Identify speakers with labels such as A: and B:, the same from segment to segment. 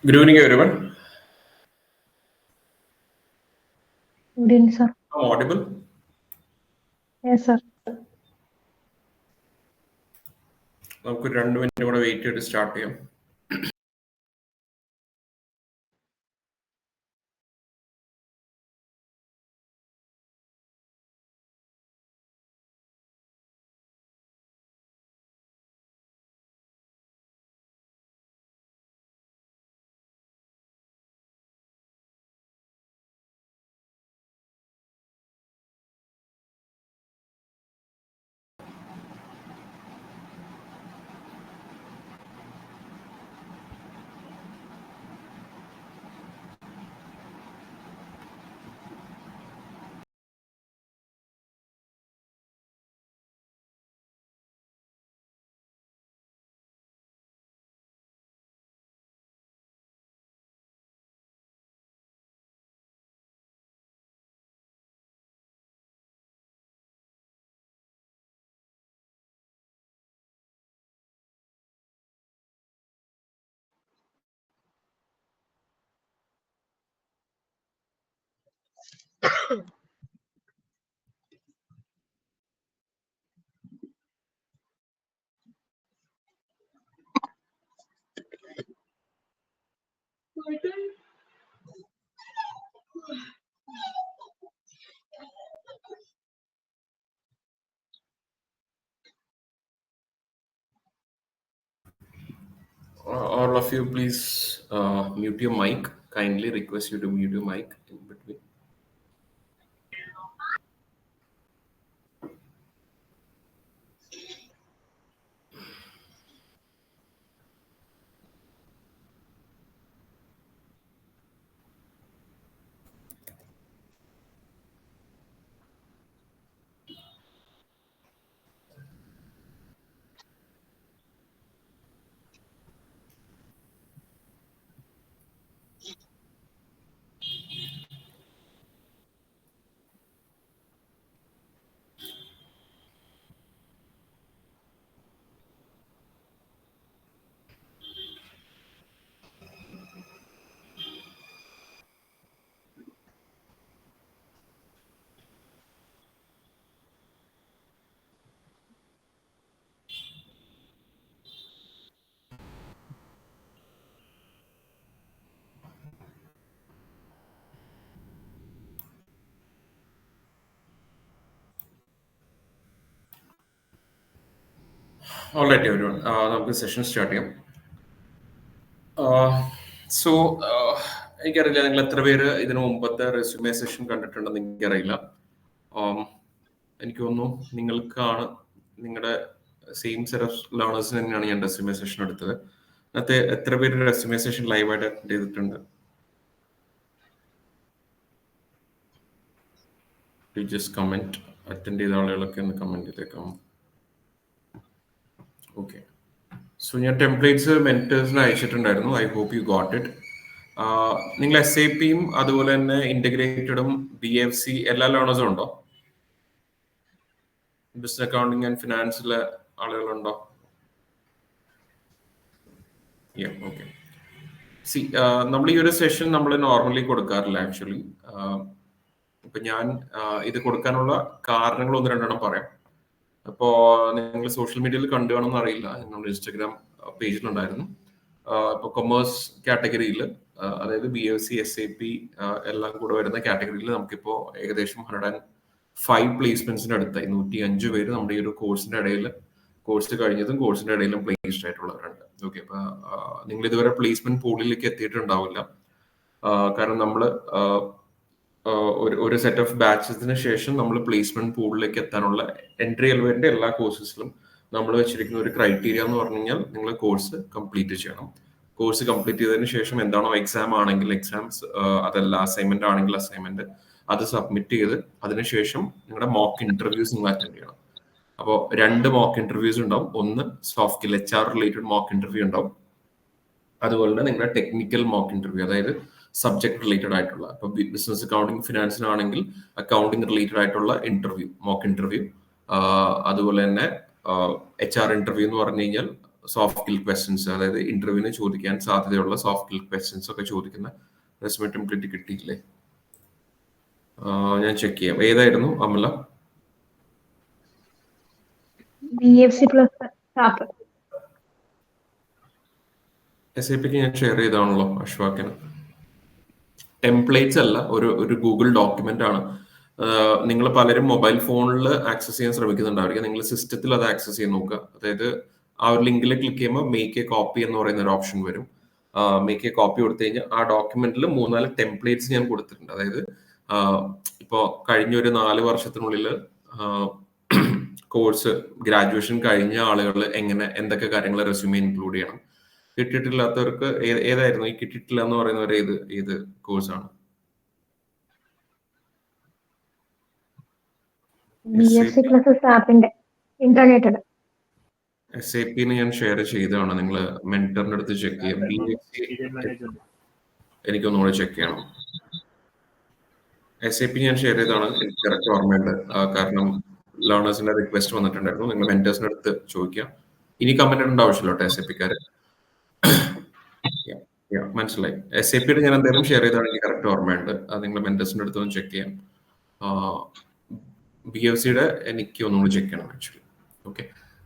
A: Good evening, everyone.
B: Good evening, sir.
A: I'm audible.
B: Yes, sir.
A: നമുക്ക് 2 minute കൂടെ wait ചെയ്തിട്ട് start ചെയ്യാം. All of you, please mute your mic. Kindly request you to mute your mic in between. All right, everyone. നമുക്ക് session start ചെയ്യാം. So എനിക്കറിയില്ല നിങ്ങൾ എത്ര പേര് ഇതിനു മുമ്പത്തെ റെസ്യൂമേ സെഷൻ കണ്ടിട്ടുണ്ടെന്ന് എനിക്കറിയില്ല. എനിക്ക് തോന്നുന്നു നിങ്ങൾക്കാണ് നിങ്ങളുടെ സെയിം സെറ്റ് ഓഫ് ലേണേഴ്സിന് തന്നെയാണ് ഞാൻ റെസ്യൂമേ സെഷൻ എടുത്തത്. അതിനകത്ത് എത്ര പേര് റെസ്യൂമേ സെഷൻ ലൈവായിട്ട് അറ്റൻഡ് ചെയ്തിട്ടുണ്ട്? Just comment. അറ്റൻഡ് ചെയ്ത ആളുകളൊക്കെ ഒന്ന് കമന്റ് ചെയ്തേക്കാം. ഓക്കെ. സോ ഞാൻ ടെംപ്ലേറ്റ്സ് മെന്റേഴ്സിന് അയച്ചിട്ടുണ്ടായിരുന്നു. I hope you got it. നിങ്ങൾ SAPയും അതുപോലെ തന്നെ ഇന്റഗ്രേറ്റഡും BFC എല്ലാ ലേണേഴ്സും ഉണ്ടോ? ബിസിനസ് അക്കൗണ്ടിങ് ആൻഡ് ഫിനാൻസിലെ ആളുകളുണ്ടോ? ഓക്കെ. നമ്മൾ ഈ ഒരു സെഷൻ നമ്മൾ നോർമലി കൊടുക്കാറില്ല ആക്ച്വലി. ഇപ്പൊ ഞാൻ ഇത് കൊടുക്കാനുള്ള കാരണങ്ങൾ ഒന്ന് രണ്ടെണ്ണം പറയാം. അപ്പോ നിങ്ങൾ സോഷ്യൽ മീഡിയയിൽ കണ്ടു കാണുമെന്ന് അറിയില്ല, നമ്മുടെ ഇൻസ്റ്റാഗ്രാം പേജിലുണ്ടായിരുന്നു. ഇപ്പൊ കൊമേഴ്സ് കാറ്റഗറിയിൽ, അതായത് BFC SAP എല്ലാം കൂടെ വരുന്ന കാറ്റഗറിയിൽ നമുക്കിപ്പോ ഏകദേശം 105 പ്ലേസ്മെന്റ്സിന്റെ അടുത്തായി. 105 പേര് നമ്മുടെ ഈ ഒരു കോഴ്സിന്റെ ഇടയിൽ, കോഴ്സ് കഴിഞ്ഞതും കോഴ്സിന്റെ ഇടയിലും പ്ലേസ്ഡ് ആയിട്ടുള്ളവരുണ്ട്. ഓക്കെ. അപ്പൊ നിങ്ങൾ ഇതുവരെ പ്ലേസ്മെന്റ് പൂളിലേക്ക് എത്തിയിട്ടുണ്ടാവില്ല. കാരണം നമ്മൾ ഒരു സെറ്റ് ഓഫ് ബാച്ചസിന് ശേഷം നമ്മൾ പ്ലേസ്മെന്റ് പൂളിലേക്ക് എത്താനുള്ള എൻട്രി ലെവലിന്റെ എല്ലാ കോഴ്സസിലും നമ്മൾ വെച്ചിരിക്കുന്ന ഒരു ക്രൈറ്റീരിയ എന്ന് പറഞ്ഞു കഴിഞ്ഞാൽ നിങ്ങൾ കോഴ്സ് കംപ്ലീറ്റ് ചെയ്യണം. കോഴ്സ് കംപ്ലീറ്റ് ചെയ്തതിനു ശേഷം എന്താണോ എക്സാം ആണെങ്കിൽ എക്സാംസ്, അതല്ല അസൈൻമെന്റ് ആണെങ്കിൽ അസൈൻമെന്റ്, അത് സബ്മിറ്റ് ചെയ്ത് അതിനുശേഷം നിങ്ങളുടെ മോക്ക് ഇന്റർവ്യൂസ് നിങ്ങൾ അറ്റൻഡ് ചെയ്യണം. അപ്പോൾ 2 മോക്ക് ഇന്റർവ്യൂസ് ഉണ്ടാവും. ഒന്ന് soft skill HR related mock interview ഉണ്ടാവും. അതുപോലെ തന്നെ നിങ്ങളുടെ ടെക്നിക്കൽ മോക്ക് ഇന്റർവ്യൂ, അതായത് സബ്ജക്ട് റിലേറ്റഡ് ആയിട്ടുള്ള, ഇപ്പൊ ബിസിനസ് അക്കൗണ്ടിങ് ഫിനാൻസിനാണെങ്കിൽ അക്കൗണ്ടിങ് റിലേറ്റഡ് ആയിട്ടുള്ള ഇന്റർവ്യൂ, മോക്ക് ഇന്റർവ്യൂ. അതുപോലെ തന്നെ HR ഇന്റർവ്യൂ എന്ന് പറഞ്ഞു കഴിഞ്ഞാൽ സോഫ്റ്റ് സ്കിൽ ക്വസ്റ്റ്യൻസ്, അതായത് ഇന്റർവ്യൂവിന് ചോദിക്കാൻ സാധ്യതയുള്ള സോഫ്റ്റ് സ്കിൽ ക്വസ്റ്റ്യൻസ് ഒക്കെ ചോദിക്കുന്ന റെസ്യൂമെ ടെംപ്ലേറ്റ് കിട്ടിയില്ലേ? ഞാൻ ചെക്ക് ചെയ്യാം. ഏതായിരുന്നു അമല?
B: BFC plus SAP.
A: SAPക്ക് ഞാൻ ഷെയർ ചെയ്താണല്ലോ അശ്വാക്കിന്. ടെംപ്ലേറ്റ്സ് അല്ല, ഒരു ഗൂഗിൾ ഡോക്യുമെന്റ് ആണ്. നിങ്ങൾ പലരും മൊബൈൽ ഫോണിൽ ആക്സസ് ചെയ്യാൻ ശ്രമിക്കുന്നുണ്ടായിരിക്കും. നിങ്ങൾ സിസ്റ്റത്തിൽ അത് ആക്സസ് ചെയ്യാൻ നോക്കുക. അതായത് ആ ഒരു ലിങ്കിൽ ക്ലിക്ക് ചെയ്യുമ്പോൾ മേക്ക് എ കോപ്പി എന്ന് പറയുന്ന ഒരു ഓപ്ഷൻ വരും. മേക്ക് എ കോപ്പി കൊടുത്തു കഴിഞ്ഞാൽ ആ ഡോക്യുമെന്റിൽ 3-4 ടെംപ്ലേറ്റ്സ് ഞാൻ കൊടുത്തിട്ടുണ്ട്. അതായത് ഇപ്പോൾ കഴിഞ്ഞ ഒരു 4 വർഷത്തിനുള്ളിൽ കോഴ്സ് ഗ്രാജുവേഷൻ കഴിഞ്ഞ ആളുകൾ എന്തൊക്കെ കാര്യങ്ങൾ റെസ്യൂമെ ഇൻക്ലൂഡ് ചെയ്യണം. കിട്ടിയിട്ടില്ലാത്തവർക്ക് ഏതായിരുന്നു ഈ കിട്ടിയിട്ടില്ല എന്ന് പറയുന്നവർ ഏത് കോഴ്സാണ്?
B: BFC plus SAPന്റെ ഇന്റഗ്രേറ്റഡ്.
A: SAP ഞാൻ ഷെയർ ചെയ്തതാണ്. നിങ്ങൾ മെന്ററിന്റെ അടുത്ത് ചെക്ക് ചെയ്യാം. എനിക്കൊന്നുകൂടെ ചെക്ക് ചെയ്യണം. SAP ഞാൻ ഷെയർ ചെയ്തതാണ്. എനിക്ക് കറക്റ്റ് ഓർമ്മയുണ്ട്. കാരണം ലേണേഴ്സിന്റെ റിക്വസ്റ്റ് വന്നിട്ടുണ്ടായിരുന്നു. നിങ്ങൾ മെന്റേഴ്സിന്റെ അടുത്ത് ചോദിക്കാം. ഇനി കമന്റ് ഇടേണ്ട ആവശ്യമില്ല കേട്ടോ SAPക്കാര്. മനസ്സിലായി. SAPയുടെ ഞാൻ എന്തായാലും ഷെയർ ചെയ്താണ്. എനിക്ക് കറക്റ്റ് ഓർമ്മയുണ്ട്. അത് നിങ്ങൾ മെന്റേഴ്സിന്റെ അടുത്ത് ഒന്ന് ചെക്ക് ചെയ്യാം. BFCയുടെ എനിക്ക് ഒന്നുകൂടി ചെക്ക് ചെയ്യണം ആക്ച്വലി. ഓക്കെ,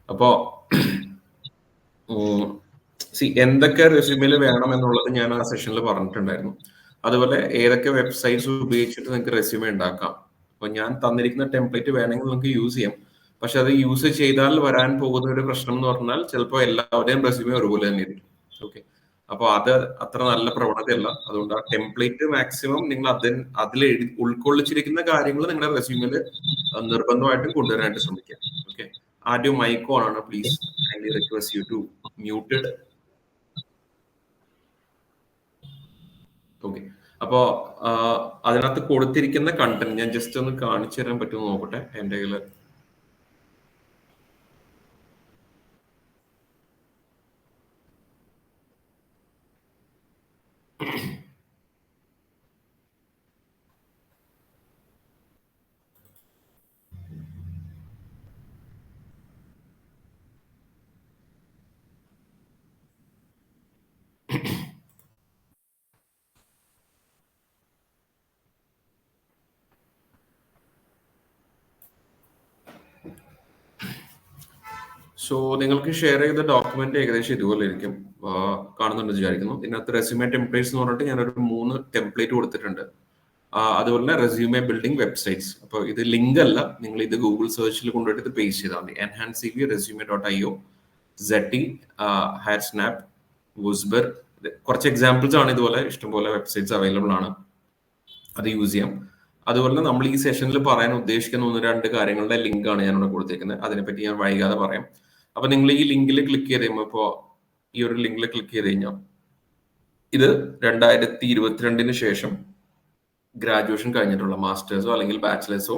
A: അപ്പോ എന്തൊക്കെ റെസ്യൂമിൽ വേണം എന്നുള്ളത് ഞാൻ ആ സെഷനിൽ പറഞ്ഞിട്ടുണ്ടായിരുന്നു. അതുപോലെ ഏതൊക്കെ വെബ്സൈറ്റ്സ് ഉപയോഗിച്ചിട്ട് നിങ്ങൾക്ക് റെസ്യൂമെ ഉണ്ടാക്കാം. അപ്പൊ ഞാൻ തന്നിരിക്കുന്ന ടെംപ്ലേറ്റ് വേണമെങ്കിൽ നിങ്ങൾക്ക് യൂസ് ചെയ്യാം. പക്ഷെ അത് യൂസ് ചെയ്താൽ വരാൻ പോകുന്ന ഒരു പ്രശ്നം എന്ന് പറഞ്ഞാൽ ചിലപ്പോൾ എല്ലാവരുടെയും റെസ്യൂമെ ഒരുപോലെ തന്നെ ഇരിക്കും. ഓക്കെ, അപ്പോൾ അത് അത്ര നല്ല പ്രവണതയല്ല. അതുകൊണ്ട് ആ ടെംപ്ലേറ്റ് മാക്സിമം നിങ്ങൾ അതിൽ ഉൾക്കൊള്ളിച്ചിരിക്കുന്ന കാര്യങ്ങൾ നിങ്ങളുടെ റെസ്യൂമിൽ നിർബന്ധമായിട്ടും കൊണ്ടുവരാനായിട്ട് ശ്രമിക്കാം. ഓക്കെ, ആദ്യം മൈക്ക് ഓൺ ആണ്. Please kindly request you to muted. Okay, അപ്പോ അതിനകത്ത് കൊടുത്തിരിക്കുന്ന കണ്ടന്റ് ഞാൻ ജസ്റ്റ് ഒന്ന് കാണിച്ചു തരാൻ പറ്റുമെന്ന് നോക്കട്ടെ. എൻ്റെ കയ്യിൽ നിങ്ങൾക്ക് ഷെയർ ചെയ്ത ഡോക്യുമെന്റ് ഏകദേശം ഇതുപോലെ ഇരിക്കും. കാണുന്നുണ്ടെന്ന് വിചാരിക്കുന്നു. ഇതിനകത്ത് റെസ്യൂമെ ടെംപ്ലേറ്റ്സ് എന്ന് പറഞ്ഞിട്ട് ഞാനൊരു 3 ടെംപ്ലേറ്റ് കൊടുത്തിട്ടുണ്ട്. അതുപോലെ തന്നെ റെസ്യൂമെ ബിൽഡിംഗ് വെബ്സൈറ്റ്സ്. അപ്പോൾ ഇത് ലിങ്ക് അല്ല, നിങ്ങൾ ഇത് ഗൂഗിൾ സെർച്ചിൽ കൊണ്ടുപോയിട്ട് ഇത് പേസ്റ്റ് ചെയ്താൽ മതി. Enhance CV, resume.io, ZT, HireSnap, Wuzber. കുറച്ച് എക്സാമ്പിൾസ് ആണ്. ഇതുപോലെ ഇഷ്ടംപോലെ വെബ്സൈറ്റ്സ് അവൈലബിൾ ആണ്, അത് യൂസ് ചെയ്യാം. അതുപോലെ നമ്മൾ ഈ സെഷനിൽ പറയാൻ ഉദ്ദേശിക്കുന്ന 1-2 കാര്യങ്ങളുടെ ലിങ്കാണ് ഞാനിവിടെ കൊടുത്തേക്കുന്നത്. അതിനെപ്പറ്റി ഞാൻ വൈകാതെ പറയാം. അപ്പൊ നിങ്ങൾ ഈ ലിങ്കിൽ ക്ലിക്ക് ചെയ്ത് കഴിയുമ്പോൾ, ഇപ്പോൾ ഈ ഒരു ലിങ്കിൽ ക്ലിക്ക് ചെയ്ത് കഴിഞ്ഞാൽ ഇത് 2022 ശേഷം ഗ്രാജുവേഷൻ കഴിഞ്ഞിട്ടുള്ള മാസ്റ്റേഴ്സോ അല്ലെങ്കിൽ ബാച്ചിലേഴ്സോ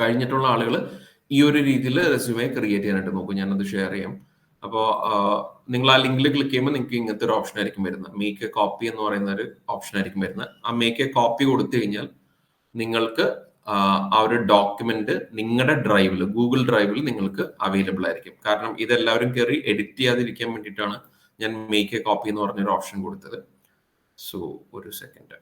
A: കഴിഞ്ഞിട്ടുള്ള ആളുകൾ ഈ ഒരു രീതിയിൽ റെസ്യൂമെ ക്രിയേറ്റ് ചെയ്യാനായിട്ട് നോക്കും. ഞാനത് ഷെയർ ചെയ്യാം. അപ്പോൾ നിങ്ങൾ ആ ലിങ്കിൽ ക്ലിക്ക് ചെയ്യുമ്പോൾ നിങ്ങൾക്ക് ഇങ്ങനത്തെ ഒരു ഓപ്ഷൻ ആയിരിക്കും വരുന്നത്. മേക്ക് എ കോപ്പി എന്ന് പറയുന്ന ഒരു ഓപ്ഷൻ ആയിരിക്കും വരുന്നത്. ആ മേക്ക് എ കോപ്പി കൊടുത്തു കഴിഞ്ഞാൽ നിങ്ങൾക്ക് ആ ഒരു ഡോക്യുമെന്റ് നിങ്ങളുടെ ഡ്രൈവിൽ, ഗൂഗിൾ ഡ്രൈവിൽ നിങ്ങൾക്ക് അവൈലബിൾ ആയിരിക്കും. കാരണം ഇതെല്ലാവരും കയറി എഡിറ്റ് ചെയ്യാതിരിക്കാൻ വേണ്ടിയിട്ടാണ് ഞാൻ മേക്ക് എ കോപ്പി എന്ന് പറഞ്ഞൊരു ഓപ്ഷൻ കൊടുത്തത്. സോ ഒരു സെക്കൻഡ്.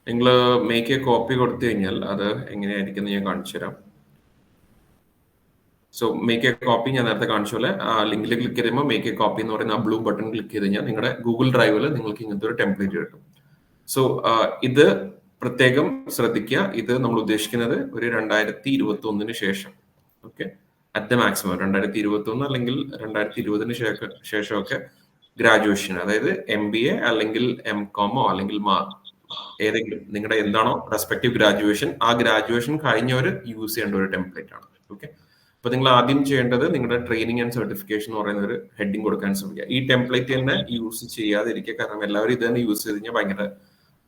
A: നിങ്ങൾ മേക്ക് എ കോപ്പി കൊടുത്തു കഴിഞ്ഞാൽ അത് എങ്ങനെയായിരിക്കും ഞാൻ കാണിച്ചു തരാം. സോ മേക്ക് എ കോപ്പി ഞാൻ നേരത്തെ കാണിച്ച പോലെ ലിങ്കിൽ ക്ലിക്ക് ചെയ്യുമ്പോൾ മേക്ക് എ കോപ്പി എന്ന് പറയുന്ന ആ ബ്ലൂ ബട്ടൺ ക്ലിക്ക് ചെയ്ത് കഴിഞ്ഞാൽ നിങ്ങളുടെ ഗൂഗിൾ ഡ്രൈവിൽ നിങ്ങൾക്ക് ഇങ്ങനത്തെ ഒരു ടെംപ്ലേറ്റ് കിട്ടും. സോ ഇത് പ്രത്യേകം ശ്രദ്ധിക്കുക. ഇത് നമ്മൾ ഉദ്ദേശിക്കുന്നത് ഒരു 2021 ശേഷം, ഓക്കെ, അറ്റ് ദ മാക്സിമം 2021 അല്ലെങ്കിൽ 2020 ശേഷമൊക്കെ ഗ്രാജുവേഷൻ, അതായത് MBA അല്ലെങ്കിൽ MCOM അല്ലെങ്കിൽ ഏതെങ്കിലും നിങ്ങളുടെ എന്താണോ റെസ്പെക്റ്റീവ് ഗ്രാജുവേഷൻ, ആ ഗ്രാജുവേഷൻ കഴിഞ്ഞവർ യൂസ് ചെയ്യേണ്ട ഒരു ടെംപ്ലേറ്റ് ആണ്. ഓക്കെ, അപ്പൊ നിങ്ങൾ ആദ്യം ചെയ്യേണ്ടത് നിങ്ങളുടെ ട്രെയിനിങ് ആൻഡ് സർട്ടിഫിക്കേഷൻ എന്ന് പറയുന്ന ഒരു ഹെഡിങ് കൊടുക്കാൻ ശ്രമിക്കുക. ഈ ടെംപ്ലേറ്റ് തന്നെ യൂസ് ചെയ്യാതിരിക്കുക, കാരണം എല്ലാവരും ഇത് തന്നെ യൂസ് ചെയ്ത് കഴിഞ്ഞാൽ ഭയങ്കര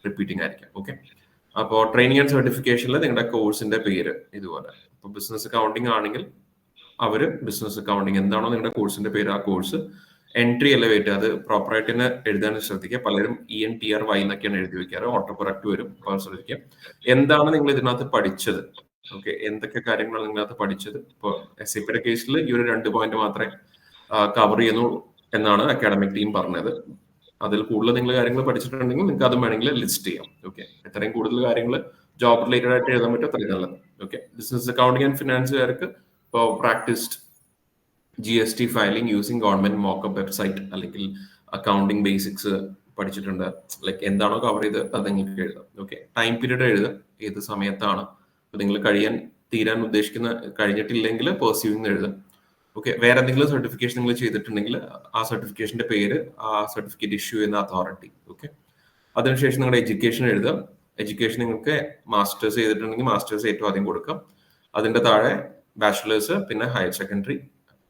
A: റിപ്പീറ്റിംഗ് ആയിരിക്കും. ഓക്കെ, അപ്പോൾ ട്രെയിനിങ് ആൻഡ് സർട്ടിഫിക്കേഷനിൽ നിങ്ങളുടെ കോഴ്സിന്റെ പേര് ഇതുപോലെ, ഇപ്പോൾ ബിസിനസ് അക്കൗണ്ടിങ് ആണെങ്കിൽ അവര് ബിസിനസ് അക്കൗണ്ടിങ് എന്താണോ നിങ്ങളുടെ കോഴ്സിന്റെ പേര്, ആ കോഴ്സ് എൻട്രി അല്ല വെയിറ്റ്, അത് പ്രോപ്പറായിട്ട് തന്നെ എഴുതാൻ ശ്രദ്ധിക്കുക. പലരും ENTRY എന്നൊക്കെയാണ് എഴുതി വെക്കാറ്, ഓട്ടോ കറക്റ്റ് വരും, അപ്പോൾ ശ്രദ്ധിക്കുക എന്താണ് നിങ്ങൾ ഇതിനകത്ത് പഠിച്ചത്. ഓക്കെ, എന്തൊക്കെ കാര്യങ്ങളാണ് നിങ്ങളകത്ത് പഠിച്ചത്. ഇപ്പോൾ SAP യുടെ കേസിൽ ഈ ഒരു 2 പോയിന്റ് മാത്രമേ കവർ ചെയ്യുന്നു എന്നാണ് അക്കാഡമിക് ടീം പറഞ്ഞത്. അതിൽ കൂടുതൽ നിങ്ങൾ കാര്യങ്ങൾ പഠിച്ചിട്ടുണ്ടെങ്കിൽ നിങ്ങൾക്ക് അതും വേണമെങ്കിൽ ലിസ്റ്റ് ചെയ്യാം. ഓക്കെ, എത്രയും കൂടുതൽ കാര്യങ്ങൾ ജോബ് റിലേറ്റഡ് ആയിട്ട് എഴുതാൻ പറ്റും അത്രയും നല്ലത്. ഓക്കെ, ബിസിനസ് അക്കൗണ്ടിങ് ആൻഡ് ഫിനാൻസുകാർക്ക് ഇപ്പോൾ practised GST filing using government mock-up website അല്ലെങ്കിൽ അക്കൗണ്ടിങ് ബേസിക്സ് പഠിച്ചിട്ടുണ്ട്. ലൈക്ക് എന്താണോ കവർ ചെയ്ത് അത് നിങ്ങൾക്ക് എഴുതാം. ഓക്കെ, ടൈം പീരീഡ് എഴുതുക, ഏത് സമയത്താണ് നിങ്ങൾ തീരാൻ ഉദ്ദേശിക്കുന്ന, കഴിഞ്ഞിട്ടില്ലെങ്കിൽ പെർസ്യൂവിംഗ് എഴുതാം. ഓക്കെ, വേറെ എന്തെങ്കിലും സർട്ടിഫിക്കേഷൻ നിങ്ങൾ ചെയ്തിട്ടുണ്ടെങ്കിൽ ആ സർട്ടിഫിക്കേഷന്റെ പേര്, ആ സർട്ടിഫിക്കറ്റ് ഇഷ്യൂ ചെയ്യുന്ന അതോറിറ്റി. ഓക്കെ, അതിനുശേഷം നിങ്ങളുടെ എഡ്യൂക്കേഷൻ എഴുതാം. എഡ്യൂക്കേഷൻ നിങ്ങൾക്ക് മാസ്റ്റേഴ്സ് ചെയ്തിട്ടുണ്ടെങ്കിൽ മാസ്റ്റേഴ്സ് ഏറ്റവും ആദ്യം കൊടുക്കാം. അതിന്റെ താഴെ ബാച്ചിലേഴ്സ്, പിന്നെ ഹയർ സെക്കൻഡറി,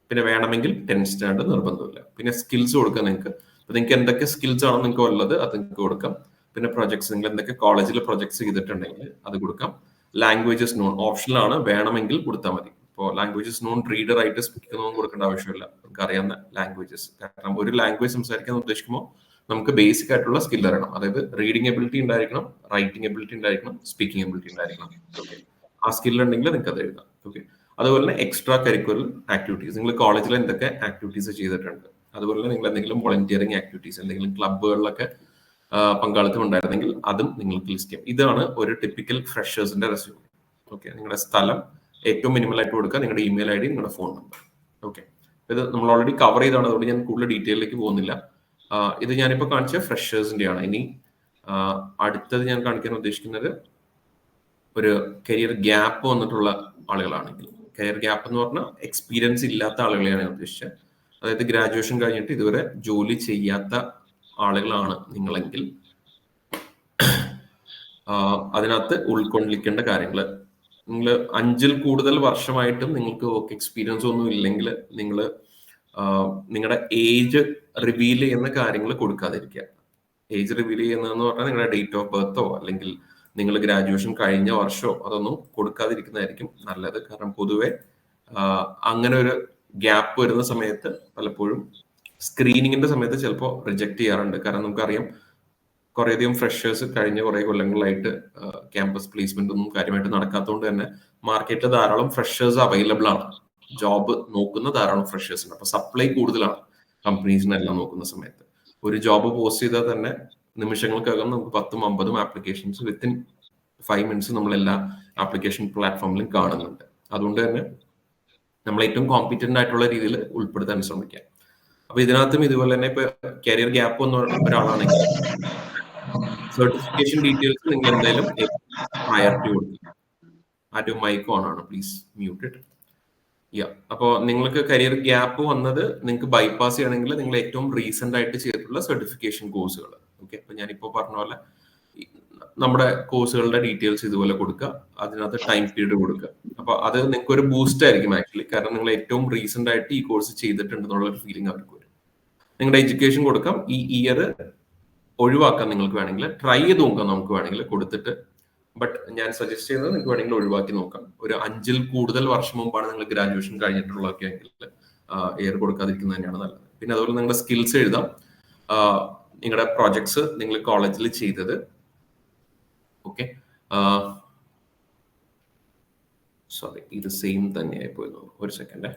A: പിന്നെ വേണമെങ്കിൽ 10th സ്റ്റാൻഡേർഡ് നിർബന്ധമില്ല. പിന്നെ സ്കിൽസ് കൊടുക്കാം നിങ്ങൾക്ക്. അപ്പൊ നിങ്ങൾക്ക് എന്തൊക്കെ സ്കിൽസ് ആണോ നിങ്ങൾക്ക് ഉള്ളത് അത് നിങ്ങൾക്ക് കൊടുക്കാം. പിന്നെ പ്രൊജക്ട്സ്, നിങ്ങൾ എന്തൊക്കെ കോളേജിൽ പ്രൊജക്ട്സ് ചെയ്തിട്ടുണ്ടെങ്കിൽ അത് കൊടുക്കാം. ലാംഗ്വേജസ് നോൺ ഓപ്ഷണൽ ആണ്, വേണമെങ്കിൽ കൊടുത്താൽ മതി. ഇപ്പോൾ ലാംഗ്വേജസ് നോൺ റീഡർ ആയിട്ട് സ്പീക്കറൊന്നും കൊടുക്കേണ്ട ആവശ്യമില്ല, നമുക്ക് അറിയാവുന്ന ലാംഗ്വേജസ്. കാരണം ഒരു ലാംഗ്വേജ് സംസാരിക്കാൻ ഉദ്ദേശിക്കുമ്പോൾ നമുക്ക് ബേസിക് ആയിട്ടുള്ള സ്കിൽ അറിയണം. അതായത് റീഡിംഗ് എബിലിറ്റി ഉണ്ടായിരിക്കണം, റൈറ്റിംഗ് എബിലിറ്റി ഉണ്ടായിരിക്കണം, സ്പീക്കിംഗ് എബിലിറ്റി ഉണ്ടായിരിക്കണം. ഓക്കെ, ആ സ്കിൽ ഉണ്ടെങ്കിൽ നിങ്ങൾക്ക് അത് എഴുതാം. ഓക്കെ, അതുപോലെ തന്നെ എക്സ്ട്രാ കരിക്കുലർ ആക്ടിവിറ്റീസ്, നിങ്ങൾ കോളേജിൽ എന്തൊക്കെ ആക്ടിവിറ്റീസ് ചെയ്തിട്ടുണ്ട്, അതുപോലെ തന്നെ നിങ്ങൾ എന്തെങ്കിലും വോളണ്ടിയറിംഗ് ആക്ടിവിറ്റീസ്, എന്തെങ്കിലും ക്ലബ്ബുകളിലൊക്കെ പങ്കാളിത്തം ഉണ്ടായിരുന്നെങ്കിൽ അതും നിങ്ങൾക്ക് ലിസ്റ്റ് ചെയ്യാം. ഇതാണ് ഒരു ടിപ്പിക്കൽ ഫ്രഷേഴ്സിന്റെ റെസ്യൂമെ. ഓക്കെ, നിങ്ങളുടെ സ്ഥലം ഏറ്റവും മിനിമൽ ആയിട്ട് കൊടുക്കുക, നിങ്ങളുടെ ഇമെയിൽ ID, നിങ്ങളുടെ ഫോൺ നമ്പർ. ഓക്കെ, ഇത് നമ്മൾ ഓൾറെഡി കവർ ചെയ്താണ്, അതുകൊണ്ട് ഞാൻ കൂടുതൽ ഡീറ്റെയിലേക്ക് പോകുന്നില്ല. ഇത് ഞാനിപ്പോൾ കാണിച്ച ഫ്രഷേഴ്സിന്റെ ആണ്. ഇനി അടുത്തത് ഞാൻ കാണിക്കാൻ ഉദ്ദേശിക്കുന്നത് ഒരു കരിയർ ഗ്യാപ്പ് വന്നിട്ടുള്ള ആളുകളാണെങ്കിൽ, കരിയർ ഗ്യാപ്പ് എന്ന് പറഞ്ഞാൽ എക്സ്പീരിയൻസ് ഇല്ലാത്ത ആളുകളെയാണ് ഞാൻ ഉദ്ദേശിച്ചത്. അതായത് ഗ്രാജുവേഷൻ കഴിഞ്ഞിട്ട് ഇതുവരെ ജോലി ചെയ്യാത്ത ആളുകളാണ് നിങ്ങളെങ്കിൽ അതിനകത്ത് ഉൾക്കൊണ്ടിരിക്കേണ്ട കാര്യങ്ങൾ, നിങ്ങൾ 5ൽ കൂടുതൽ വർഷമായിട്ടും നിങ്ങൾക്ക് വർക്ക് എക്സ്പീരിയൻസ് ഒന്നും ഇല്ലെങ്കിൽ നിങ്ങൾ നിങ്ങളുടെ ഏജ് റിവീൽ ചെയ്യുന്ന കാര്യങ്ങൾ കൊടുക്കാതിരിക്കുക. ഏജ് റിവീൽ ചെയ്യുന്നതെന്ന് പറഞ്ഞാൽ നിങ്ങളുടെ ഡേറ്റ് ഓഫ് ബർത്തോ അല്ലെങ്കിൽ നിങ്ങൾ ഗ്രാജുവേഷൻ കഴിഞ്ഞ വർഷമോ അതൊന്നും കൊടുക്കാതിരിക്കുന്നതായിരിക്കും നല്ലത്. കാരണം പൊതുവെ അങ്ങനെ ഒരു ഗ്യാപ്പ് വരുന്ന സമയത്ത് പലപ്പോഴും സ്ക്രീനിങ്ങിന്റെ സമയത്ത് ചിലപ്പോൾ റിജക്ട് ചെയ്യാറുണ്ട്. കാരണം നമുക്കറിയാം കുറേയധികം ഫ്രഷേഴ്സ് കഴിഞ്ഞ കുറെ കൊല്ലങ്ങളായിട്ട് ക്യാമ്പസ് പ്ലേസ്മെന്റ് ഒന്നും കാര്യമായിട്ട് നടക്കാത്തതുകൊണ്ട് തന്നെ മാർക്കറ്റിൽ ധാരാളം ഫ്രഷേഴ്സ് അവൈലബിൾ ആണ്. ജോബ് നോക്കുന്ന ധാരാളം ഫ്രഷേഴ്സ് ഉണ്ട്. അപ്പൊ സപ്ലൈ കൂടുതലാണ് കമ്പനീസിനെല്ലാം നോക്കുന്ന സമയത്ത്. ഒരു ജോബ് പോസ്റ്റ് ചെയ്താൽ തന്നെ നിമിഷങ്ങൾക്കകം നമുക്ക് 10ഉം 50ഉം ആപ്ലിക്കേഷൻസ് വിത്തിൻ 5 minutes നമ്മൾ എല്ലാ ആപ്ലിക്കേഷൻ പ്ലാറ്റ്ഫോമിലും കാണുന്നുണ്ട്. അതുകൊണ്ട് തന്നെ നമ്മൾ ഏറ്റവും കോമ്പീറ്റന്റ് ആയിട്ടുള്ള രീതിയിൽ ഉൾപ്പെടുത്താൻ ശ്രമിക്കാം. അപ്പൊ ഇതിനകത്തും ഇതുപോലെ തന്നെ ഇപ്പൊ കരിയർ ഗ്യാപ്പ് വന്ന ഒരാളാണെങ്കിൽ സർട്ടിഫിക്കേഷൻ ഡീറ്റെയിൽസ് നിങ്ങൾ എന്തായാലും പ്രയോറിറ്റി കൊടുക്കുക. ആദ്യം മൈക്ക് ഓൺ ആണ്, പ്ലീസ് മ്യൂട്ട് ഇറ്റ്. അപ്പോൾ നിങ്ങൾക്ക് കരിയർ ഗ്യാപ്പ് വന്നത് നിങ്ങൾക്ക് ബൈപ്പാസ് ചെയ്യണമെങ്കിൽ നിങ്ങൾ ഏറ്റവും റീസെന്റ് ആയിട്ട് ചെയ്തിട്ടുള്ള സർട്ടിഫിക്കേഷൻ കോഴ്സുകൾ. ഓക്കെ, അപ്പൊ ഞാനിപ്പോ പറഞ്ഞ പോലെ നമ്മുടെ കോഴ്സുകളുടെ ഡീറ്റെയിൽസ് ഇതുപോലെ കൊടുക്കുക, അതിനകത്ത് ടൈം പീരീഡ് കൊടുക്കുക. അപ്പൊ അത് നിങ്ങൾക്ക് ഒരു ബൂസ്റ്റ് ആയിരിക്കും ആക്ച്വലി, കാരണം നിങ്ങൾ ഏറ്റവും റീസെന്റ് ആയിട്ട് ഈ കോഴ്സ് ചെയ്തിട്ടുണ്ടെന്നുള്ള ഒരു ഫീലിംഗ് അവർക്ക് വരും. നിങ്ങളുടെ എഡ്യൂക്കേഷൻ കൊടുക്കാം. ഈ ഇയർ ഒഴിവാക്കാൻ നിങ്ങൾക്ക് വേണമെങ്കിൽ ട്രൈ ചെയ്ത് നോക്കാം, നമുക്ക് വേണമെങ്കിൽ കൊടുത്തിട്ട്. ബട്ട് ഞാൻ സജസ്റ്റ് ചെയ്യുന്നത് നിങ്ങൾക്ക് വേണമെങ്കിൽ ഒഴിവാക്കി നോക്കാം. ഒരു 5ൽ കൂടുതൽ വർഷം മുമ്പാണ് നിങ്ങൾ ഗ്രാജുവേഷൻ കഴിഞ്ഞിട്ടുള്ളതൊക്കെ എങ്കിൽ ഇയർ കൊടുക്കാതിരിക്കുന്നത് തന്നെയാണ് നല്ലത്. പിന്നെ അതുപോലെ നിങ്ങളുടെ സ്കിൽസ് എഴുതാം, നിങ്ങളുടെ പ്രോജക്ട്സ് നിങ്ങൾ കോളേജിൽ ചെയ്തത്. ഓക്കെ, സോറി ഇത് സെയിം തന്നെയായി പോയിരുന്നു, ഒരു second.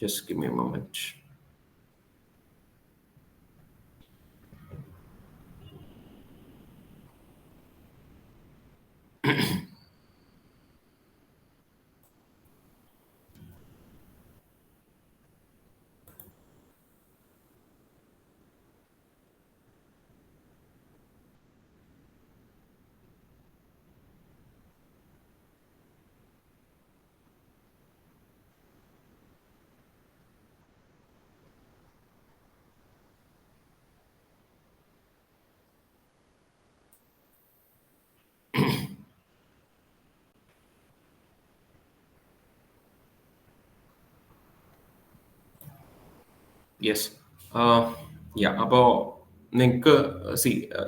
A: Just give me a moment. Yes. അപ്പോ നിങ്ങൾക്ക്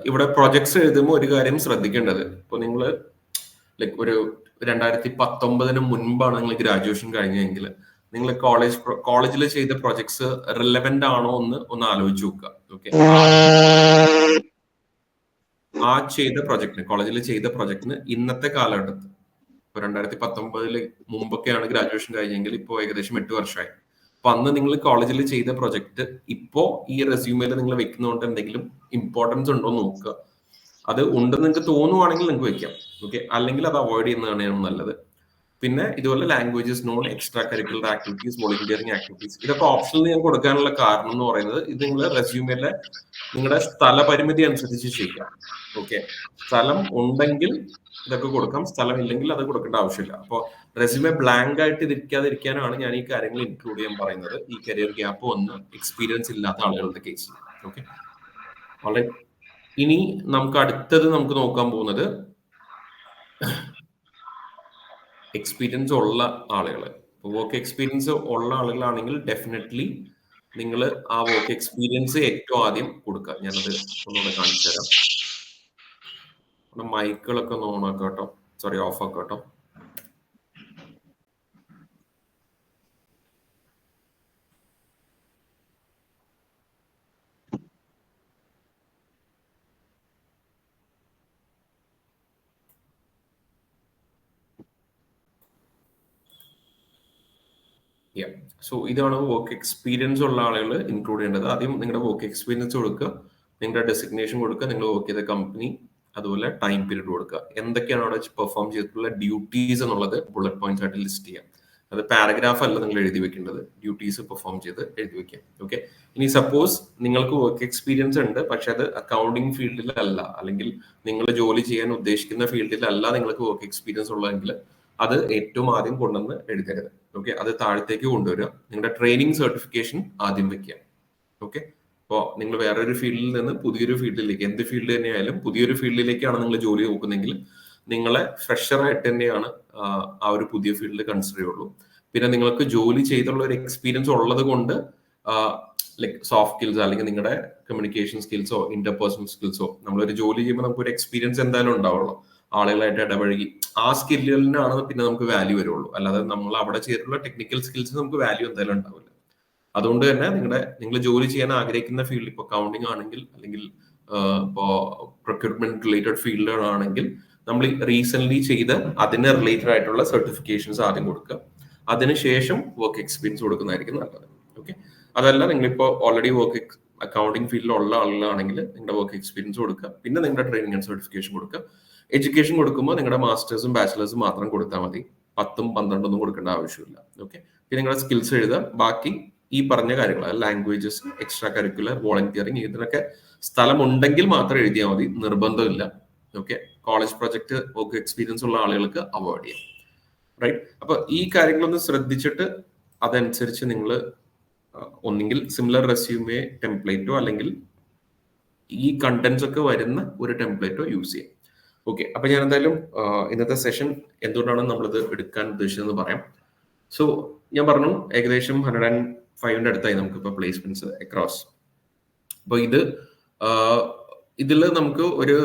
A: ഇവിടെ പ്രൊജക്ട്സ് എഴുതുമ്പോൾ ഒരു കാര്യം ശ്രദ്ധിക്കേണ്ടത്, ഇപ്പോൾ നിങ്ങൾ ലൈക്ക് ഒരു 2019 മുൻപാണ് നിങ്ങൾ ഗ്രാജുവേഷൻ കഴിഞ്ഞെങ്കിൽ നിങ്ങൾ കോളേജിൽ ചെയ്ത പ്രൊജക്ട്സ് റിലവന്റ് ആണോ ഒന്ന് ആലോചിച്ച് നോക്കുക. ഓക്കെ, ആ ചെയ്ത പ്രൊജക്ടിന് കോളേജിൽ ചെയ്ത പ്രൊജക്ടിന് ഇന്നത്തെ കാലഘട്ടത്തിൽ ഇപ്പൊ 2019 മുമ്പൊക്കെയാണ് ഗ്രാജുവേഷൻ കഴിഞ്ഞെങ്കിൽ ഇപ്പോൾ ഏകദേശം 8 വർഷമായി. അപ്പൊ അന്ന് നിങ്ങൾ കോളേജിൽ ചെയ്ത പ്രൊജക്ട് ഇപ്പോ ഈ റെസ്യൂമേൽ നിങ്ങൾ വെക്കുന്നതുകൊണ്ട് എന്തെങ്കിലും ഇമ്പോർട്ടൻസ് ഉണ്ടോ എന്ന് നോക്കുക. അത് ഉണ്ടെന്ന് നിങ്ങൾക്ക് തോന്നുവാണെങ്കിൽ നിങ്ങൾക്ക് വെക്കാം. ഓക്കെ, അല്ലെങ്കിൽ അത് അവോയ്ഡ് ചെയ്യുന്നതാണ് നല്ലത്. പിന്നെ ഇതുപോലെ languages, non extra curricular activities, volunteering activities, ഇതൊക്കെ ഓപ്ഷനിൽ ഞാൻ കൊടുക്കാനുള്ള കാരണം എന്ന് പറയുന്നത് ഇത് നിങ്ങളുടെ റെസ്യൂമേലെ നിങ്ങളുടെ സ്ഥലപരിമിതി അനുസരിച്ച് ചെയ്യാം. ഓക്കെ, സ്ഥലം ഉണ്ടെങ്കിൽ ഇതൊക്കെ കൊടുക്കാം, സ്ഥലം ഇല്ലെങ്കിൽ അത് കൊടുക്കേണ്ട ആവശ്യമില്ല. അപ്പോൾ റെസ്യൂമെ ബ്ലാങ്ക് ആയിട്ട് ഇരിക്കാനാണ് ഞാൻ ഈ കാര്യങ്ങൾ ഇൻക്ലൂഡ് ചെയ്യാൻ പറയുന്നത്. ഈ കരിയർ ഗ്യാപ്പ് വന്ന് എക്സ്പീരിയൻസ് ഇല്ലാത്ത ആളുകളുടെ കേസിൽ. ഓക്കെ, വളരെ. ഇനി നമുക്ക് അടുത്തത് നോക്കാൻ പോകുന്നത് എക്സ്പീരിയൻസ് ഉള്ള ആളുകൾ. വർക്ക് എക്സ്പീരിയൻസ് ഉള്ള ആളുകളാണെങ്കിൽ ഡെഫിനറ്റ്ലി നിങ്ങൾ ആ വർക്ക് എക്സ്പീരിയൻസ് ഏറ്റവും ആദ്യം കൊടുക്കുക. ഞാനത് ഒന്നുകൂടെ കാണിച്ചു തരാം. മൈക്കുകളൊക്കെ ഒന്ന് ഓൺ ആക്കാം കേട്ടോ, സോറി ഓഫ് ആക്കാം കേട്ടോ. സോ ഇതാണ് വർക്ക് എക്സ്പീരിയൻസ് ഉള്ള ആളുകൾ ഇൻക്ലൂഡ് ചെയ്യേണ്ടത്. ആദ്യം നിങ്ങളുടെ വർക്ക് എക്സ്പീരിയൻസ് കൊടുക്കുക, നിങ്ങളുടെ ഡെസിഗ്നേഷൻ കൊടുക്കുക, നിങ്ങൾ വർക്ക് ചെയ്ത കമ്പനി, അതുപോലെ ടൈം പീരീഡ് കൊടുക്കുക. എന്തൊക്കെയാണ് അവിടെ പെർഫോം ചെയ്തിട്ടുള്ള ഡ്യൂട്ടീസ് എന്നുള്ളത് ബുള്ളറ്റ് പോയിന്റ്സ് ആയിട്ട് ലിസ്റ്റ് ചെയ്യാം. അത് പാരഗ്രാഫ് അല്ല നിങ്ങൾ എഴുതി വെക്കേണ്ടത്, ഡ്യൂട്ടീസ് പെർഫോം ചെയ്ത് എഴുതി വെക്കാം. ഓക്കെ, ഇനി സപ്പോസ് നിങ്ങൾക്ക് വർക്ക് എക്സ്പീരിയൻസ് ഉണ്ട് പക്ഷെ അത് അക്കൗണ്ടിങ് ഫീൽഡിലല്ല, അല്ലെങ്കിൽ നിങ്ങൾ ജോലി ചെയ്യാൻ ഉദ്ദേശിക്കുന്ന ഫീൽഡിലല്ല നിങ്ങൾക്ക് വർക്ക് എക്സ്പീരിയൻസ് ഉള്ളതെങ്കിൽ അത് ഏറ്റവും ആദ്യം കൊണ്ടുവന്ന് എഴുതരുത്. ഓക്കെ, അത് താഴത്തേക്ക് കൊണ്ടുവരിക. നിങ്ങളുടെ ട്രെയിനിങ് സർട്ടിഫിക്കേഷൻ ആദ്യം വെക്കുക. ഓക്കെ, അപ്പോൾ നിങ്ങൾ വേറൊരു ഫീൽഡിൽ നിന്ന് പുതിയൊരു ഫീൽഡിലേക്ക്, എന്ത് ഫീൽഡ് തന്നെയായാലും പുതിയൊരു ഫീൽഡിലേക്കാണ് നിങ്ങൾ ജോലി നോക്കുന്നെങ്കിൽ നിങ്ങളെ ഫ്രഷർ ആയിട്ട് തന്നെയാണ് ആ ഒരു പുതിയ ഫീൽഡ് കൺസിഡർ ചെയ്യുള്ളൂ. പിന്നെ നിങ്ങൾക്ക് ജോലി ചെയ്തുള്ള ഒരു എക്സ്പീരിയൻസ് ഉള്ളത് കൊണ്ട് ലൈക്ക് സോഫ്റ്റ് സ്കിൽസ് അല്ലെങ്കിൽ നിങ്ങളുടെ കമ്മ്യൂണിക്കേഷൻ സ്കിൽസോ ഇന്റർപേഴ്സണൽ സ്കിൽസോ, നമ്മളൊരു ജോലി ചെയ്യുമ്പോൾ നമുക്ക് ഒരു എക്സ്പീരിയൻസ് എന്തായാലും ഉണ്ടാവുള്ളൂ. ആളുകളായിട്ട് ഇടപഴകി ആ സ്കില്ലുകളിനാണ് പിന്നെ നമുക്ക് വാല്യൂ വരുള്ളൂ. അല്ലാതെ നമ്മൾ അവിടെ ചെയ്തിട്ടുള്ള ടെക്നിക്കൽ സ്കിൽസ് നമുക്ക് വാല്യൂ എന്തായാലും ഉണ്ടാവില്ല. അതുകൊണ്ട് തന്നെ നിങ്ങൾ ജോലി ചെയ്യാൻ ആഗ്രഹിക്കുന്ന ഫീൽഡ്, ഇപ്പോൾ അക്കൗണ്ടിങ് ആണെങ്കിൽ അല്ലെങ്കിൽ ഇപ്പോൾ പ്രൊക്യൂർമെന്റ് റിലേറ്റഡ് ഫീൽഡുകളാണെങ്കിൽ നമ്മൾ റീസെന്റ് ചെയ്ത് അതിന് റിലേറ്റഡ് ആയിട്ടുള്ള സർട്ടിഫിക്കേഷൻസ് ആദ്യം കൊടുക്കുക. അതിനുശേഷം വർക്ക് എക്സ്പീരിയൻസ് കൊടുക്കുന്നതായിരിക്കും നല്ലത്. ഓക്കെ, അതല്ല നിങ്ങളിപ്പോൾ ഓൾറെഡി അക്കൗണ്ടിങ് ഫീൽഡിലുള്ള ആളുകളാണെങ്കിൽ നിങ്ങളുടെ വർക്ക് എക്സ്പീരിയൻസ് കൊടുക്കുക, പിന്നെ നിങ്ങളുടെ ട്രെയിനിങ് ആൻഡ് സർട്ടിഫിക്കേഷൻ കൊടുക്കുക. എഡ്യൂക്കേഷൻ കൊടുക്കുമ്പോൾ നിങ്ങളുടെ മാസ്റ്റേഴ്സും ബാച്ചിലേഴ്സും മാത്രം കൊടുത്താൽ മതി, 10ഉം 12ഒന്നും കൊടുക്കേണ്ട ആവശ്യമില്ല. ഓക്കെ, പിന്നെ നിങ്ങളുടെ സ്കിൽസ് എഴുതുക. ബാക്കി ഈ പറഞ്ഞ കാര്യങ്ങൾ, ലാംഗ്വേജസ്, എക്സ്ട്രാ കരിക്കുലർ, വോളണ്ടിയറിംഗ്, ഇതിനൊക്കെ സ്ഥലം ഉണ്ടെങ്കിൽ മാത്രം എഴുതിയാൽ മതി, നിർബന്ധമില്ല. Okay, college project work experience ഉള്ള ആളുകൾക്ക് അവോയ്ഡ് ചെയ്യാം. റൈറ്റ്, അപ്പൊ ഈ കാര്യങ്ങളൊന്ന് ശ്രദ്ധിച്ചിട്ട് അതനുസരിച്ച് നിങ്ങൾ ഒന്നെങ്കിൽ സിമിലർ റെസ്യൂമേ ടെംപ്ലേറ്റോ അല്ലെങ്കിൽ ഈ കണ്ടന്റ്സ് ഒക്കെ വരുന്ന ഒരു ടെംപ്ലേറ്റോ യൂസ് ചെയ്യാം. ഓക്കെ, അപ്പൊ ഞാൻ എന്തായാലും ഇന്നത്തെ സെഷൻ എന്തുകൊണ്ടാണ് നമ്മളിത് എടുക്കാൻ ഉദ്ദേശിച്ചതെന്ന് പറയാം. സോ ഞാൻ പറഞ്ഞു ഏകദേശം 105ന്റെ അടുത്തായി നമുക്കിപ്പോൾ പ്ലേസ്മെന്റ്സ് അക്രോസ്. അപ്പോൾ ഇതിൽ നമുക്ക് ഒരു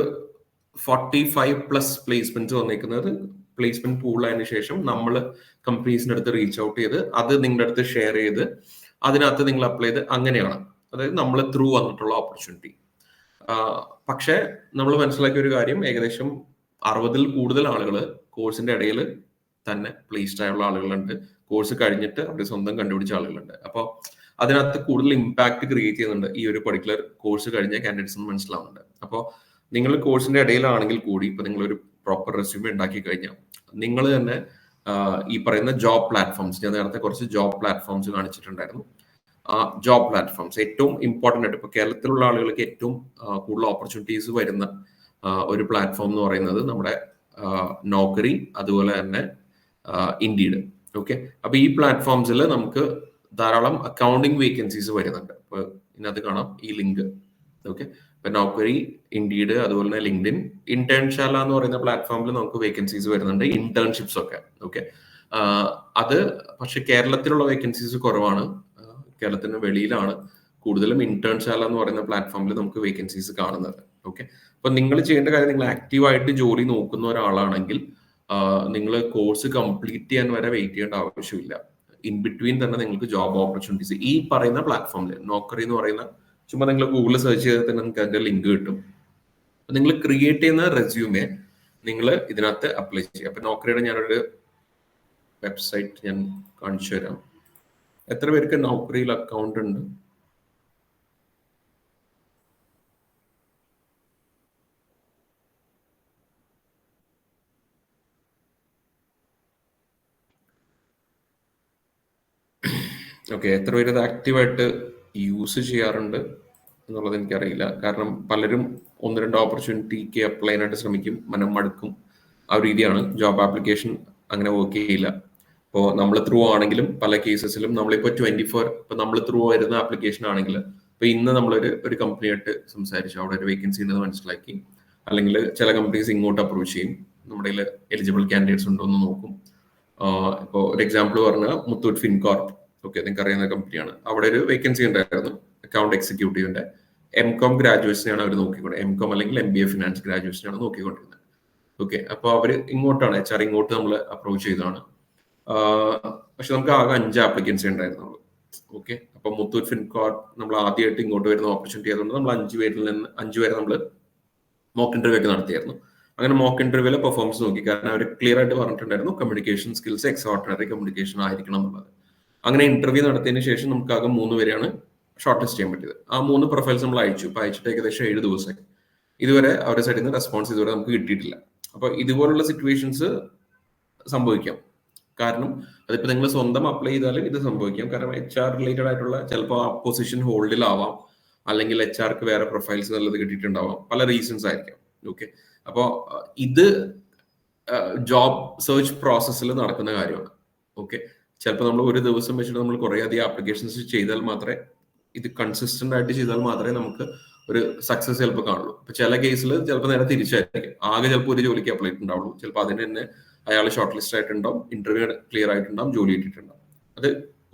A: 45+ പ്ലേസ്മെന്റ്സ് വന്നേക്കുന്നത് പ്ലേസ്മെന്റ് പൂൾ ആയതിനു ശേഷം നമ്മൾ കമ്പനീസിന്റെ അടുത്ത് റീച്ച് ഔട്ട് ചെയ്ത് അത് നിങ്ങളുടെ അടുത്ത് ഷെയർ ചെയ്ത് അതിനകത്ത് നിങ്ങൾ അപ്ലൈ ചെയ്ത് അങ്ങനെയാണ്, അതായത് നമ്മൾ ത്രൂ വന്നിട്ടുള്ള ഓപ്പർച്യൂണിറ്റി. പക്ഷെ നമ്മൾ മനസ്സിലാക്കിയ ഒരു കാര്യം, ഏകദേശം 60ൽ കൂടുതൽ ആളുകൾ കോഴ്സിന്റെ ഇടയിൽ തന്നെ പ്ലേസ്ഡ് ആയുള്ള ആളുകളുണ്ട്, കോഴ്സ് കഴിഞ്ഞിട്ട് അവർ സ്വന്തം കണ്ടുപിടിച്ച ആളുകളുണ്ട്. അപ്പോൾ അതിനകത്ത് കൂടുതൽ ഇമ്പാക്ട് ക്രിയേറ്റ് ചെയ്യുന്നുണ്ട് ഈ ഒരു പർട്ടിക്കുലർ കോഴ്സ് കഴിഞ്ഞ കാൻഡിഡേറ്റ്സ് മനസ്സിലാവുന്നുണ്ട്. അപ്പോൾ നിങ്ങൾ കോഴ്സിന്റെ ഇടയിലാണെങ്കിൽ കൂടി ഇപ്പൊ നിങ്ങളൊരു പ്രോപ്പർ റെസ്യൂമേ ഉണ്ടാക്കി കഴിഞ്ഞാൽ നിങ്ങൾ തന്നെ ഈ പറയുന്ന ജോബ് പ്ലാറ്റ്ഫോംസ്, ഞാൻ നേരത്തെ കുറച്ച് ജോബ് പ്ലാറ്റ്ഫോംസ് കാണിച്ചിട്ടുണ്ടായിരുന്നു. ജോബ് പ്ലാറ്റ്ഫോംസ് ഏറ്റവും ഇമ്പോർട്ടൻ്റ് ആയിട്ട് ഇപ്പോൾ കേരളത്തിലുള്ള ആളുകൾക്ക് ഏറ്റവും കൂടുതൽ ഓപ്പർച്യൂണിറ്റീസ് വരുന്ന ഒരു പ്ലാറ്റ്ഫോം എന്ന് പറയുന്നത് നമ്മുടെ നോക്കറി, അതുപോലെ തന്നെ ഇൻഡീഡ്. ഓക്കെ, അപ്പൊ ഈ പ്ലാറ്റ്ഫോംസിൽ നമുക്ക് ധാരാളം അക്കൗണ്ടിങ് വേക്കൻസീസ് വരുന്നുണ്ട്. ഇപ്പൊ ഇതിനകത്ത് കാണാം ഈ ലിങ്ക്. ഓക്കെ, ഇപ്പൊ നോക്കറി, ഇൻഡീഡ്, അതുപോലെ തന്നെ ലിങ്ക്ഡിൻ, ഇന്റേൺശാല എന്ന് പറയുന്ന പ്ലാറ്റ്ഫോമിൽ നമുക്ക് വേക്കൻസീസ് വരുന്നുണ്ട്, ഇന്റേൺഷിപ്സ് ഒക്കെ. ഓക്കെ, അത് പക്ഷെ കേരളത്തിലുള്ള വേക്കൻസീസ് കുറവാണ്, കേരളത്തിന് വെളിയിലാണ് കൂടുതലും ഇന്റേൺശാല എന്ന് പറയുന്ന പ്ലാറ്റ്ഫോമിൽ നമുക്ക് വേക്കൻസീസ് കാണുന്നത്. ഓക്കെ, അപ്പൊ നിങ്ങൾ ചെയ്യേണ്ട കാര്യം, നിങ്ങൾ ആക്റ്റീവായിട്ട് ജോലി നോക്കുന്ന ഒരാളാണെങ്കിൽ നിങ്ങൾ കോഴ്സ് കംപ്ലീറ്റ് ചെയ്യാൻ വരെ വെയിറ്റ് ചെയ്യേണ്ട ആവശ്യമില്ല. ഇൻ ബിറ്റ്വീൻ തന്നെ നിങ്ങൾക്ക് ജോബ് ഓപ്പർച്യൂണിറ്റീസ് ഈ പറയുന്ന പ്ലാറ്റ്ഫോമിൽ, നോക്കറി എന്ന് പറയുന്ന, ചുമ്മാ നിങ്ങൾ ഗൂഗിളിൽ സെർച്ച് ചെയ്താൽ തന്നെ നിങ്ങൾക്ക് അതിന്റെ ലിങ്ക് കിട്ടും. നിങ്ങൾ ക്രിയേറ്റ് ചെയ്യുന്ന റെസ്യൂമെ നിങ്ങൾ ഇതിനകത്ത് അപ്ലൈ ചെയ്യുക. അപ്പൊ നോക്കറിയുടെ ഞാനൊരു വെബ്സൈറ്റ് ഞാൻ കാണിച്ചു തരാം. എത്ര പേർക്ക് നൗക്കറിയിൽ അക്കൗണ്ട് ഉണ്ട്? ഓക്കെ, എത്ര പേര് ഇത് ആക്റ്റീവായിട്ട് യൂസ് ചെയ്യാറുണ്ട് എന്നുള്ളത് എനിക്കറിയില്ല. കാരണം പലരും 1-2 ഓപ്പർച്യൂണിറ്റിക്ക് അപ്ലൈ ചെയ്യാനായിട്ട് ശ്രമിക്കും, മനം മടുക്കും. ആ ഒരു രീതിയാണ്. ജോബ് ആപ്ലിക്കേഷൻ അങ്ങനെ വർക്ക് ചെയ്യില്ല. ഇപ്പോൾ നമ്മൾ ത്രൂ ആണെങ്കിലും പല കേസസിലും നമ്മളിപ്പോൾ 24 ഇപ്പൊ നമ്മൾ ത്രൂ വരുന്ന ആപ്ലിക്കേഷൻ ആണെങ്കിൽ, ഇപ്പൊ ഇന്ന് നമ്മളൊരു കമ്പനിയായിട്ട് സംസാരിച്ചു, അവിടെ ഒരു വേക്കൻസി ഉണ്ടെന്ന് മനസ്സിലാക്കി, അല്ലെങ്കിൽ ചില കമ്പനീസ് ഇങ്ങോട്ട് അപ്രോച്ച് ചെയ്യും, നമ്മുടെ എലിജിബിൾ കാൻഡിഡേറ്റ്സ് ഉണ്ടോ എന്ന് നോക്കും. ഇപ്പോൾ ഒരു എക്സാമ്പിൾ പറഞ്ഞാൽ മുത്തൂറ്റ് ഫിൻകോർപ്പ്, ഓക്കെ, നിങ്ങൾക്ക് അറിയുന്ന കമ്പനിയാണ്. അവിടെ ഒരു വേക്കൻസി ഉണ്ടായിരുന്നു അക്കൗണ്ട് എക്സിക്യൂട്ടീവിന്റെ. എംകോം ഗ്രാജുവേഷനാണ് അവർ നോക്കിക്കൊണ്ട്, എംകോം അല്ലെങ്കിൽ MBA ഫിനാൻസ് ഗ്രാജുവേഷനാണ് നോക്കിക്കൊണ്ടിരുന്നത്. ഓക്കെ, അപ്പോൾ അവർ ഇങ്ങോട്ടാണ്, HR ഇങ്ങോട്ട് നമ്മൾ അപ്രോച്ച് ചെയ്തതാണ്. പക്ഷെ നമുക്ക് ആകെ 5 ആപ്ലിക്കൻസി ഉണ്ടായിരുന്നുള്ളൂ. ഓക്കെ, അപ്പൊ മുത്തൂറ്റ് ഫിൻകോർപ്പ് നമ്മൾ ആദ്യമായിട്ട് ഇങ്ങോട്ട് വരുന്ന ഓപ്പർച്യൂണിറ്റി ആയതുകൊണ്ട് നമ്മൾ 5 പേരെ നമ്മൾ മോക്ക് ഇന്റർവ്യൂ ഒക്കെ നടത്തിയായിരുന്നു. അങ്ങനെ മോക്ക് ഇന്റർവ്യൂവിലെ പെർഫോമൻസ് നോക്കി, കാരണം അവർ ക്ലിയർ ആയിട്ട് പറഞ്ഞിട്ടുണ്ടായിരുന്നു കമ്മ്യൂണിക്കേഷൻ സ്കിൽസ് എക്സ്ട്രോർഡിനറി കമ്മ്യൂണിക്കേഷൻ ആയിരിക്കണം എന്നുള്ളത്. അങ്ങനെ ഇന്റർവ്യൂ നടത്തിയതിന് ശേഷം നമുക്ക് ആകെ 3 പേരെയാണ് ഷോർട്ട് ലിസ്റ്റ് ചെയ്യാൻ പറ്റിയത്. ആ 3 പ്രൊഫൈൽസ് നമ്മൾ അയച്ചു. ഇപ്പൊ അയച്ചിട്ട് ഏകദേശം 7 ദിവസമായി. ഇതുവരെ അവരുടെ സൈഡിൽ നിന്ന് റെസ്പോൺസ് ഇതുവരെ നമുക്ക് കിട്ടിയിട്ടില്ല. അപ്പൊ ഇതുപോലുള്ള സിറ്റുവേഷൻസ് സംഭവിക്കാം. കാരണം അതിപ്പോ നിങ്ങൾ സ്വന്തം അപ്ലൈ ചെയ്താലും ഇത് സംഭവിക്കാം. കാരണം HR റിലേറ്റഡ് ആയിട്ടുള്ള ചിലപ്പോൾ ആ പൊസിഷൻ ഹോൾഡിലാവാം, അല്ലെങ്കിൽ HRക്ക് വേറെ പ്രൊഫൈൽസ് നല്ലത് കിട്ടിയിട്ടുണ്ടാവാം, പല റീസൺസ് ആയിരിക്കാം. ഓക്കെ, അപ്പോൾ ഇത് ജോബ് സെർച്ച് പ്രോസസ്സിൽ നടക്കുന്ന കാര്യമാണ്. ഓക്കെ, ചിലപ്പോൾ നമ്മൾ ഒരു ദിവസം വെച്ചിട്ട് നമ്മൾ കുറേ അധികം ആപ്ലിക്കേഷൻസ് ചെയ്താൽ മാത്രമേ, ഇത് കൺസിസ്റ്റന്റ് ആയിട്ട് ചെയ്താൽ മാത്രമേ നമുക്ക് ഒരു സക്സസ് ചിലപ്പോൾ കാണുള്ളൂ. ഇപ്പൊ ചില കേസിൽ ചിലപ്പോൾ നേരെ തിരിച്ചായിരിക്കും. ആകെ ചിലപ്പോൾ ഒരു ജോലിക്ക് അപ്ലൈ ചെയ്തിട്ടുണ്ടാവുള്ളൂ, ചിലപ്പോൾ അതിന് തന്നെ അയാൾ ഷോർട്ട് ലിസ്റ്റ് ആയിട്ടുണ്ടാവും, ഇന്റർവ്യൂ ക്ലിയർ ആയിട്ടുണ്ടാവും, ജോലി കിട്ടിയിട്ടുണ്ടാവും. അത്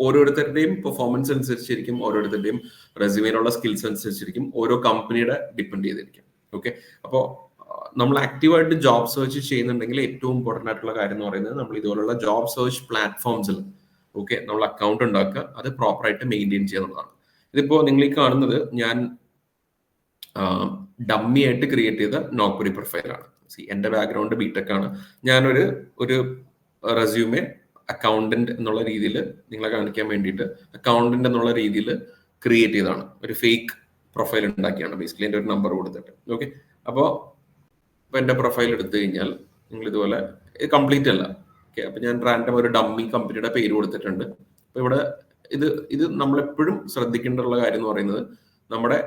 A: ഓരോരുത്തരുടെയും പെർഫോമൻസ് അനുസരിച്ചിരിക്കും, ഓരോരുത്തരുടെയും റെസ്യൂമിനുള്ള സ്കിൽസ് അനുസരിച്ചിരിക്കും, ഓരോ കമ്പനിയുടെ ഡിപ്പെൻഡ് ചെയ്തിരിക്കും. ഓക്കെ, അപ്പോൾ നമ്മൾ ആക്റ്റീവായിട്ട് ജോബ് സെർച്ച് ചെയ്യുന്നുണ്ടെങ്കിൽ ഏറ്റവും ഇമ്പോർട്ടൻ്റ് ആയിട്ടുള്ള കാര്യം എന്ന് പറയുന്നത്, നമ്മൾ ഇതുപോലുള്ള ജോബ് സെർച്ച് പ്ലാറ്റ്ഫോംസിൽ ഓക്കെ നമ്മൾ അക്കൗണ്ട് ഉണ്ടാക്കുക, അത് പ്രോപ്പറായിട്ട് മെയിൻറ്റെയിൻ ചെയ്യുന്നതാണ്. ഇതിപ്പോ നിങ്ങൾ ഈ കാണുന്നത് ഞാൻ ഡമ്മി ആയിട്ട് ക്രിയേറ്റ് ചെയ്ത നോക്കറി പ്രൊഫൈലാണ്. എന്റെ ബാക്ക്ഗ്രൗണ്ട് ബിടെക് ആണ്. ഞാനൊരു റെസ്യൂമെ അക്കൗണ്ടന്റ് എന്നുള്ള രീതിയിൽ നിങ്ങളെ കാണിക്കാൻ വേണ്ടിയിട്ട് അക്കൗണ്ടന്റ് എന്നുള്ള രീതിയിൽ ക്രിയേറ്റ് ചെയ്തതാണ്. ഒരു ഫേക്ക് പ്രൊഫൈൽ ഉണ്ടാക്കിയാണ് ബേസിക്കലി, എൻ്റെ ഒരു നമ്പർ കൊടുത്തിട്ട്. ഓക്കെ, അപ്പോൾ എന്റെ പ്രൊഫൈൽ എടുത്തു കഴിഞ്ഞാൽ നിങ്ങൾ ഇതുപോലെ കംപ്ലീറ്റ് അല്ല. ഓക്കെ, അപ്പൊ ഞാൻ റാൻഡം ഒരു ഡമ്മി കമ്പനിയുടെ പേര് കൊടുത്തിട്ടുണ്ട്. അപ്പൊ ഇവിടെ ഇത് നമ്മളെപ്പോഴും ശ്രദ്ധിക്കേണ്ടുള്ള കാര്യം എന്ന് പറയുന്നത്, നമ്മുടെ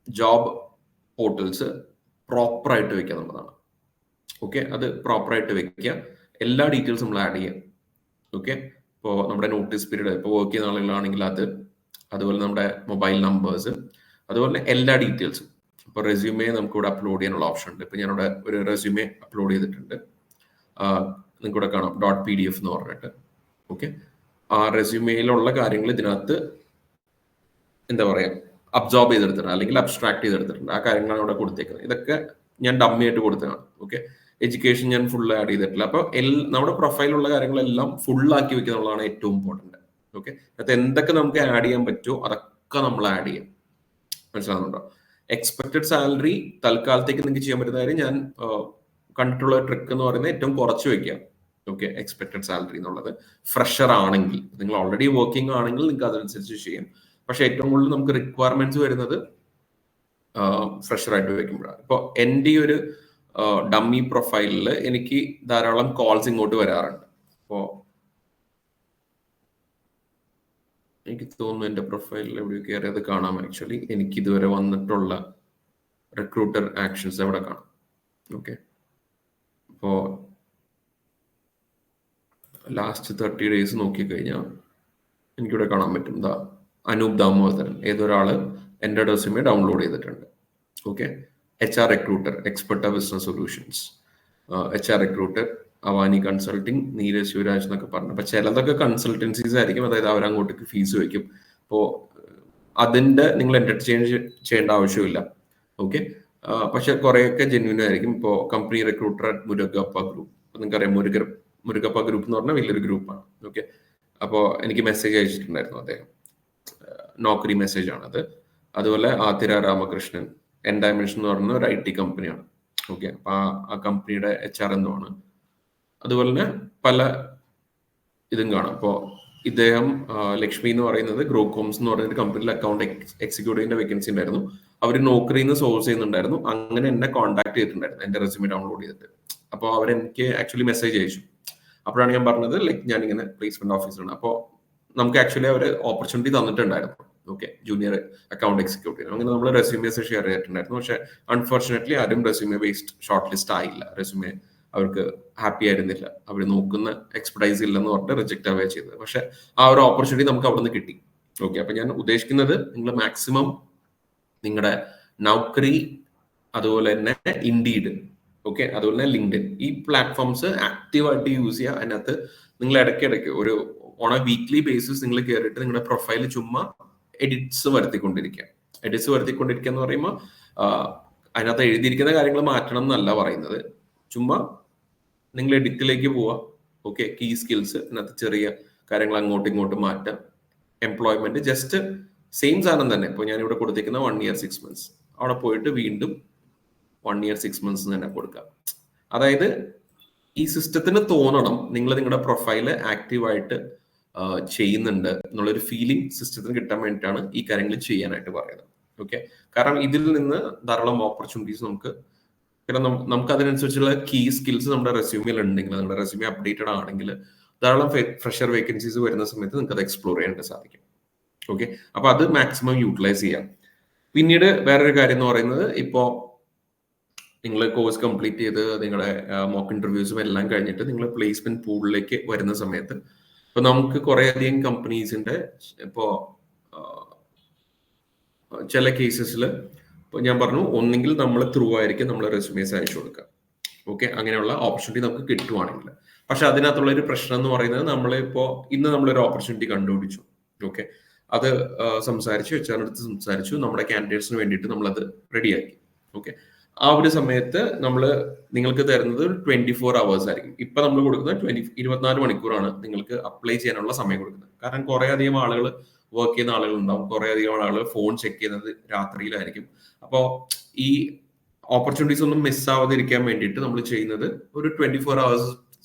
A: ജോബ് പോർട്ടൽസ് പ്രോപ്പറായിട്ട് വെക്കുക എന്നുള്ളതാണ്. ഓക്കെ, അത് പ്രോപ്പറായിട്ട് വെക്കുക, എല്ലാ ഡീറ്റെയിൽസും നമ്മൾ ആഡ് ചെയ്യാം. ഓക്കെ, ഇപ്പോൾ നമ്മുടെ നോട്ടീസ് പീരീഡ്, ഇപ്പോൾ വർക്ക് ചെയ്യുന്ന ആളുകളാണെങ്കിൽ അത്, അതുപോലെ നമ്മുടെ മൊബൈൽ നമ്പേഴ്സ്, അതുപോലെ എല്ലാ ഡീറ്റെയിൽസും. ഇപ്പോൾ റെസ്യൂമെ നമുക്ക് ഇവിടെ അപ്ലോഡ് ചെയ്യാനുള്ള ഓപ്ഷൻ ഉണ്ട്. ഇപ്പോൾ ഞാനിവിടെ ഒരു റെസ്യൂമെ അപ്ലോഡ് ചെയ്തിട്ടുണ്ട്, നിങ്ങൾക്ക് ഇവിടെ കാണാം .pdf എന്ന് പറഞ്ഞിട്ട്. ഓക്കെ, ആ റെസ്യൂമയിലുള്ള കാര്യങ്ങൾ ഇതിനകത്ത് എന്താ പറയാ അബ്സോർബ് ചെയ്തെടുത്തിട്ടുണ്ട്, അല്ലെങ്കിൽ അബ്സ്ട്രാക്ട് ചെയ്തെടുത്തിട്ടുണ്ട്. ആ കാര്യങ്ങളാണ് ഇവിടെ കൊടുത്തേക്കുന്നത്. ഇതൊക്കെ ഞാൻ ഡമ്മി ആയിട്ട് കൊടുത്തതാണ്. ഓക്കെ, എഡ്യൂക്കേഷൻ ഞാൻ ഫുൾ ആഡ് ചെയ്തിട്ടില്ല. അപ്പോൾ നമ്മുടെ പ്രൊഫൈലുള്ള കാര്യങ്ങളെല്ലാം ഫുൾ ആക്കി വെക്കുക എന്നുള്ളതാണ് ഏറ്റവും ഇമ്പോർട്ടന്റ്. ഓക്കെ, അത് എന്തൊക്കെ നമുക്ക് ആഡ് ചെയ്യാൻ പറ്റുമോ അതൊക്കെ നമ്മൾ ആഡ് ചെയ്യാം. മനസ്സിലാകുന്നുണ്ടോ? എക്സ്പെക്ടഡ് സാലറി തൽക്കാലത്തേക്ക് നിങ്ങൾക്ക് ചെയ്യാൻ പറ്റുന്ന കാര്യം, ഞാൻ കണ്ടിട്ടുള്ള ട്രിക്ക് എന്ന് പറയുന്നത് ഏറ്റവും കുറച്ച് വെക്കാം. ഓക്കെ, എക്സ്പെക്ടഡ് സാലറി എന്നുള്ളത് ഫ്രഷർ ആണെങ്കിൽ, നിങ്ങൾ ഓൾറെഡി വർക്കിംഗ് ആണെങ്കിൽ നിങ്ങൾക്ക് അതനുസരിച്ച് ചെയ്യാം. പക്ഷെ ഏറ്റവും കൂടുതൽ നമുക്ക് റിക്വയർമെന്റ്സ് വരുന്നത് ഫ്രഷർ ആയിട്ട് വെക്കുമ്പോഴാണ്. ഇപ്പോൾ എൻ്റെ ഈ ഒരു ഡമ്മി പ്രൊഫൈലിൽ എനിക്ക് ധാരാളം കോൾസ് ഇങ്ങോട്ട് വരാറുണ്ട്. അപ്പോൾ എനിക്ക് തോന്നുന്നു എൻ്റെ പ്രൊഫൈലിൽ എവിടെ കയറിയത് കാണാം. ആക്ച്വലി എനിക്ക് ഇതുവരെ വന്നിട്ടുള്ള റിക്രൂട്ടർ ആക്ഷൻസ് എവിടെ കാണാം. ഓക്കെ, അപ്പോൾ ലാസ്റ്റ് 30 days നോക്കിക്കഴിഞ്ഞാൽ എനിക്കിവിടെ കാണാൻ പറ്റും. അനൂപ് ദാമോദരൻ ഏതൊരാള് എൻ്റെ റെസ്യൂമെ ഡൗൺലോഡ് ചെയ്തിട്ടുണ്ട്. Okay, HR recruiter, Expert Business Solutions, HR recruiter, Avani Consulting, Neeraj Shivraj എന്നൊക്കെ പറഞ്ഞു. അപ്പൊ ചിലതൊക്കെ കൺസൾട്ടൻസീസ് ആയിരിക്കും, അതായത് അവരങ്ങോട്ടേക്ക് ഫീസ് വയ്ക്കും. ഇപ്പോൾ അതിന്റെ നിങ്ങൾ എന്റർടൈൻ ചെയ്യേണ്ട ആവശ്യമില്ല. ഓക്കെ, പക്ഷെ കുറെയൊക്കെ ജെന്യൂൻ ആയിരിക്കും. ഇപ്പോൾ company recruiter at Murugappa group, നിങ്ങൾക്കറിയാം മുരുകപ്പ ഗ്രൂപ്പ് എന്ന് പറഞ്ഞാൽ വലിയൊരു ഗ്രൂപ്പാണ്. ഓക്കെ, അപ്പോൾ എനിക്ക് മെസ്സേജ് അയച്ചിട്ടുണ്ടായിരുന്നു അദ്ദേഹം, നോക്കറി മെസ്സേജ് ആണത്. അതുപോലെ ആതിര രാമകൃഷ്ണൻ, എൻ ഡയമെൻഷൻ എന്ന് പറയുന്ന ഒരു IT കമ്പനിയാണ്. ഓക്കെ, അപ്പൊ ആ കമ്പനിയുടെ HR എന്നുമാണ്. അതുപോലെ തന്നെ പല ഇതും കാണാം. ഇപ്പോൾ ഇദ്ദേഹം ലക്ഷ്മി എന്ന് പറയുന്നത് ഗ്രോകോംസ് എന്ന് പറയുന്ന ഒരു കമ്പനിയിൽ അക്കൗണ്ട് എക്സിക്യൂട്ടീവിന്റെ വേക്കൻസി ഉണ്ടായിരുന്നു. അവർ നോക്കറിന്ന് സോഴ്സ് ചെയ്യുന്നുണ്ടായിരുന്നു. അങ്ങനെ എന്നെ കോൺടാക്ട് ചെയ്തിട്ടുണ്ടായിരുന്നു എന്റെ റെസ്യൂമെ ഡൗൺലോഡ് ചെയ്തിട്ട്. അപ്പോൾ അവരെനിക്ക് ആക്ച്വലി മെസ്സേജ് അയച്ചു. അപ്പോഴാണ് ഞാൻ പറഞ്ഞത് ലൈക്ക് ഞാനിങ്ങനെ പ്ലേസ്മെന്റ് ഓഫീസറാണ്. അപ്പോൾ നമുക്ക് ആക്ച്വലി അവർ ഓപ്പർച്യൂണിറ്റി തന്നിട്ടുണ്ടായിരുന്നു. Okay, junior account executive. അങ്ങനെ നമ്മൾ റെസ്യൂമേസ് ഷെയർ ചെയ്തിട്ടുണ്ടായിരുന്നു. പക്ഷെ അൺഫോർച്ചുനേറ്റ്ലി ആരും റെസ്യൂമെ ബേസ്ഡ് ഷോർട്ട് ലിസ്റ്റ് ആയില്ല. റെസ്യൂമെ അവർക്ക് ഹാപ്പി ആയിരുന്നില്ല, അവർ നോക്കുന്ന എക്സ്പെർട്ടൈസ് ഇല്ലെന്ന് പറഞ്ഞിട്ട് റിജക്ട് ആവുകയാണ് ചെയ്തത്. പക്ഷെ ആ ഒരു ഓപ്പർച്യൂണിറ്റി നമുക്ക് അവിടെ നിന്ന് കിട്ടി. ഓക്കെ, അപ്പൊ ഞാൻ ഉദ്ദേശിക്കുന്നത് നിങ്ങൾ മാക്സിമം നിങ്ങളുടെ നൗക്കറി, അതുപോലെ തന്നെ ഇൻഡീഡ്, ഓക്കെ, അതുപോലെ തന്നെ ലിങ്ക്ഡിൻ, ഈ പ്ലാറ്റ്ഫോംസ് ആക്റ്റീവായിട്ട് യൂസ് ചെയ്യുക. അതിനകത്ത് നിങ്ങൾ ഇടയ്ക്കിടയ്ക്ക് ഒരു ഓൺ എ വീക്ക്ലി ബേസിസ് നിങ്ങൾ കയറിയിട്ട് നിങ്ങളുടെ പ്രൊഫൈൽ ചുമ്മാ എഡിറ്റ്സ് വരുത്തിക്കൊണ്ടിരിക്കുക. എഡിറ്റ്സ് വരുത്തിക്കൊണ്ടിരിക്കുക എന്ന് പറയുമ്പോൾ അതിനകത്ത് എഴുതിയിരിക്കുന്ന കാര്യങ്ങൾ മാറ്റണം എന്നല്ല പറയുന്നത്. ചുമ്മാ നിങ്ങൾ എഡിറ്റിലേക്ക് പോവുക. ഓക്കെ, കീ സ്കിൽസ്, അതിനകത്ത് ചെറിയ കാര്യങ്ങൾ അങ്ങോട്ടും ഇങ്ങോട്ടും മാറ്റാം. എംപ്ലോയ്മെന്റ് ജസ്റ്റ് സെയിം സാധനം തന്നെ. ഇപ്പോൾ ഞാൻ ഇവിടെ കൊടുത്തിരിക്കുന്ന 1 year 6 months, അവിടെ പോയിട്ട് വീണ്ടും 1 year 6 months തന്നെ കൊടുക്കാം. അതായത് ഈ സിസ്റ്റത്തിന് തോന്നണം നിങ്ങൾ നിങ്ങളുടെ പ്രൊഫൈല് ആക്റ്റീവായിട്ട് ചെയ്യുന്നുണ്ട് എന്നുള്ളൊരു ഫീലിംഗ് സിസ്റ്റത്തിന് കിട്ടാൻ വേണ്ടിയിട്ടാണ് ഈ കാര്യങ്ങൾ ചെയ്യാനായിട്ട് പറയുന്നത്. ഓക്കെ, കാരണം ഇതിൽ നിന്ന് ധാരാളം ഓപ്പർച്യൂണിറ്റീസ് നമുക്ക് അതിനനുസരിച്ചുള്ള കീ സ്കിൽസ് നമ്മുടെ റെസ്യൂമിൽ ഉണ്ടെങ്കിൽ, നമ്മുടെ റെസ്യൂമി അപ്ഡേറ്റഡ് ആണെങ്കിൽ ധാരാളം ഫ്രഷർ വേക്കൻസീസ് വരുന്ന സമയത്ത് നിങ്ങൾക്ക് അത് എക്സ്പ്ലോർ ചെയ്യാനായിട്ട് സാധിക്കും. ഓക്കെ, അപ്പൊ അത് മാക്സിമം യൂട്ടിലൈസ് ചെയ്യാം. പിന്നീട് വേറൊരു കാര്യം എന്ന് പറയുന്നത്, ഇപ്പോ നിങ്ങൾ കോഴ്സ് കംപ്ലീറ്റ് ചെയ്ത് നിങ്ങളുടെ മോക്ക് ഇന്റർവ്യൂസും എല്ലാം കഴിഞ്ഞിട്ട് നിങ്ങൾ പ്ലേസ്മെന്റ് പൂളിലേക്ക് വരുന്ന സമയത്ത് ഇപ്പൊ നമുക്ക് കുറെ അധികം കമ്പനീസിന്റെ ഇപ്പോ ചില കേസസിൽ ഇപ്പൊ ഞാൻ പറഞ്ഞു, ഒന്നെങ്കിൽ നമ്മൾ ത്രൂ ആയിരിക്കും നമ്മൾ റെസ്യൂമേസ് അയച്ചു കൊടുക്കുക. ഓക്കെ, അങ്ങനെയുള്ള ഓപ്പർച്യൂണിറ്റി നമുക്ക് കിട്ടുവാണെങ്കിൽ. പക്ഷെ അതിനകത്തുള്ള ഒരു പ്രശ്നം എന്ന് പറയുന്നത്, നമ്മളിപ്പോ ഇന്ന് നമ്മളൊരു ഓപ്പർച്യൂണിറ്റി കണ്ടുപിടിച്ചു. ഓക്കെ, അത് സംസാരിച്ചു, HR അടുത്ത് സംസാരിച്ചു, നമ്മുടെ കാൻഡിഡേറ്റ്സിന് വേണ്ടിയിട്ട് നമ്മളത് റെഡിയാക്കി. ഓക്കെ, ആ ഒരു സമയത്ത് നിങ്ങൾക്ക് തരുന്നത് 24 hours ആയിരിക്കും. ഇപ്പൊ നമ്മൾ കൊടുക്കുന്നത് 24 മണിക്കൂറാണ് നിങ്ങൾക്ക് അപ്ലൈ ചെയ്യാനുള്ള സമയം കൊടുക്കുന്നത്. കാരണം കുറെ അധികം ആളുകൾ വർക്ക് ചെയ്യുന്ന ആളുകൾ ഉണ്ടാവും, കുറെ അധികം ആളുകൾ ഫോൺ ചെക്ക് ചെയ്യുന്നത് രാത്രിയിലായിരിക്കും. അപ്പോൾ ഈ ഓപ്പർച്യൂണിറ്റീസ് ഒന്നും മിസ്സാവാതിരിക്കാൻ വേണ്ടിയിട്ട് നമ്മൾ ചെയ്യുന്നത് ഒരു 24 hours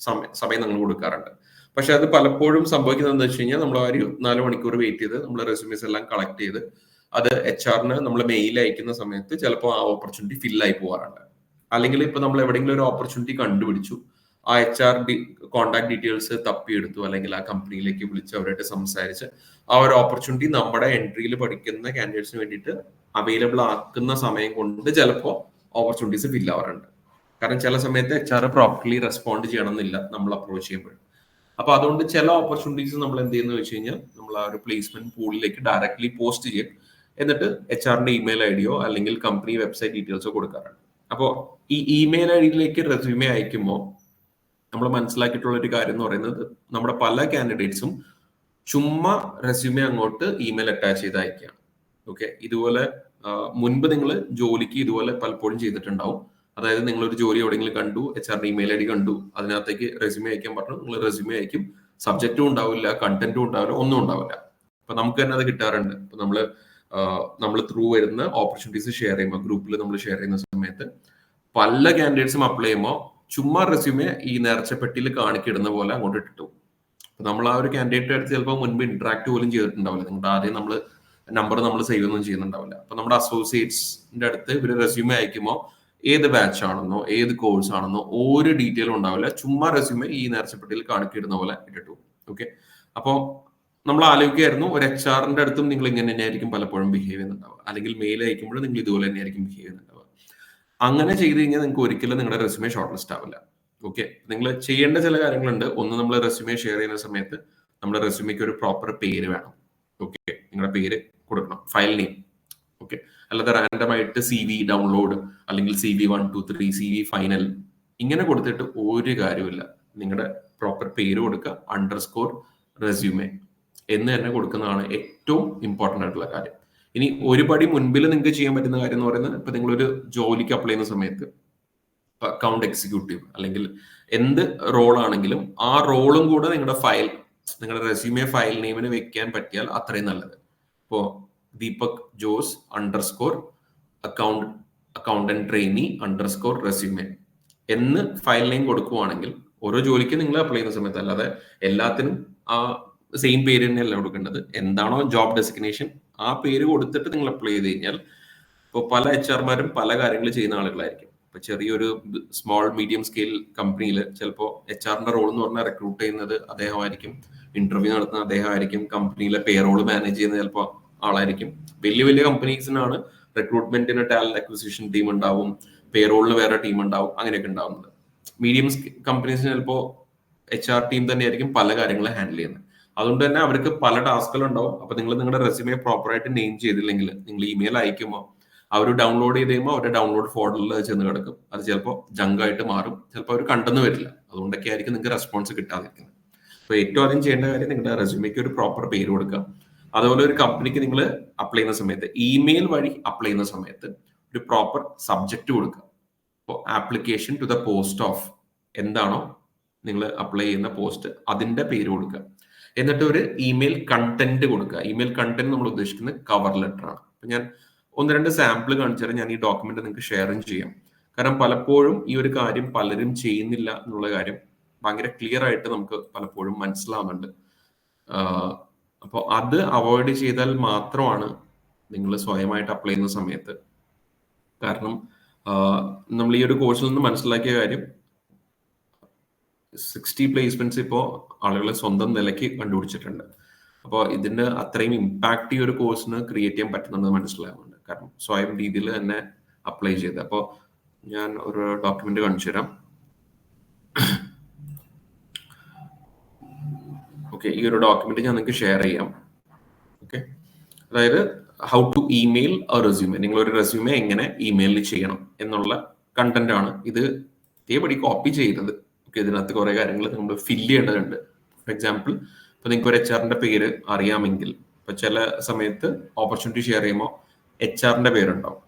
A: സമയം നമ്മൾ കൊടുക്കാറുണ്ട്. പക്ഷെ അത് പലപ്പോഴും സംഭവിക്കുന്നത് എന്താ വെച്ച് കഴിഞ്ഞാൽ, നമ്മൾ ആ 24 മണിക്കൂർ വെയിറ്റ് ചെയ്ത് നമ്മൾ റെസ്യൂമേസ് എല്ലാം കളക്ട് ചെയ്ത് അത് HR-ന് നമ്മൾ മെയിൽ അയക്കുന്ന സമയത്ത് ചിലപ്പോൾ ആ ഓപ്പർച്യൂണിറ്റി ഫില്ലായി പോകാറുണ്ട്. അല്ലെങ്കിൽ ഇപ്പൊ നമ്മൾ എവിടെയെങ്കിലും ഒരു ഓപ്പർച്യൂണിറ്റി കണ്ടുപിടിച്ചു, ആ HR കോൺടാക്ട് ഡീറ്റെയിൽസ് തപ്പിയെടുത്തു, അല്ലെങ്കിൽ ആ കമ്പനിയിലേക്ക് വിളിച്ച് അവരായിട്ട് സംസാരിച്ച് ആ ഒരു ഓപ്പർച്യൂണിറ്റി നമ്മുടെ എൻട്രിയിൽ പഠിക്കുന്ന കാൻഡിഡേറ്റ്സിന് വേണ്ടിയിട്ട് അവൈലബിൾ ആക്കുന്ന സമയം കൊണ്ട് ചിലപ്പോൾ ഓപ്പർച്യൂണിറ്റീസ് ഫിൽ ആവാറുണ്ട്. കാരണം ചില സമയത്ത് HR പ്രോപ്പർലി റെസ്പോണ്ട് ചെയ്യണമെന്നില്ല നമ്മൾ അപ്രോച്ച് ചെയ്യുമ്പോൾ. അപ്പൊ അതുകൊണ്ട് ചില ഓപ്പർച്യൂണിറ്റീസ് നമ്മൾ എന്ത് ചെയ്യുന്ന വെച്ച് കഴിഞ്ഞാൽ, നമ്മൾ ആ ഒരു പ്ലേസ്മെന്റ് പൂളിലേക്ക് ഡയറക്ട്ലി പോസ്റ്റ് ചെയ്യും. എന്നിട്ട് HR-ന്റെ ഇമെയിൽ ID യോ അല്ലെങ്കിൽ കമ്പനി വെബ്സൈറ്റ് ഡീറ്റെയിൽസോ കൊടുക്കാറുണ്ട്. അപ്പോൾ ഈ ഇമെയിൽ IDയിലേക്ക് റെസ്യൂമെ അയക്കുമ്പോൾ നമ്മൾ മനസ്സിലാക്കിയിട്ടുള്ള ഒരു കാര്യം എന്ന് പറയുന്നത്, നമ്മുടെ പല കാൻഡിഡേറ്റ്സും ചുമ്മാ റെസ്യൂമെ അങ്ങോട്ട് ഇമെയിൽ അറ്റാച്ച് ചെയ്ത് അയക്കുകയാണ്. ഓക്കെ, ഇതുപോലെ മുൻപ് നിങ്ങൾ ജോലിക്ക് ഇതുപോലെ പലപ്പോഴും ചെയ്തിട്ടുണ്ടാവും. അതായത് നിങ്ങൾ ഒരു ജോലി എവിടെയെങ്കിലും കണ്ടു, HR-ന്റെ ഇമെയിൽ ID കണ്ടു, അതിനകത്തേക്ക് റെസ്യൂമെ അയക്കാൻ പറഞ്ഞു, നിങ്ങൾ റെസ്യൂമെ അയക്കും, സബ്ജക്റ്റും ഉണ്ടാവില്ല, കണ്ടന്റും ഉണ്ടാവില്ല, ഒന്നും ഉണ്ടാവില്ല. അപ്പൊ നമുക്ക് തന്നെ അത് കിട്ടാറുണ്ട്. ഇപ്പൊ നമ്മൾ ത്രൂ വരുന്ന ഓപ്പർച്യൂണിറ്റീസ് ഷെയർ ചെയ്യുമ്പോൾ, ഗ്രൂപ്പിൽ നമ്മൾ ഷെയർ ചെയ്യുന്ന സമയത്ത് പല കാൻഡിഡേറ്റ്സും അപ്ലൈ ചെയ്യുമ്പോൾ ചുമ്മാ റെസ്യൂമെ ഈ നേർച്ചപ്പെട്ടിയിൽ കാണിക്കിടുന്ന പോലെ അങ്ങോട്ട് ഇട്ടിട്ടു. അപ്പൊ നമ്മൾ ആ ഒരു കാൻഡിഡേറ്റ് അടുത്ത് ചിലപ്പോൾ മുൻപ് ഇന്ററാക്ട് പോലും ചെയ്തിട്ടുണ്ടാവില്ല. നിങ്ങളുടെ ആദ്യം നമ്പർ നമ്മൾ സേവ് ഒന്നും ചെയ്യുന്നുണ്ടാവില്ല. അപ്പൊ നമ്മുടെ അസോസിയേറ്റ്സിന്റെ അടുത്ത് ഇവർ റെസ്യൂമെ അയക്കുമ്പോൾ ഏത് ബാച്ച് ആണെന്നോ ഏത് കോഴ്സ് ആണെന്നോ ഒരു ഡീറ്റെയിലും ഉണ്ടാവില്ല. ചുമ്മാ റെസ്യൂമെ ഈ നേർച്ചപ്പെട്ടിയിൽ കാണിക്കിടുന്ന പോലെ ഇട്ടിട്ടു. ഓക്കെ, അപ്പോൾ നമ്മൾ ആലോചിക്കായിരുന്നു, ഒരു HR-ന്റെ അടുത്തും നിങ്ങൾ ഇങ്ങനെ തന്നെയായിരിക്കും പലപ്പോഴും ബിഹേവ് ചെയ്യുന്നുണ്ടാവുക, അല്ലെങ്കിൽ മെയിൽ അയക്കുമ്പോഴും നിങ്ങൾ ഇതുപോലെ തന്നെയായിരിക്കും ബിഹേവ് ചെയ്യുന്നുണ്ടാവുക. അങ്ങനെ ചെയ്ത് കഴിഞ്ഞാൽ നിങ്ങൾക്ക് ഒരിക്കലും നിങ്ങളുടെ റെസ്യൂമെ ഷോർട്ട് ലിസ്റ്റ് ആവില്ല. ഓക്കെ, നിങ്ങൾ ചെയ്യേണ്ട ചില കാര്യങ്ങളുണ്ട്. ഒന്ന്, നമ്മൾ റെസ്യൂമെ ഷെയർ ചെയ്യുന്ന സമയത്ത് നമ്മുടെ റെസ്യൂമേക്ക് ഒരു പ്രോപ്പർ പേര് വേണം. ഓക്കെ, നിങ്ങളുടെ പേര് കൊടുക്കണം, ഫയൽ നെയിം. ഓക്കെ, അല്ലാതെ റാൻഡം ആയിട്ട് CV ഡൗൺലോഡ് അല്ലെങ്കിൽ CV 1 2 3 CV ഫൈനൽ ഇങ്ങനെ കൊടുത്തിട്ട് ഒരു കാര്യമില്ല. നിങ്ങളുടെ പ്രോപ്പർ പേര് കൊടുക്കുക, _ റെസ്യൂമെ എന്ന് തന്നെ കൊടുക്കുന്നതാണ് ഏറ്റവും ഇമ്പോർട്ടൻ്റ് ആയിട്ടുള്ള കാര്യം. ഇനി ഒരു പടി മുൻപിൽ നിങ്ങൾക്ക് ചെയ്യാൻ പറ്റുന്ന കാര്യം എന്ന് പറയുന്നത് ഇപ്പൊ നിങ്ങളൊരു ജോലിക്ക് അപ്ലൈ ചെയ്യുന്ന സമയത്ത് അക്കൗണ്ട് എക്സിക്യൂട്ടീവ് അല്ലെങ്കിൽ എന്ത് റോളാണെങ്കിലും ആ റോളും കൂടെ നിങ്ങളുടെ റെസ്യൂമെ ഫയൽ നെയിമിന് വെക്കാൻ പറ്റിയാൽ അത്രയും നല്ലത്. ഇപ്പോ Deepak Jose _ accountant trainee _ resume എന്ന് ഫയൽ നെയിം കൊടുക്കുവാണെങ്കിൽ ഓരോ ജോലിക്ക് നിങ്ങൾ അപ്ലൈ ചെയ്യുന്ന സമയത്ത്, അല്ലാതെ എല്ലാത്തിനും ആ സെയിം പേര് തന്നെയല്ല കൊടുക്കേണ്ടത്. എന്താണോ ജോബ് ഡെസിഗ്നേഷൻ ആ പേര് കൊടുത്തിട്ട് നിങ്ങൾ അപ്ലൈ ചെയ്ത് കഴിഞ്ഞാൽ, ഇപ്പോൾ പല HR-മാരും പല കാര്യങ്ങൾ ചെയ്യുന്ന ആളുകളായിരിക്കും. ഇപ്പൊ ചെറിയൊരു സ്മോൾ മീഡിയം സ്കെയിൽ കമ്പനിയിൽ ചിലപ്പോൾ HR-ന്റെ റോൾ എന്ന് പറഞ്ഞാൽ റിക്രൂട്ട് ചെയ്യുന്നത് അദ്ദേഹമായിരിക്കും, ഇന്റർവ്യൂ നടത്തുന്നത് അദ്ദേഹമായിരിക്കും, കമ്പനിയിലെ പേറോൾ മാനേജ് ചെയ്യുന്ന ചിലപ്പോൾ ആളായിരിക്കും. വലിയ വലിയ കമ്പനീസിനാണ് റിക്രൂട്ട്മെന്റിന് ടാലന്റ് അക്വിസിഷൻ ടീം ഉണ്ടാവും, പേറോളിന് വേറെ ടീം ഉണ്ടാവും, അങ്ങനെയൊക്കെ ഉണ്ടാവുന്നത്. മീഡിയം കമ്പനീസിന് ചിലപ്പോൾ HR ടീം തന്നെയായിരിക്കും പല കാര്യങ്ങളും ഹാൻഡിൽ ചെയ്യുന്നത്. അതുകൊണ്ട് തന്നെ അവർക്ക് പല ടാസ്കുകൾ ഉണ്ടാവും. അപ്പൊ നിങ്ങൾ നിങ്ങളുടെ റെസ്യൂമെ പ്രോപ്പറായിട്ട് നെയിം ചെയ്തില്ലെങ്കിൽ നിങ്ങൾ ഇമെയിൽ അയക്കുമ്പോൾ അവർ ഡൗൺലോഡ് ചെയ്ത് കഴിയുമ്പോൾ അവരുടെ ഡൗൺലോഡ് ഫോൾഡറിൽ ചെന്ന് കിടക്കും. അത് ചിലപ്പോൾ ജങ്കായിട്ട് മാറും, ചിലപ്പോൾ അവർ കണ്ടെന്ന് വരില്ല. അതുകൊണ്ടൊക്കെ ആയിരിക്കും നിങ്ങൾക്ക് റെസ്പോൺസ് കിട്ടാതിരിക്കുന്നത്. അപ്പോൾ ഏറ്റവും ആദ്യം ചെയ്യേണ്ട കാര്യം നിങ്ങളുടെ റെസ്യൂമേക്ക് ഒരു പ്രോപ്പർ പേര് കൊടുക്കുക. അതുപോലെ ഒരു കമ്പനിക്ക് നിങ്ങൾ അപ്ലൈ ചെയ്യുന്ന സമയത്ത്, ഇമെയിൽ വഴി അപ്ലൈ ചെയ്യുന്ന സമയത്ത് ഒരു പ്രോപ്പർ സബ്ജക്റ്റ് കൊടുക്കുക. ഇപ്പോൾ application to the post of എന്താണോ നിങ്ങൾ അപ്ലൈ ചെയ്യുന്ന പോസ്റ്റ്, അതിന്റെ പേര് കൊടുക്കുക. എന്നിട്ട് ഒരു ഇമെയിൽ കണ്ടന്റ് കൊടുക്കുക. ഇമെയിൽ കണ്ടന്റ് നമ്മൾ ഉദ്ദേശിക്കുന്നത് കവർ ലെറ്റർ ആണ്. അപ്പൊ ഞാൻ 1-2 സാമ്പിൾ കാണിച്ചാൽ ഞാൻ ഈ ഡോക്യുമെന്റ് നിങ്ങൾക്ക് ഷെയറും ചെയ്യാം. കാരണം പലപ്പോഴും ഈ ഒരു കാര്യം പലരും ചെയ്യുന്നില്ല എന്നുള്ള കാര്യം ഭയങ്കര ക്ലിയർ ആയിട്ട് നമുക്ക് പലപ്പോഴും മനസ്സിലാവുന്നുണ്ട്. അപ്പോൾ അത് അവോയ്ഡ് ചെയ്താൽ മാത്രമാണ് നിങ്ങൾ സ്വയമായിട്ട് അപ്ലൈ ചെയ്യുന്ന സമയത്ത്. കാരണം നമ്മൾ ഈ ഒരു കോഴ്സിൽ നിന്ന് മനസ്സിലാക്കിയ കാര്യം 60 പ്ലേസ്മെന്റ്സ് ഇപ്പോൾ ആളുകളെ സ്വന്തം നിലയ്ക്ക് കണ്ടുപിടിച്ചിട്ടുണ്ട്. അപ്പോൾ ഇതിന്റെ അത്രയും ഇമ്പാക്ട് ഈ ഒരു കോഴ്സിന് ക്രിയേറ്റ് ചെയ്യാൻ പറ്റുന്നുണ്ടെന്ന് മനസ്സിലാവുന്നുണ്ട്. കാരണം സ്വയം രീതിയിൽ തന്നെ അപ്ലൈ ചെയ്ത്. അപ്പോൾ ഞാൻ ഒരു ഡോക്യുമെന്റ് കാണിച്ചു തരാം. ഓക്കെ, ഈ ഒരു ഡോക്യുമെന്റ് ഞാൻ നിങ്ങൾക്ക് ഷെയർ ചെയ്യാം. ഓക്കെ, അതായത് how to email a resume. നിങ്ങൾ ഒരു റെസ്യൂമെ എങ്ങനെ ഇമെയിൽ ചെയ്യണം എന്നുള്ള കണ്ടന്റ് ആണ് ഇത്. ഇതേപടി കോപ്പി ചെയ്തത്. ഓക്കെ, ഇതിനകത്ത് കുറെ കാര്യങ്ങൾ നമ്മൾ ഫില്ല് ചെയ്യേണ്ടതുണ്ട്. ഫോർ എക്സാമ്പിൾ, ഇപ്പൊ നിങ്ങൾക്ക് ഒരു HR-ന്റെ പേര് അറിയാമെങ്കിൽ, ഇപ്പൊ ചില സമയത്ത് ഓപ്പർച്യൂണിറ്റി ഷെയർ ചെയ്യുമ്പോൾ HR-ന്റെ പേരുണ്ടാവും.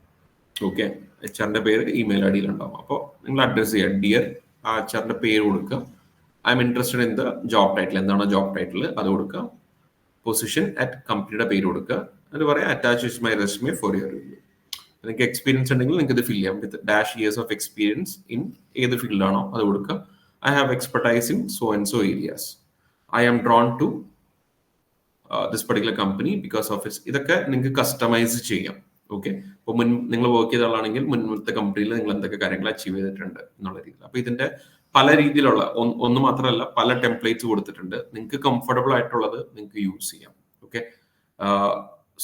A: ഓക്കെ, HR-ന്റെ പേര് ഇമെയിൽ ID ഉണ്ടാവും. അപ്പോൾ നിങ്ങൾ അഡ്രസ് ചെയ്യുക, ഡിയർ, ആ HR-ന്റെ പേര് കൊടുക്കുക. I am interested in the job title, എന്താണോ ജോബ് ടൈറ്റിൽ അത് കൊടുക്കുക. പൊസിഷൻ അറ്റ് കമ്പനിയുടെ പേര് കൊടുക്കുക. അത് പറയാം attach my resume for your review. നിങ്ങൾക്ക് എക്സ്പീരിയൻസ് ഉണ്ടെങ്കിൽ നിങ്ങൾക്ക് ഇത് ഫില്ല് ചെയ്യാം. With -years of experience in ഏത് ഫീൽഡാണോ അത് കൊടുക്കുക. I have expertise in so and so areas. I am drawn to this particular company because of its. ഇതൊക്കെ നിങ്ങൾക്ക് കസ്റ്റമൈസ് ചെയ്യാം. ഓക്കെ, ഇപ്പോൾ നിങ്ങൾ വർക്ക് ചെയ്ത ആളാണെങ്കിൽ മുൻപത്തെ കമ്പനിയിൽ നിങ്ങൾ എന്തൊക്കെ കാര്യങ്ങൾ അച്ചീവ് ചെയ്തിട്ടുണ്ട് എന്നുള്ള രീതിയിൽ. അപ്പൊ ഇതിന്റെ പല രീതിയിലുള്ള ഒന്ന് മാത്രമല്ല, പല ടെംപ്ലേറ്റ്സ് കൊടുത്തിട്ടുണ്ട്. നിങ്ങൾക്ക് കംഫർട്ടബിൾ ആയിട്ടുള്ളത് നിങ്ങൾക്ക് യൂസ് ചെയ്യാം. ഓക്കെ,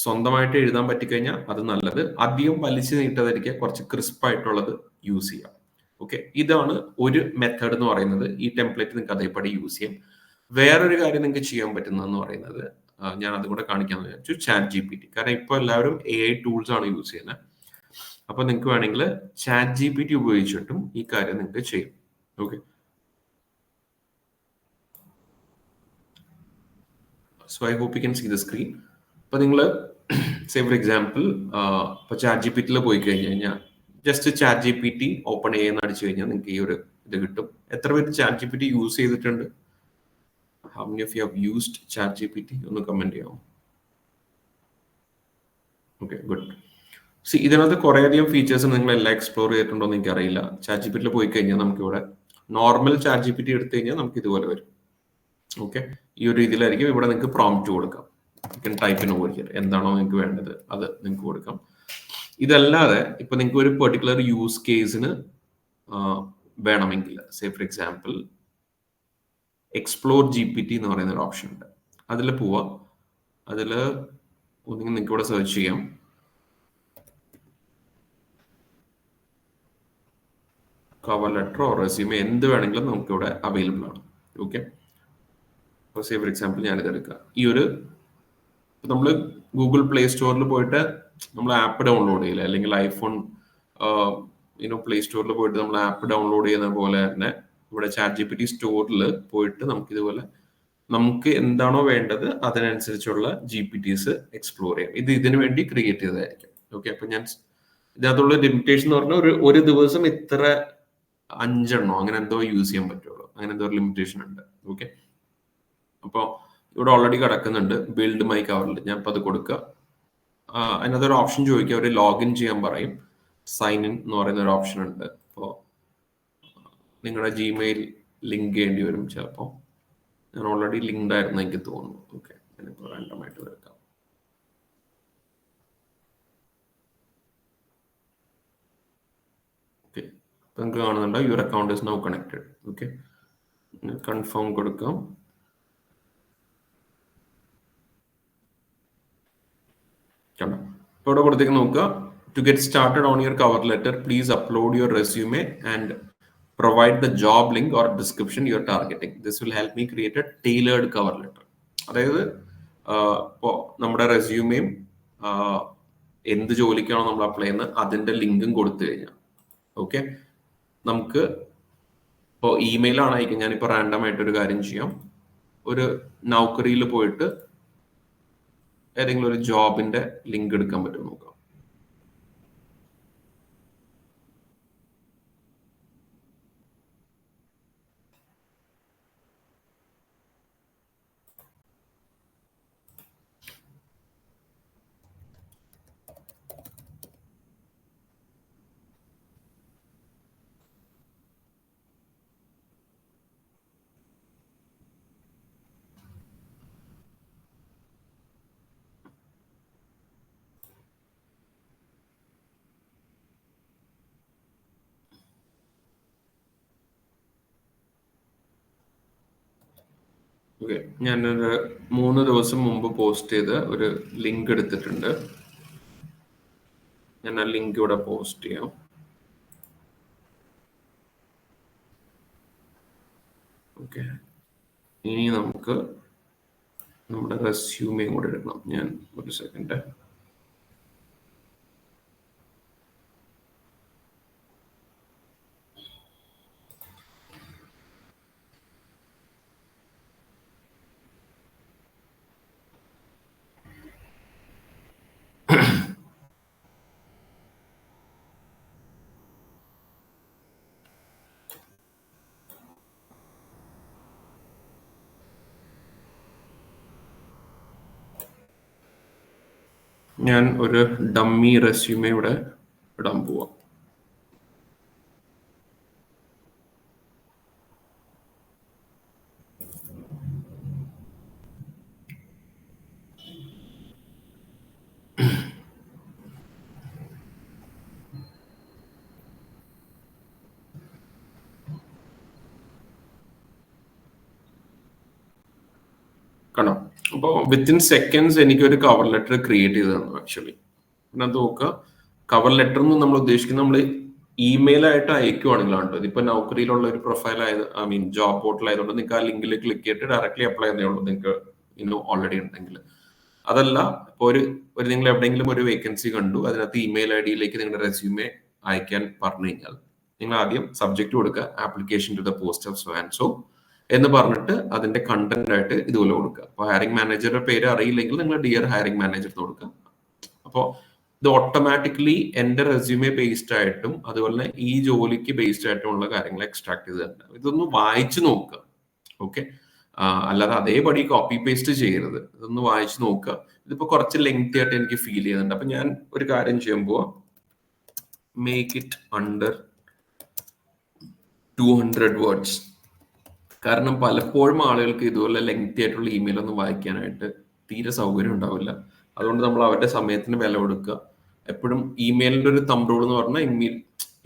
A: സ്വന്തമായിട്ട് എഴുതാൻ പറ്റിക്കഴിഞ്ഞാൽ അത് നല്ലത്. അധികം വലിച്ചു നീട്ടാതിരിക്കുക, കുറച്ച് ക്രിസ്പ് ആയിട്ടുള്ളത് യൂസ് ചെയ്യാം. ഓക്കെ, ഇതാണ് ഒരു മെത്തേഡ് എന്ന് പറയുന്നത്. ഈ ടെംപ്ലേറ്റ് നിങ്ങൾക്ക് അതേപടി യൂസ് ചെയ്യാം. വേറൊരു കാര്യം നിങ്ങൾക്ക് ചെയ്യാൻ പറ്റുന്നതെന്ന് പറയുന്നത്, ഞാൻ അതും കൂടെ കാണിക്കാന്ന് വിചാരിച്ചു, ChatGPT. കാരണം ഇപ്പോൾ എല്ലാവരും AI ടൂൾസ് ആണ് യൂസ് ചെയ്യുന്നത്. അപ്പൊ നിങ്ങൾക്ക് വേണമെങ്കിൽ ChatGPT ഉപയോഗിച്ചിട്ടും ഈ കാര്യം നിങ്ങൾക്ക് ചെയ്യാം. Okay, so I hope you can see the screen. അപ്പൊ നിങ്ങൾ സേ ഫോർ എക്സാമ്പിൾ ഇപ്പൊ ChatGPT പോയി കഴിഞ്ഞു കഴിഞ്ഞാൽ ജസ്റ്റ് ChatGPT OpenAI എന്ന് അടിച്ചു കഴിഞ്ഞാൽ നിങ്ങൾക്ക് ഈ ഒരു ഇത് കിട്ടും. എത്ര പേര് ChatGPT യൂസ് ചെയ്തിട്ടുണ്ട്? How many of you have used ChatGPT? ഒന്ന് കമന്റ് ചെയ്യാമോ? Okay, good. സി, ഇതിനകത്ത് കുറേയധികം ഫീച്ചേഴ്സ് നിങ്ങൾ എല്ലാം എക്സ്പ്ലോർ ചെയ്തിട്ടുണ്ടോ എന്ന് എനിക്കറിയില്ല. ChatGPT പോയി കഴിഞ്ഞാൽ നമുക്ക് ഇവിടെ നോർമൽ ChatGPT എടുത്തു കഴിഞ്ഞാൽ നമുക്ക് ഇതുപോലെ വരും. ഓക്കെ, ഈ ഒരു രീതിയിലായിരിക്കും. ഇവിടെ നിങ്ങൾക്ക് പ്രോംപ്റ്റ് കൊടുക്കാം. You can type in over here. എന്താണോ നിങ്ങൾക്ക് വേണ്ടത് അത് നിങ്ങൾക്ക് കൊടുക്കാം. ഇതല്ലാതെ ഇപ്പൊ നിങ്ങൾക്ക് ഒരു പെർട്ടിക്കുലർ യൂസ് കേസിന് വേണമെങ്കിൽ, say for example explore GPT എന്ന് പറയുന്ന ഒരു ഓപ്ഷൻ ഉണ്ട്. അതിൽ പോവാം. അതിൽ ഒന്നെങ്കിൽ നിങ്ങൾക്ക് ഇവിടെ സെർച്ച് ചെയ്യാം. കവർ ലെറ്ററോ റെസ്യൂമെ എന്ത് വേണമെങ്കിലും നമുക്ക് ഇവിടെ അവൈലബിൾ ആണ്. ഓക്കെ, അപ്പോൾ സേ ഫോർ എക്സാമ്പിൾ ഞാനിത് എടുക്കാം. ഈ ഒരു നമ്മൾ ഗൂഗിൾ പ്ലേ സ്റ്റോറിൽ പോയിട്ട് നമ്മൾ ആപ്പ് ഡൗൺലോഡ് ചെയ്യില്ല, അല്ലെങ്കിൽ ഐഫോൺ പ്ലേ സ്റ്റോറിൽ പോയിട്ട് നമ്മൾ ആപ്പ് ഡൗൺലോഡ് ചെയ്യുന്ന പോലെ തന്നെ ഇവിടെ ChatGPT സ്റ്റോറിൽ പോയിട്ട് നമുക്ക് ഇതുപോലെ നമുക്ക് എന്താണോ വേണ്ടത് അതിനനുസരിച്ചുള്ള GPTs എക്സ്പ്ലോർ ചെയ്യാം. ഇത് ഇതിനു വേണ്ടി ക്രിയേറ്റ് ചെയ്തതായിരിക്കും. ഓക്കെ, അപ്പൊ ഞാൻ ഇതിനകത്തുള്ള ലിമിറ്റേഷൻ എന്ന് പറഞ്ഞാൽ ഒരു ദിവസം ഇത്ര 5 എണ്ണോ അങ്ങനെ എന്തോ യൂസ് ചെയ്യാൻ പറ്റുള്ളൂ. അങ്ങനെ എന്തോ ലിമിറ്റേഷൻ ഉണ്ട്. ഓക്കെ, അപ്പോൾ ഇവിടെ ഓൾറെഡി കിടക്കുന്നുണ്ട് ബിൽഡ് മൈ കവറിൽ. ഞാൻ ഇപ്പൊ അത് കൊടുക്കുക. അതിനകത്തൊരു ഓപ്ഷൻ ചോദിക്കുക, അവർ ലോഗിൻ ചെയ്യാൻ പറയും. സൈൻ ഇൻ എന്ന് പറയുന്ന ഒരു ഓപ്ഷൻ ഉണ്ട്. അപ്പോൾ നിങ്ങളുടെ ജിമെയിൽ ലിങ്ക് ചെയ്യേണ്ടി വരും ചിലപ്പോൾ. ഞാൻ ഓൾറെഡി ലിങ്ക്ഡ് ആയിരുന്നു എനിക്ക് തോന്നുന്നു. ഓക്കെ, ഞാനിപ്പോൾ റാൻഡമായിട്ട് എടുക്കാം. ഓക്കെ, നിങ്ങൾക്ക് കാണുന്നുണ്ടോ your account is now connected. Okay, confirm കൊടുക്കാം. കണ്ടോ, ഇപ്പോൾ ഇവിടെ കൊടുത്തേക്ക് നോക്കുക. To get started on your cover letter please upload your resume and provide the job link or description you are targeting. This will help me create a tailored cover letter. അതായത് ഇപ്പോൾ നമ്മുടെ റെസ്യൂമേയും എന്ത് ജോലിക്കാണോ നമ്മൾ അപ്ലൈ ചെയ്യുന്നത് അതിന്റെ ലിങ്കും കൊടുത്തു കഴിഞ്ഞാൽ ഓക്കെ, നമുക്ക് ഇപ്പോൾ ഇമെയിലാണ് അയക്കുക. ഞാനിപ്പോൾ റാൻഡം ആയിട്ട് ഒരു കാര്യം ചെയ്യാം. ഒരു നൗക്കറിയിൽ പോയിട്ട് ഏതെങ്കിലും ഒരു ജോബിന്റെ ലിങ്ക് എടുക്കാൻ പറ്റും നോക്കാം. ഓക്കെ, ഞാനൊരു 3 ദിവസം മുമ്പ് പോസ്റ്റ് ചെയ്ത ഒരു ലിങ്ക് എടുത്തിട്ടുണ്ട്. ഞാൻ ആ ലിങ്ക് ഇവിടെ പോസ്റ്റ് ചെയ്യാം. ഓക്കെ, ഇനി നമുക്ക് നമ്മുടെ റെസ്യൂമേയും കൂടെ എടുക്കണം. ഞാൻ ഒരു സെക്കൻഡ്. ഞാൻ ഒരു ഡമ്മി റെസ്യൂമേ ഇവിടെ ഇടാൻ പോവാം. കണ്ടോ, അപ്പോൾ വിത്തിൻ സെക്കൻഡ്സ് എനിക്ക് ഒരു കവർ ലെറ്റർ ക്രിയേറ്റ് ചെയ്ത് തന്നു. ആക്ച്വലി പിന്നെ അത് നോക്കുക, കവർ ലെറ്റർ എന്ന് നമ്മൾ ഉദ്ദേശിക്കുന്നത് നമ്മൾ ഇമെയിൽ ആയിട്ട് അയക്കുവാണെങ്കിലാണ് കേട്ടോ. ഇതിപ്പോ നൗക്കറിയിലുള്ള ഒരു പ്രൊഫൈൽ ആയത്, ഐ മീൻ ജോബ് പോർട്ടൽ ആയതുകൊണ്ട് നിങ്ങൾക്ക് ആ ലിങ്കിൽ ക്ലിക്ക് ചെയ്തിട്ട് ഡയറക്ട്ലി അപ്ലൈ ചെയ്യുന്നേ ഉള്ളൂ നിങ്ങൾക്ക് ഓൾറെഡി ഉണ്ടെങ്കിൽ. അതല്ല, ഇപ്പോൾ ഒരു നിങ്ങൾ എവിടെയെങ്കിലും ഒരു വേക്കൻസി കണ്ടു, അതിനകത്ത് ഇമെയിൽ ഐഡിയിലേക്ക് നിങ്ങളുടെ റെസ്യൂമേ അയക്കാൻ പറഞ്ഞു കഴിഞ്ഞാൽ നിങ്ങൾ ആദ്യം സബ്ജക്ട് കൊടുക്കുക, application to the post of so and so എന്ന് പറഞ്ഞിട്ട് അതിന്റെ കണ്ടന്റ് ആയിട്ട് ഇതുപോലെ കൊടുക്കുക. അപ്പോൾ ഹയറിംഗ് മാനേജറുടെ പേര് അറിയില്ലെങ്കിൽ നിങ്ങൾ ഡിയർ ഹയറിംഗ് മാനേജർ എന്ന് കൊടുക്കുക. അപ്പോൾ ഇത് ഓട്ടോമാറ്റിക്കലി എന്റെ റെസ്യൂമേ ബേസ്ഡ് ആയിട്ടും അതുപോലെ തന്നെ ഈ ജോലിക്ക് ബേസ്ഡ് ആയിട്ടും ഉള്ള കാര്യങ്ങൾ എക്സ്ട്രാക്ട് ചെയ്തിട്ടുണ്ട്. ഇതൊന്ന് വായിച്ചു നോക്കുക. ഓക്കെ, അല്ലാതെ അതേപടി കോപ്പി പേസ്റ്റ് ചെയ്യരുത്. ഇതൊന്ന് വായിച്ചു നോക്കുക. ഇതിപ്പോ കുറച്ച് ലെങ്തി ആയിട്ട് എനിക്ക് ഫീൽ ചെയ്യുന്നുണ്ട്. അപ്പൊ ഞാൻ ഒരു കാര്യം ചെയ്യുമ്പോൾ മേക്ക് ഇറ്റ് അണ്ടർ 200 വേർഡ്സ്. കാരണം പലപ്പോഴും ആളുകൾക്ക് ഇതുപോലെ ലെങ്തി ആയിട്ടുള്ള ഇമെയിൽ ഒന്നും വായിക്കാനായിട്ട് തീരെ സൗകര്യം ഉണ്ടാവില്ല. അതുകൊണ്ട് നമ്മൾ അവരുടെ സമയത്തിന് വില കൊടുക്കുക. എപ്പോഴും ഇമെയിലിന്റെ ഒരു തമ്പ് റൂൾ എന്ന് പറഞ്ഞാൽ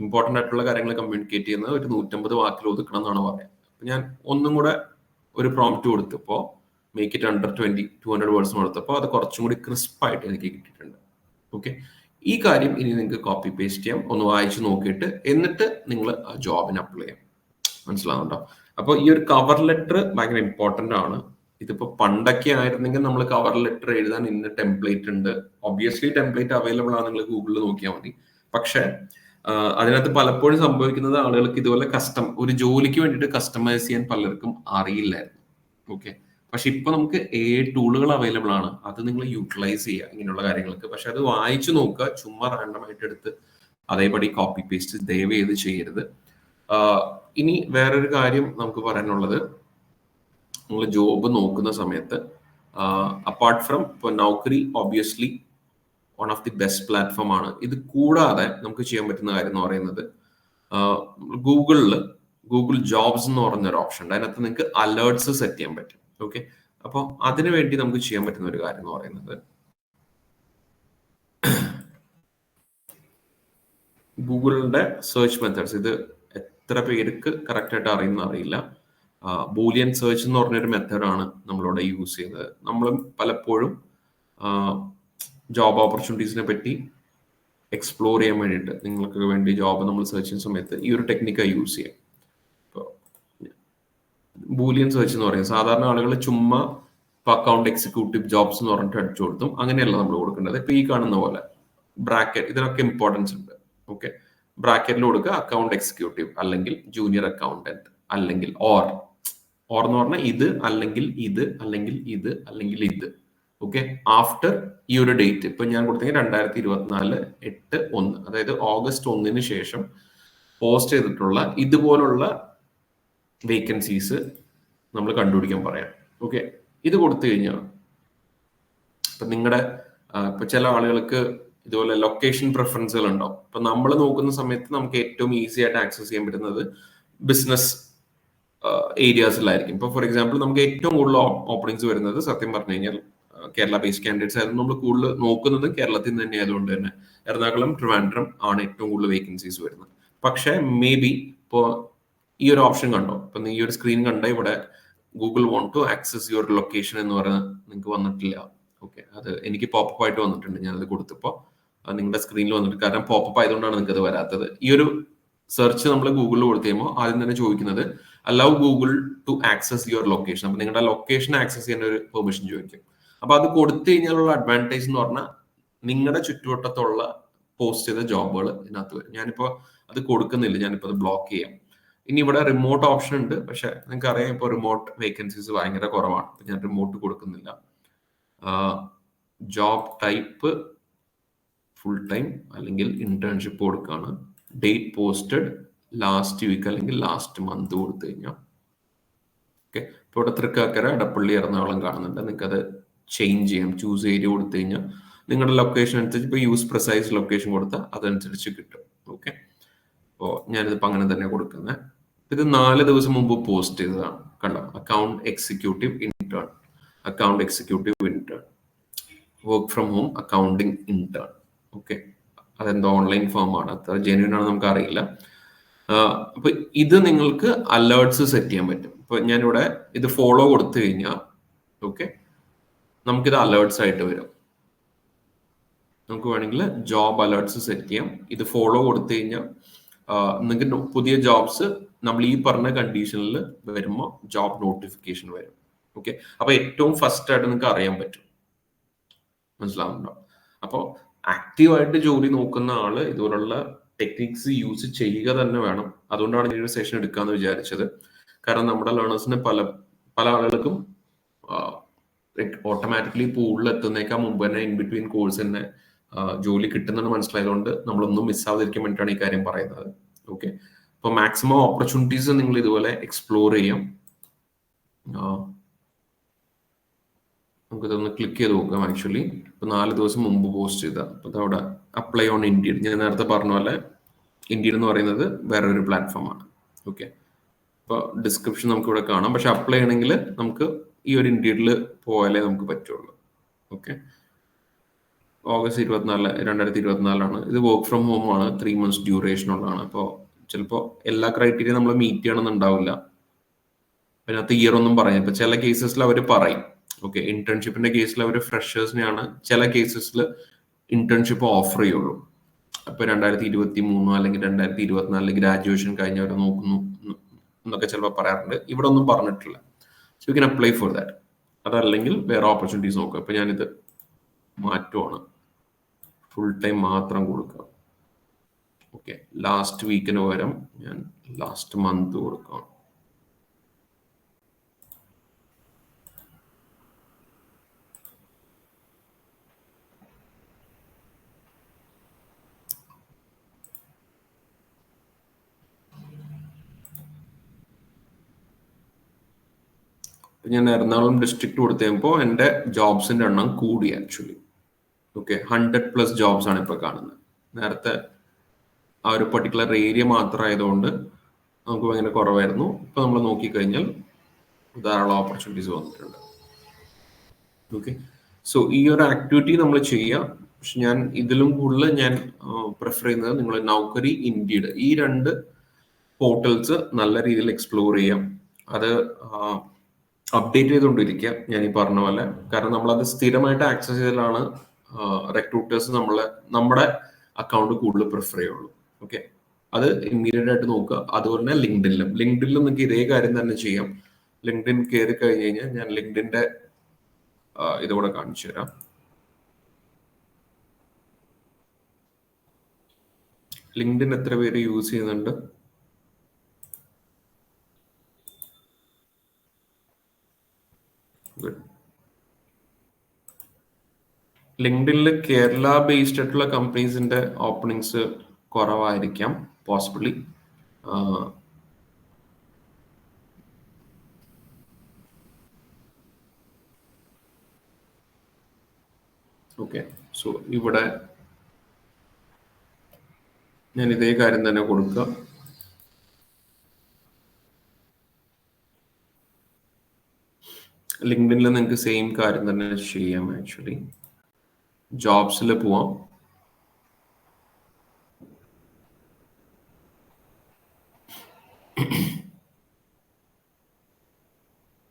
A: ഇമ്പോർട്ടന്റ് ആയിട്ടുള്ള കാര്യങ്ങൾ കമ്മ്യൂണിക്കേറ്റ് ചെയ്യുന്നത് ഒരു 150 വാക്കിൽ ഒതുക്കണം എന്നാണ് പറയുന്നത്. അപ്പൊ ഞാൻ ഒന്നും കൂടെ ഒരു പ്രോംപ്റ്റ് കൊടുത്തപ്പോൾ മേക്ക് ഇറ്റ് അണ്ടർ 200 വേർഡ്സ് കൊടുത്തപ്പോൾ അത് കുറച്ചും കൂടി ക്രിസ്പായിട്ട് എനിക്ക് കിട്ടിയിട്ടുണ്ട്. ഓക്കെ, ഈ കാര്യം ഇനി നിങ്ങൾക്ക് കോപ്പി പേസ്റ്റ് ചെയ്യാം. ഒന്ന് വായിച്ചു നോക്കിയിട്ട് എന്നിട്ട് നിങ്ങൾ ആ ജോബിന് അപ്ലൈ ചെയ്യാം. മനസ്സിലാവുന്നുണ്ടോ? അപ്പോൾ ഈ ഒരു കവർ ലെറ്റർ ഭയങ്കര ഇമ്പോർട്ടന്റ് ആണ്. ഇതിപ്പോ പണ്ടൊക്കെ ആയിരുന്നെങ്കിൽ നമ്മൾ കവർ ലെറ്റർ എഴുതാൻ ഇന്ന ടെംപ്ലേറ്റ് ഉണ്ട്. ഒബ്വിയസ്ലി ടെംപ്ലേറ്റ് അവൈലബിൾ ആണ്, നിങ്ങൾ ഗൂഗിളിൽ നോക്കിയാൽ മതി. പക്ഷെ അതിനകത്ത് പലപ്പോഴും സംഭവിക്കുന്നത് ആളുകൾക്ക് ഇതുപോലെ ഒരു ജോലിക്ക് വേണ്ടിയിട്ട് കസ്റ്റമൈസ് ചെയ്യാൻ പലർക്കും അറിയില്ലായിരുന്നു. ഓക്കെ, പക്ഷെ ഇപ്പൊ നമുക്ക് ടൂളുകൾ അവൈലബിൾ ആണ്, അത് നിങ്ങൾ യൂട്ടിലൈസ് ചെയ്യുക ഇങ്ങനെയുള്ള കാര്യങ്ങൾക്ക്. പക്ഷെ അത് വായിച്ചു നോക്കുക, ചുമ്മാ റാൻഡമായിട്ട് എടുത്ത് അതേപടി കോപ്പി പേസ്റ്റ് ദയവ് ചെയ്ത് ചെയ്യരുത്. ഇനി വേറൊരു കാര്യം നമുക്ക് പറയാനുള്ളത്, നിങ്ങൾ ജോബ് നോക്കുന്ന സമയത്ത് അപ്പാർട്ട് ഫ്രം ഇപ്പോൾ Naukri obviously one of the best platform ആണ്. ഇത് കൂടാതെ നമുക്ക് ചെയ്യാൻ പറ്റുന്ന കാര്യം എന്ന് പറയുന്നത്, ഗൂഗിൾ ജോബ്സ് എന്ന് പറഞ്ഞൊരു ഓപ്ഷൻ ഉണ്ട്. അതിനകത്ത് നിങ്ങൾക്ക് അലേർട്സ് സെറ്റ് ചെയ്യാൻ പറ്റും. ഓക്കെ, അപ്പോൾ അതിനു വേണ്ടി നമുക്ക് ചെയ്യാൻ പറ്റുന്ന ഒരു കാര്യം എന്ന് പറയുന്നത്, ഗൂഗിളിന്റെ സെർച്ച് മെത്തേഡ്സ്, ഇത് എത്ര പേർക്ക് കറക്റ്റ് ആയിട്ട് അറിയില്ല. ബൂലിയൻ സെർച്ച് എന്ന് പറഞ്ഞൊരു മെത്തേഡാണ് നമ്മളിവിടെ യൂസ് ചെയ്യുന്നത്. നമ്മൾ പലപ്പോഴും ജോബ് ഓപ്പർച്യൂണിറ്റീസിനെ പറ്റി എക്സ്പ്ലോർ ചെയ്യാൻ വേണ്ടിയിട്ട് നിങ്ങൾക്ക് വേണ്ടി ജോബ് നമ്മൾ സെർച്ച് ചെയ്യുന്ന സമയത്ത് ഈ ഒരു ടെക്നിക്കാണ് യൂസ് ചെയ്യാം. ഇപ്പോൾ ബൂലിയൻ സെർച്ച് എന്ന് പറയുന്നത് സാധാരണ ആളുകൾ ചുമ്മാ അക്കൗണ്ട് എക്സിക്യൂട്ടീവ് ജോബ്സ് എന്ന് പറഞ്ഞിട്ട് അടിച്ചു കൊടുത്തും, അങ്ങനെയല്ല നമ്മൾ കൊടുക്കേണ്ടത്. ഇപ്പൊ ഈ കാണുന്ന പോലെ ബ്രാക്കറ്റ്, ഇതിനൊക്കെ ഇമ്പോർട്ടൻസ് ഉണ്ട്. ഓക്കെ, ബ്രാക്കറ്റിൽ കൊടുക്കുക അക്കൗണ്ട് എക്സിക്യൂട്ടീവ്, അല്ലെങ്കിൽ ജൂനിയർ അക്കൗണ്ടന്റ്, അല്ലെങ്കിൽ ഓർ എന്ന് പറഞ്ഞാൽ ഇത് അല്ലെങ്കിൽ ഇത് അല്ലെങ്കിൽ ഇത് അല്ലെങ്കിൽ ഇത്. ഓക്കെ, ആഫ്റ്റർ ഈ ഒരു ഡേറ്റ്, ഇപ്പൊ ഞാൻ കൊടുത്തെങ്കിൽ 2024/8/1, അതായത് August 1 ശേഷം പോസ്റ്റ് ചെയ്തിട്ടുള്ള ഇതുപോലുള്ള വേക്കൻസീസ് നമ്മൾ കണ്ടുപിടിക്കാൻ പറയാം. ഓക്കെ, ഇത് കൊടുത്തു കഴിഞ്ഞാൽ ഇപ്പൊ നിങ്ങളുടെ ഇപ്പൊ ചില ആളുകൾക്ക് ഇതുപോലെ ലൊക്കേഷൻ പ്രിഫറൻസുകൾ ഉണ്ടാവും. ഇപ്പൊ നമ്മൾ നോക്കുന്ന സമയത്ത് നമുക്ക് ഏറ്റവും ഈസി ആയിട്ട് ആക്സസ് ചെയ്യാൻ പറ്റുന്നത് ബിസിനസ് ഏരിയാസിലായിരിക്കും. ഇപ്പൊ ഫോർ എക്സാമ്പിൾ നമുക്ക് ഏറ്റവും കൂടുതൽ ഓപ്പണിങ്സ് വരുന്നത് സത്യം പറഞ്ഞു കഴിഞ്ഞാൽ കേരള ബേസ്ഡ് കാൻഡിഡേറ്റ്സ് ആയിരുന്നു നമ്മൾ കൂടുതൽ നോക്കുന്നത്. കേരളത്തിൽ നിന്ന് തന്നെ ആയതുകൊണ്ട് തന്നെ എറണാകുളം, ട്രിവാൻഡ്രം ആണ് ഏറ്റവും കൂടുതൽ വേക്കൻസീസ് വരുന്നത്. പക്ഷെ മേ ബി ഇപ്പോൾ ഈ ഒരു ഓപ്ഷൻ കണ്ടോ, ഇപ്പൊ ഈ ഒരു സ്ക്രീൻ കണ്ട ഇവിടെ Google want to access your location എന്ന് പറഞ്ഞാൽ നിങ്ങൾക്ക് വന്നിട്ടില്ല. ഓക്കെ, അത് എനിക്ക് പോപ്പപ്പ് ആയിട്ട് വന്നിട്ടുണ്ട്, ഞാനത് കൊടുത്തപ്പോൾ നിങ്ങളുടെ സ്ക്രീനിൽ വന്നിട്ട്, കാരണം പോപ്പപ്പ് ആയതുകൊണ്ടാണ് നിങ്ങൾക്ക് അത് വരാത്തത്. ഈ ഒരു സെർച്ച് നമ്മൾ ഗൂഗിളിൽ കൊടുത്തു കഴിയുമ്പോൾ ആദ്യം തന്നെ ചോദിക്കുന്നത് allow Google to access your location. അപ്പൊ നിങ്ങളുടെ ലൊക്കേഷൻ ആക്സസ് ചെയ്യാൻ ഒരു പെർമിഷൻ ചോദിക്കും. അപ്പൊ അത് കൊടുത്തു കഴിഞ്ഞാലുള്ള അഡ്വാൻറ്റേജ് എന്ന് പറഞ്ഞാൽ നിങ്ങളുടെ ചുറ്റുവട്ടത്തുള്ള പോസ്റ്റ് ചെയ്ത ജോബുകൾ ഇതിനകത്ത് വരും. ഞാനിപ്പോ അത് കൊടുക്കുന്നില്ല, ഞാനിപ്പോ അത് ബ്ലോക്ക് ചെയ്യാം. ഇനി ഇവിടെ റിമോട്ട് ഓപ്ഷൻ ഉണ്ട്, പക്ഷെ നിങ്ങൾക്ക് അറിയാം ഇപ്പോൾ റിമോട്ട് വേക്കൻസീസ് ഭയങ്കര കുറവാണ്. ഞാൻ റിമോട്ട് കൊടുക്കുന്നില്ല. ജോബ് ടൈപ്പ് ഫുൾ ടൈം അല്ലെങ്കിൽ ഇന്റേൺഷിപ്പ് കൊടുക്കുകയാണ്. ഡേറ്റ് പോസ്റ്റഡ് ലാസ്റ്റ് വീക്ക് അല്ലെങ്കിൽ ലാസ്റ്റ് മന്ത് കൊടുത്തു കഴിഞ്ഞാൽ ഓക്കെ. ഇപ്പോൾ ഇവിടെ തൃക്കാക്കര, എടപ്പള്ളി, എറണാകുളം കാണുന്നുണ്ട്. നിങ്ങൾക്ക് അത് ചേഞ്ച് ചെയ്യാം. ചൂസ് ഏരിയ കൊടുത്തു കഴിഞ്ഞാൽ നിങ്ങളുടെ ലൊക്കേഷൻ അനുസരിച്ച് ഇപ്പോൾ യൂസ് പ്രിസൈസ് ലൊക്കേഷൻ കൊടുത്താൽ അതനുസരിച്ച് കിട്ടും. ഓക്കെ, അപ്പോൾ ഞാനിതിപ്പോൾ അങ്ങനെ തന്നെ കൊടുക്കുന്നത്. ഇത് 4 ദിവസം മുമ്പ് പോസ്റ്റ് ചെയ്തതാണ്. കണ്ടോ, account executive intern, account executive intern, work from home accounting intern. Okay, അതെന്തോ ഓൺലൈൻ ഫോം ആണ്, അത്ര ജെന്യൂൻ ആണ് നമുക്ക് അറിയില്ല. അപ്പൊ ഇത് നിങ്ങൾക്ക് അലേർട്സ് സെറ്റ് ചെയ്യാൻ പറ്റും. ഇപ്പൊ ഞാനിവിടെ ഇത് ഫോളോ കൊടുത്തു കഴിഞ്ഞാൽ ഓക്കെ, നമുക്കിത് അലേർട്സ് ആയിട്ട് വരും. നമുക്ക് വേണമെങ്കിൽ ജോബ് അലേർട്സ് സെറ്റ് ചെയ്യാം. ഇത് ഫോളോ കൊടുത്തു കഴിഞ്ഞാൽ നിങ്ങൾക്ക് പുതിയ ജോബ്സ് നമ്മൾ ഈ പറഞ്ഞ കണ്ടീഷനിൽ വരുമ്പോൾ ജോബ് നോട്ടിഫിക്കേഷൻ വരും. ഓക്കെ, അപ്പൊ ഏറ്റവും ഫസ്റ്റ് ആയിട്ട് നിങ്ങൾക്ക് അറിയാൻ പറ്റും. മനസ്സിലാവുന്നുണ്ടോ? അപ്പോൾ ആക്റ്റീവായിട്ട് ജോലി നോക്കുന്ന ആള് ഇതുപോലുള്ള ടെക്നിക്സ് യൂസ് ചെയ്യുക തന്നെ വേണം. അതുകൊണ്ടാണ് ഈ ഒരു സെഷൻ എടുക്കാന്ന് വിചാരിച്ചത്. കാരണം നമ്മുടെ ലേണേഴ്സിന് പല ആളുകൾക്കും ഓട്ടോമാറ്റിക്കലി പൂളിൽ എത്തുന്നേക്കാൾ മുമ്പ് തന്നെ ഇൻ ബിറ്റ്വീൻ കോഴ്സ് തന്നെ ജോലി കിട്ടുന്നെന്ന് മനസ്സിലായതുകൊണ്ട് നമ്മളൊന്നും മിസ്സാവാതിരിക്കാൻ വേണ്ടിയിട്ടാണ് ഈ കാര്യം പറയുന്നത്. ഓക്കെ, അപ്പൊ മാക്സിമം ഓപ്പർച്യൂണിറ്റീസ് നിങ്ങൾ ഇതുപോലെ എക്സ്പ്ലോർ ചെയ്യാം. നമുക്കിതൊന്ന് ക്ലിക്ക് ചെയ്ത് നോക്കാം. ആക്ച്വലി ഇപ്പൊ 4 ദിവസം മുമ്പ് പോസ്റ്റ് ചെയ്ത, അപ്പൊ അതവിടെ അപ്ലൈ ഓൺ ഇൻഡീഡ്, ഞാൻ നേരത്തെ പറഞ്ഞ പോലെ ഇൻഡീഡ് എന്ന് പറയുന്നത് വേറൊരു പ്ലാറ്റ്ഫോമാണ്. ഓക്കെ, അപ്പോൾ ഡിസ്ക്രിപ്ഷൻ നമുക്ക് ഇവിടെ കാണാം. പക്ഷെ അപ്ലൈ ചെയ്യണമെങ്കിൽ നമുക്ക് ഈ ഒരു ഇൻഡീഡിൽ പോയാലേ നമുക്ക് പറ്റുള്ളൂ. ഓക്കെ, August 24, 2024 ഇത് വർക്ക് ഫ്രം ഹോം ആണ്. 3 months ഡ്യൂറേഷൻ ഉള്ളതാണ്. അപ്പോൾ ചിലപ്പോൾ എല്ലാ ക്രൈറ്റീരിയ നമ്മൾ മീറ്റ് ചെയ്യണമെന്നുണ്ടാവില്ല. അതിനകത്ത് ഇയർ ഒന്നും പറയാം. ഇപ്പൊ ചില കേസസിൽ അവർ പറയും. ഓക്കെ, ഇന്റേൺഷിപ്പിന്റെ കേസിൽ അവർ ഫ്രഷേഴ്സിനെയാണ് ചില കേസസിൽ ഇന്റേൺഷിപ്പ് ഓഫർ ചെയ്യുള്ളൂ. അപ്പൊ 2023 അല്ലെങ്കിൽ 2024 ഗ്രാജുവേഷൻ കഴിഞ്ഞവരെ നോക്കുന്നു എന്നൊക്കെ ചിലപ്പോൾ പറയാറുണ്ട്. ഇവിടെ ഒന്നും പറഞ്ഞിട്ടില്ല. So you can apply for that. അതല്ലെങ്കിൽ വേറെ ഓപ്പർച്യൂണിറ്റീസ് നോക്കുക. ഇപ്പൊ ഞാനിത് മാറ്റുവാണ്, ഫുൾ ടൈം മാത്രം കൊടുക്കുക. ഓക്കെ, ലാസ്റ്റ് വീക്കിന് പകരം ഞാൻ ലാസ്റ്റ് മന്ത് കൊടുക്കാം. ഞാൻ എറണാകുളം ഡിസ്ട്രിക്ട് കൊടുത്തു കഴിയുമ്പോൾ എൻ്റെ ജോബ്സിന്റെ എണ്ണം കൂടി ആക്ച്വലി. ഓക്കെ, 100+ ജോബ്സ് ആണ് ഇപ്പൊ കാണുന്നത്. നേരത്തെ ആ ഒരു പർട്ടിക്കുലർ ഏരിയ മാത്രമായതുകൊണ്ട് നമുക്ക് ഭയങ്കര കുറവായിരുന്നു. ഇപ്പൊ നമ്മൾ നോക്കിക്കഴിഞ്ഞാൽ ധാരാളം ഓപ്പർച്യൂണിറ്റീസ് വന്നിട്ടുണ്ട്. ഓക്കെ, സോ ഈ ഒരു ആക്ടിവിറ്റി നമ്മൾ ചെയ്യുക. പക്ഷെ ഞാൻ ഇതിലും കൂടുതൽ ഞാൻ പ്രിഫർ ചെയ്യുന്നത് നിങ്ങൾ നൗകരി, ഇൻഡീഡ് ഈ 2 പോർട്ടൽസ് നല്ല രീതിയിൽ എക്സ്പ്ലോർ ചെയ്യാം. അത് അപ്ഡേറ്റ് ചെയ്തുകൊണ്ടിരിക്കുക ഞാൻ ഈ പറഞ്ഞ പോലെ. കാരണം നമ്മളത് സ്ഥിരമായിട്ട് ആക്സസ് ചെയ്താലാണ് റിക്രൂട്ടേഴ്സ് നമ്മുടെ അക്കൗണ്ട് കൂടുതൽ പ്രിഫർ ചെയ്യുള്ളൂ. ഓക്കെ, അത് ഇമ്മീഡിയറ്റ് ആയിട്ട് നോക്കുക. അതുപോലെ തന്നെ ലിങ്ക്ഡിനിലും നിങ്ങൾക്ക് ഇതേ കാര്യം തന്നെ ചെയ്യാം. ലിങ്ക്ഡിൻ കയറി കഴിഞ്ഞ് കഴിഞ്ഞാൽ ഞാൻ ലിങ്ക്ഡിന്റെ ഇതുകൂടെ കാണിച്ചു തരാം. ലിങ്ക്ഡിൻ എത്ര പേര് യൂസ് ചെയ്യുന്നുണ്ട്? ലിങ്ക്ഡിനിൽ കേരള ബേസ്ഡ് ആയിട്ടുള്ള കമ്പനീസിന്റെ ഓപ്പണിങ്സ് കുറവായിരിക്കാം പോസിബിളി. ഓക്കെ, സോ ഇവിടെ ഞാൻ ഇതേ കാര്യം തന്നെ കൊടുക്കുക. ലിങ്ക്ഡിനിൽ നിങ്ങൾക്ക് സെയിം കാര്യം തന്നെ ചെയ്യാം. ആക്ച്വലി ജോബ്സിൽ പോവാം.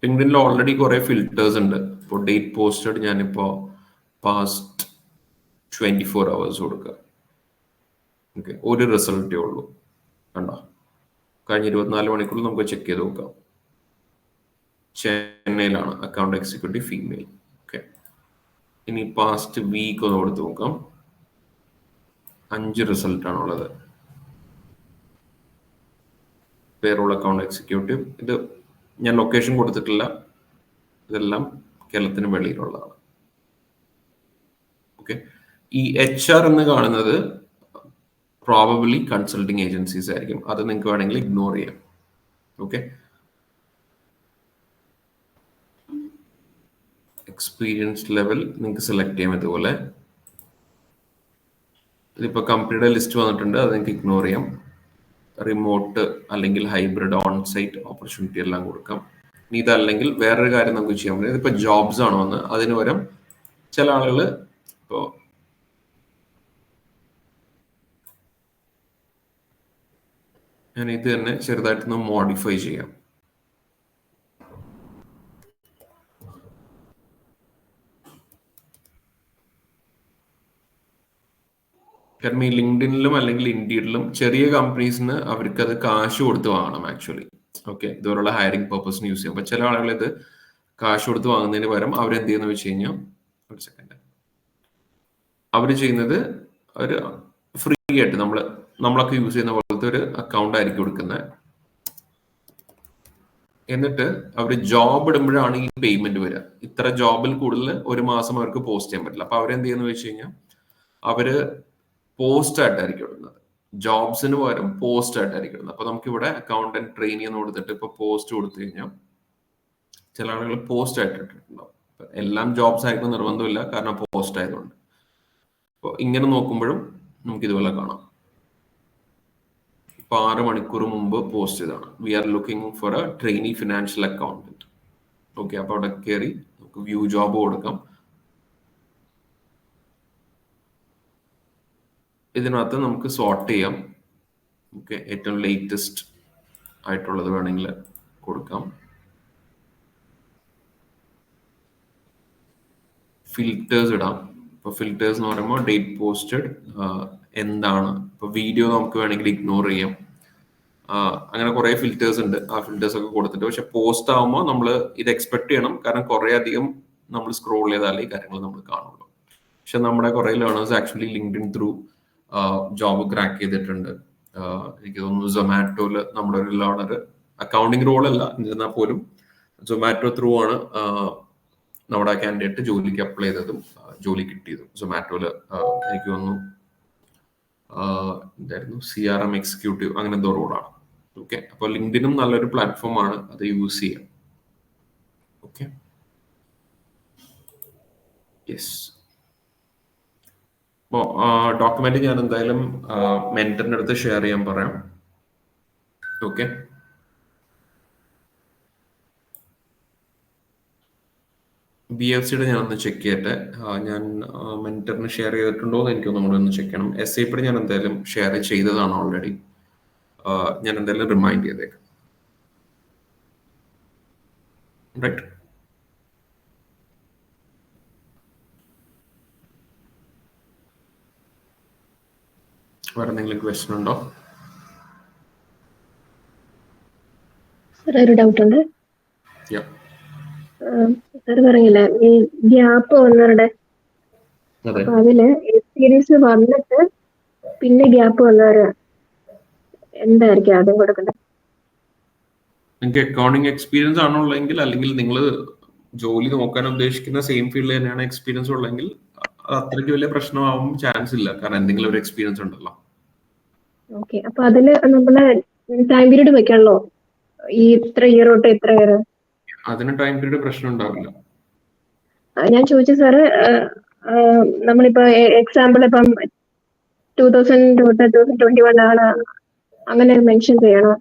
A: ലിങ്ക്ഡിനിൽ ഓൾറെഡി കുറെ ഫിൽറ്റേഴ്സ് ഉണ്ട്. ഇപ്പോൾ ഡേറ്റ് പോസ്റ്റഡ് ഞാനിപ്പോ പാസ്റ്റ് 24 hours കൊടുക്കുക. ഓക്കെ, ഒരു റിസൾട്ടേ ഉള്ളൂ. കണ്ടോ, കഴിഞ്ഞ 24 മണിക്കൂറിൽ നമുക്ക് ചെക്ക് ചെയ്ത് നോക്കാം. ചെന്നൈയിലാണ്, അക്കൗണ്ട് എക്സിക്യൂട്ടീവ് ഫീമെയിൽ. ഓക്കെ, ഇനി പാസ്റ്റ് വീക്ക് ഒന്ന് കൊടുത്ത് നോക്കാം. 5 റിസൾട്ടാണുള്ളത്. Payroll account executive. ഇത് ഞാൻ ലൊക്കേഷൻ കൊടുത്തിട്ടില്ല, ഇതെല്ലാം കേരളത്തിന് വെളിയിലുള്ളതാണ്. ഓക്കെ, ഈ HR എന്ന് കാണുന്നത് പ്രോബബിലി കൺസൾട്ടിങ് ഏജൻസീസ് ആയിരിക്കും. അത് നിങ്ങൾക്ക് വേണമെങ്കിൽ ഇഗ്നോർ ചെയ്യാം. ഓക്കെ, എക്സ്പീരിയൻസ് ലെവൽ നിങ്ങൾക്ക് സെലക്ട് ചെയ്യാം. ഇതുപോലെ ഇതിപ്പോ കമ്പനിയുടെ ലിസ്റ്റ് വന്നിട്ടുണ്ട്, അത് നിങ്ങൾക്ക് ഇഗ്നോർ ചെയ്യാം. റിമോട്ട് അല്ലെങ്കിൽ ഹൈബ്രിഡ്, ഓൺ സൈറ്റ് ഓപ്പർച്യൂണിറ്റി എല്ലാം കൊടുക്കാം. ഇനി ഇതല്ലെങ്കിൽ വേറൊരു കാര്യം നമുക്ക് ചെയ്യാൻ പറ്റും. ഇതിപ്പോ ജോബ്സ് ആണോ എന്ന്, അതിന് പകരം ചില ആളുകൾ ഇപ്പോ ഞാൻ ഇത് തന്നെ ചെറുതായിട്ടൊന്ന് മോഡിഫൈ ചെയ്യാം. കാരണം ഈ ലിങ്ക്ഡിനിലും അല്ലെങ്കിൽ ഇൻഡീഡിലും ചെറിയ കമ്പനീസിന് അവർക്ക് അത് കാശ് കൊടുത്ത് വാങ്ങണം ആക്ച്വലി. ഓക്കെ, ഇതുപോലുള്ള ഹയറിംഗ് പർപ്പസിന് യൂസ് ചെയ്യാം. അപ്പൊ ചില ആളുകൾ ഇത് കാശ് കൊടുത്ത് വാങ്ങുന്നതിന് പകരം അവരെന്ത് ചെയ്യുന്ന വെച്ച് കഴിഞ്ഞാൽ, ഒരു സെക്കൻഡ്, അവർ ചെയ്യുന്നത് ഒരു ഫ്രീ ആയിട്ട് നമ്മളൊക്കെ യൂസ് ചെയ്യുന്ന പോലത്തെ ഒരു അക്കൗണ്ട് ആയിരിക്കും കൊടുക്കുന്നത്. എന്നിട്ട് അവർ ജോബ് ഇടുമ്പോഴാണ് ഈ പേയ്മെന്റ് വരിക. ഇത്ര ജോബിൽ കൂടുതൽ ഒരു മാസം അവർക്ക് പോസ്റ്റ് ചെയ്യാൻ പറ്റില്ല. അപ്പൊ അവരെന്ത് ചെയ്യുന്ന വെച്ച് കഴിഞ്ഞാൽ അവര് പോസ്റ്റ് ആയിട്ടായിരിക്കും ഇടുന്നത്. ജോബ്സിന് പകരം പോസ്റ്റ് ആയിട്ടായിരിക്കും ഇടുന്നത്. അപ്പൊ നമുക്ക് ഇവിടെ അക്കൗണ്ടന്റ് ട്രെയിനിങ് എന്ന് കൊടുത്തിട്ട് ഇപ്പൊ പോസ്റ്റ് കൊടുത്തു കഴിഞ്ഞാൽ ചില ആളുകൾ പോസ്റ്റ് ആയിട്ട് ഇട്ടിട്ടുണ്ടാവും. എല്ലാം ജോബ്സ് ആയിരിക്കും നിർബന്ധമില്ല, കാരണം പോസ്റ്റ് ആയതുകൊണ്ട്. അപ്പോൾ ഇങ്ങനെ നോക്കുമ്പോഴും നമുക്ക് ഇതുപോലെ കാണാം. ഇപ്പൊ 6 മണിക്കൂർ മുമ്പ് പോസ്റ്റ് ചെയ്താണ്. We are looking for a trainee financial accountant. Okay, അപ്പൊ അവിടെ കയറി നമുക്ക് വ്യൂ ജോബ് കൊടുക്കാം. ഇതിനകത്ത് നമുക്ക് സോർട്ട് ചെയ്യാം. ഓക്കെ, ഏറ്റവും ലേറ്റസ്റ്റ് ആയിട്ടുള്ളത് വേണമെങ്കിൽ കൊടുക്കാം. ഫിൽറ്റേഴ്സ് ഇടാം. ഇപ്പൊ ഫിൽറ്റേഴ്സ് എന്ന് പറയുമ്പോൾ ഡേറ്റ് പോസ്റ്റഡ് എന്താണ്. ഇപ്പൊ വീഡിയോ നമുക്ക് വേണമെങ്കിൽ ഇഗ്നോർ ചെയ്യാം. അങ്ങനെ കുറെ ഫിൽറ്റേഴ്സ് ഉണ്ട്. ആ ഫിൽറ്റേഴ്സ് ഒക്കെ കൊടുത്തിട്ട്, പക്ഷെ പോസ്റ്റ് ആകുമ്പോൾ നമ്മൾ ഇത് എക്സ്പെക്ട് ചെയ്യണം. കാരണം കുറെ അധികം നമ്മൾ സ്ക്രോൾ ചെയ്താലേ ഈ കാര്യങ്ങൾ നമ്മൾ കാണുള്ളൂ. പക്ഷെ നമ്മുടെ കുറെ learners actually LinkedIn through job crack ചെയ്തിട്ടുണ്ട്. എനിക്ക് തോന്നുന്നു സൊമാറ്റോയില് നമ്മുടെ ഒരു ലേണർ അക്കൗണ്ടിങ് റോൾ അല്ല എന്നിരുന്നാൽ പോലും സൊമാറ്റോ ത്രൂ ആണ് നമ്മുടെ കാൻഡിഡേറ്റ് ജോലിക്ക് അപ്ലൈ ചെയ്തതും ജോലി കിട്ടിയതും. സൊമാറ്റോയില് എനിക്ക് തോന്നുന്നു എന്തായിരുന്നു, CRM എക്സിക്യൂട്ടീവ് അങ്ങനെ എന്തോ റോളാണ്. ഓക്കെ, അപ്പോൾ ലിങ്ക്ഡിനും നല്ലൊരു പ്ലാറ്റ്ഫോം ആണ്, അത് യൂസ് ചെയ്യാം. Okay, yes. അപ്പോൾ ഡോക്യുമെന്റ് ഞാൻ എന്തായാലും മെന്ററിന്റെ അടുത്ത് ഷെയർ ചെയ്യാൻ പറയാം. ഓക്കെ, BFCയുടെ ഞാനൊന്ന് ചെക്ക് ചെയ്യട്ടെ. ഞാൻ മെന്ററിന് ഷെയർ ചെയ്തിട്ടുണ്ടോ എന്ന് എനിക്കൊന്നും കൂടെ ഒന്ന് ചെക്ക് ചെയ്യണം. SAP ഞാൻ എന്തായാലും ഷെയർ ചെയ്തതാണ് ഓൾറെഡി. ഞാൻ എന്തായാലും റിമൈൻഡ് ചെയ്തേക്കാം. റൈറ്റ്, വേറെ എന്തെങ്കിലും ക്വസ്റ്റ്യൻ ഉണ്ടോ?
B: സാർ ഒരു ഡൗട്ട് ഉണ്ട്.
A: Yeah.
B: സാർ പറഞ്ഞില്ല ഈ ഗ്യാപ്പ് വന്നവരുടെ,
A: അതെ,
B: അപ്പൊ അതില് എക്സ്പീരിയൻസ് വന്നിട്ട് പിന്നെ ഗ്യാപ്പ് വന്നവര് എന്തായിരിക്കും ആദ്യം കൊടുക്കേണ്ടത്?
A: നിങ്ങൾക്ക് അക്കൗണ്ടിങ് എക്സ്പീരിയൻസ് ആണോ ഉള്ളതെങ്കിൽ, അല്ലെങ്കിൽ നിങ്ങൾ ജോലി നോക്കാൻ ഉദ്ദേശിക്കുന്ന സെയിം ഫീൽഡിൽ തന്നെയാണ് എക്സ്പീരിയൻസ് ഉള്ളതെങ്കിൽ അത് അത്രയ്ക്ക് വലിയ പ്രശ്നമാവാൻ ചാൻസ് ഇല്ല, കാരണം എന്തെങ്കിലും ഒരു എക്സ്പീരിയൻസ് ഉണ്ടല്ലോ.
B: ഓക്കെ, അപ്പൊ അതില് നമ്മള് ടൈം പീരീഡ് വെക്കാണല്ലോ, ഈ ഇത്ര ഇയർ തൊട്ട് ഇത്ര ഇയർ.
A: അതിന് ടൈം പീരീഡ് പ്രശ്നം ഉണ്ടാവില്ല.
B: ഞാൻ ചോദിച്ചു സാറ്, നമ്മളിപ്പോ എക്സാമ്പിൾ ഇപ്പം 2000 തൊട്ട് 2021 ആണ്, അങ്ങനെ മെൻഷൻ ചെയ്യണോ?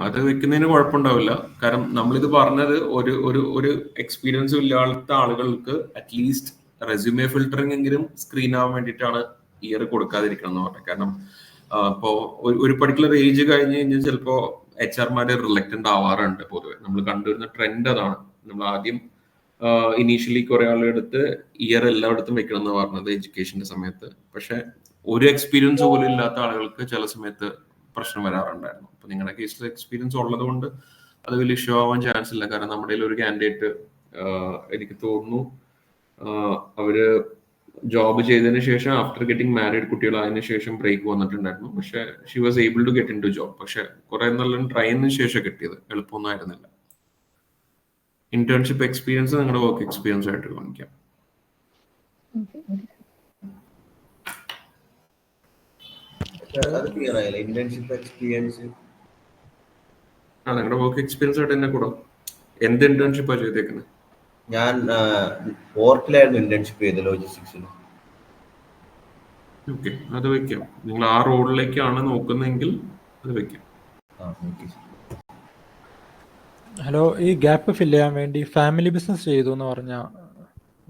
A: അത് വെക്കുന്നതിന് കുഴപ്പമുണ്ടാവില്ല. കാരണം നമ്മളിത് പറഞ്ഞത് ഒരു ഒരു ഒരു എക്സ്പീരിയൻസും ഇല്ലാത്ത ആളുകൾക്ക് അറ്റ്ലീസ്റ്റ് റെസ്യൂമെ ഫിൽറ്ററിംഗ് എങ്കിലും സ്ക്രീൻ ആവാൻ വേണ്ടിയിട്ടാണ് ഇയർ കൊടുക്കാതിരിക്കണം എന്ന് പറഞ്ഞത്. കാരണം ഇപ്പോ ഒരു പർട്ടിക്കുലർ ഏജ് കഴിഞ്ഞ് കഴിഞ്ഞാൽ ചിലപ്പോ HR റിലക്റ്റന്റ് ആവാറുണ്ട്. പൊതുവെ നമ്മൾ കണ്ടുവരുന്ന ട്രെൻഡ് അതാണ്. നമ്മൾ ആദ്യം ഇനീഷ്യലി കുറെ ആളെടുത്ത് ഇയർ എല്ലായിടത്തും വെക്കണം എന്ന് പറഞ്ഞത് എഡ്യൂക്കേഷന്റെ സമയത്ത്. പക്ഷെ ഒരു എക്സ്പീരിയൻസ് പോലും ഇല്ലാത്ത ആളുകൾക്ക് ചില സമയത്ത് പ്രശ്നം വരാറുണ്ടായിരുന്നു. അപ്പൊ നിങ്ങളുടെ കേസിൽ എക്സ്പീരിയൻസ് ഉള്ളത് കൊണ്ട് അത് വലിയ ഇഷ്യൂ ആവാൻ ചാൻസ് ഇല്ല. കാരണം നമ്മുടെ ഒരു കാൻഡിഡേറ്റ് എനിക്ക് തോന്നുന്നു അവര് ജോബ് ചെയ്തതിനു ശേഷം ആഫ്റ്റർ ഗെറ്റിംഗ് മാരീഡ്, കുട്ടികളായതിനു ശേഷം ബ്രേക്ക് വന്നിട്ടുണ്ടായിരുന്നു. പക്ഷെ she was able to get in to job. പക്ഷെ കുറെ നല്ല ട്രൈ ചെയ്തതിനു ശേഷം കിട്ടിയത്, എളുപ്പമൊന്നും ആയിരുന്നില്ല. ഇന്റേൺഷിപ്പ് എക്സ്പീരിയൻസ് നിങ്ങളുടെ വർക്ക് എക്സ്പീരിയൻസ് ആയിട്ട് കാണിക്കാം. നിങ്ങളുടെ വർക്ക് എക്സ്പീരിയൻസ് ആയിട്ട് തന്നെ കൂടാ. എന്ത് ഇന്റേൺഷിപ്പാണ് ചെയ്തേക്കുന്നത്?
C: ഞാൻ ഓർക്കിലായിരുന്നു ഇന്റേൺഷിപ്പ് ചെയ്തത്, ലോജിസ്റ്റിക്സിൽ.
A: ഓക്കെ, അത് വെക്കാം. നിങ്ങൾ ആ റോഡിലേക്കാണ് നോക്കുന്നതെങ്കിൽ അത് വെക്കാം.
D: ഹലോ, ഈ ഗ്യാപ്പ് ഫില്ല് ചെയ്യാൻ വേണ്ടി ഫാമിലി ബിസിനസ് ചെയ്തു എന്ന് പറഞ്ഞ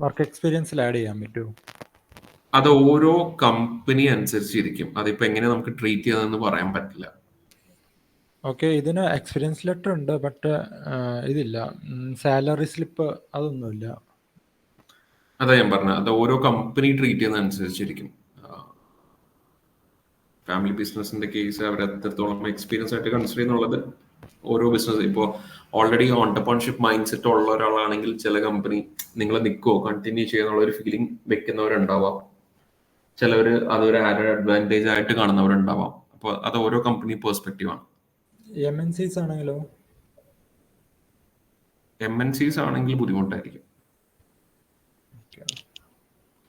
D: വർക്ക് എക്സ്പീരിയൻസിൽ ആഡ് ചെയ്യാൻ പറ്റുമോ?
A: അത് ഓരോ കമ്പനി അനുസരിച്ചിരിക്കും. അതിപ്പോ എങ്ങനെ നമുക്ക് ട്രീറ്റ് ചെയ്യാമെന്ന് പറയാൻ പറ്റില്ല.
D: ഓക്കെ, ഇതിന് എക്സ്പീരിയൻസ് ലെറ്റർ ഉണ്ട്, ബട്ട് ഇതില്ല, സാലറി സ്ലിപ്പ് അതൊന്നുമില്ല.
A: അതാ ഞാൻ പറഞ്ഞത്, അത് ഓരോ കമ്പനി ട്രീറ്റ് ചെയ്യുന്ന അനുസരിച്ചിരിക്കും. ഫാമിലി ബിസിനസിന്റെ കേസ് അവർ എത്രത്തോളം എക്സ്പീരിയൻസ് ആയിട്ട് കൺസിഡർ ചെയ്യുന്നുള്ളത് ഓരോ ബിസിനസ്. ഇപ്പോൾ ഓൾറെഡി ഓണ്ടർപ്രണർഷിപ്പ് മൈൻഡ് സെറ്റ് ഉള്ള ഒരാളാണെങ്കിൽ ചില കമ്പനി നിങ്ങൾ നിൽക്കുമോ കണ്ടിന്യൂ ചെയ്യാനുള്ള ഒരു ഫീലിംഗ് വെക്കുന്നവരുണ്ടാവാം. ചിലവർ അതൊരു ആഡഡ് അഡ്വാൻറ്റേജ് ആയിട്ട് കാണുന്നവരുണ്ടാവാം. അപ്പോൾ അത് ഓരോ കമ്പനി പെർസ്പെക്റ്റീവ് ആണ്.
D: MNCs ആണെങ്കിലോ?
A: MNCs ആണെങ്കിൽ ബുദ്ധിമുട്ടായിരിക്കും.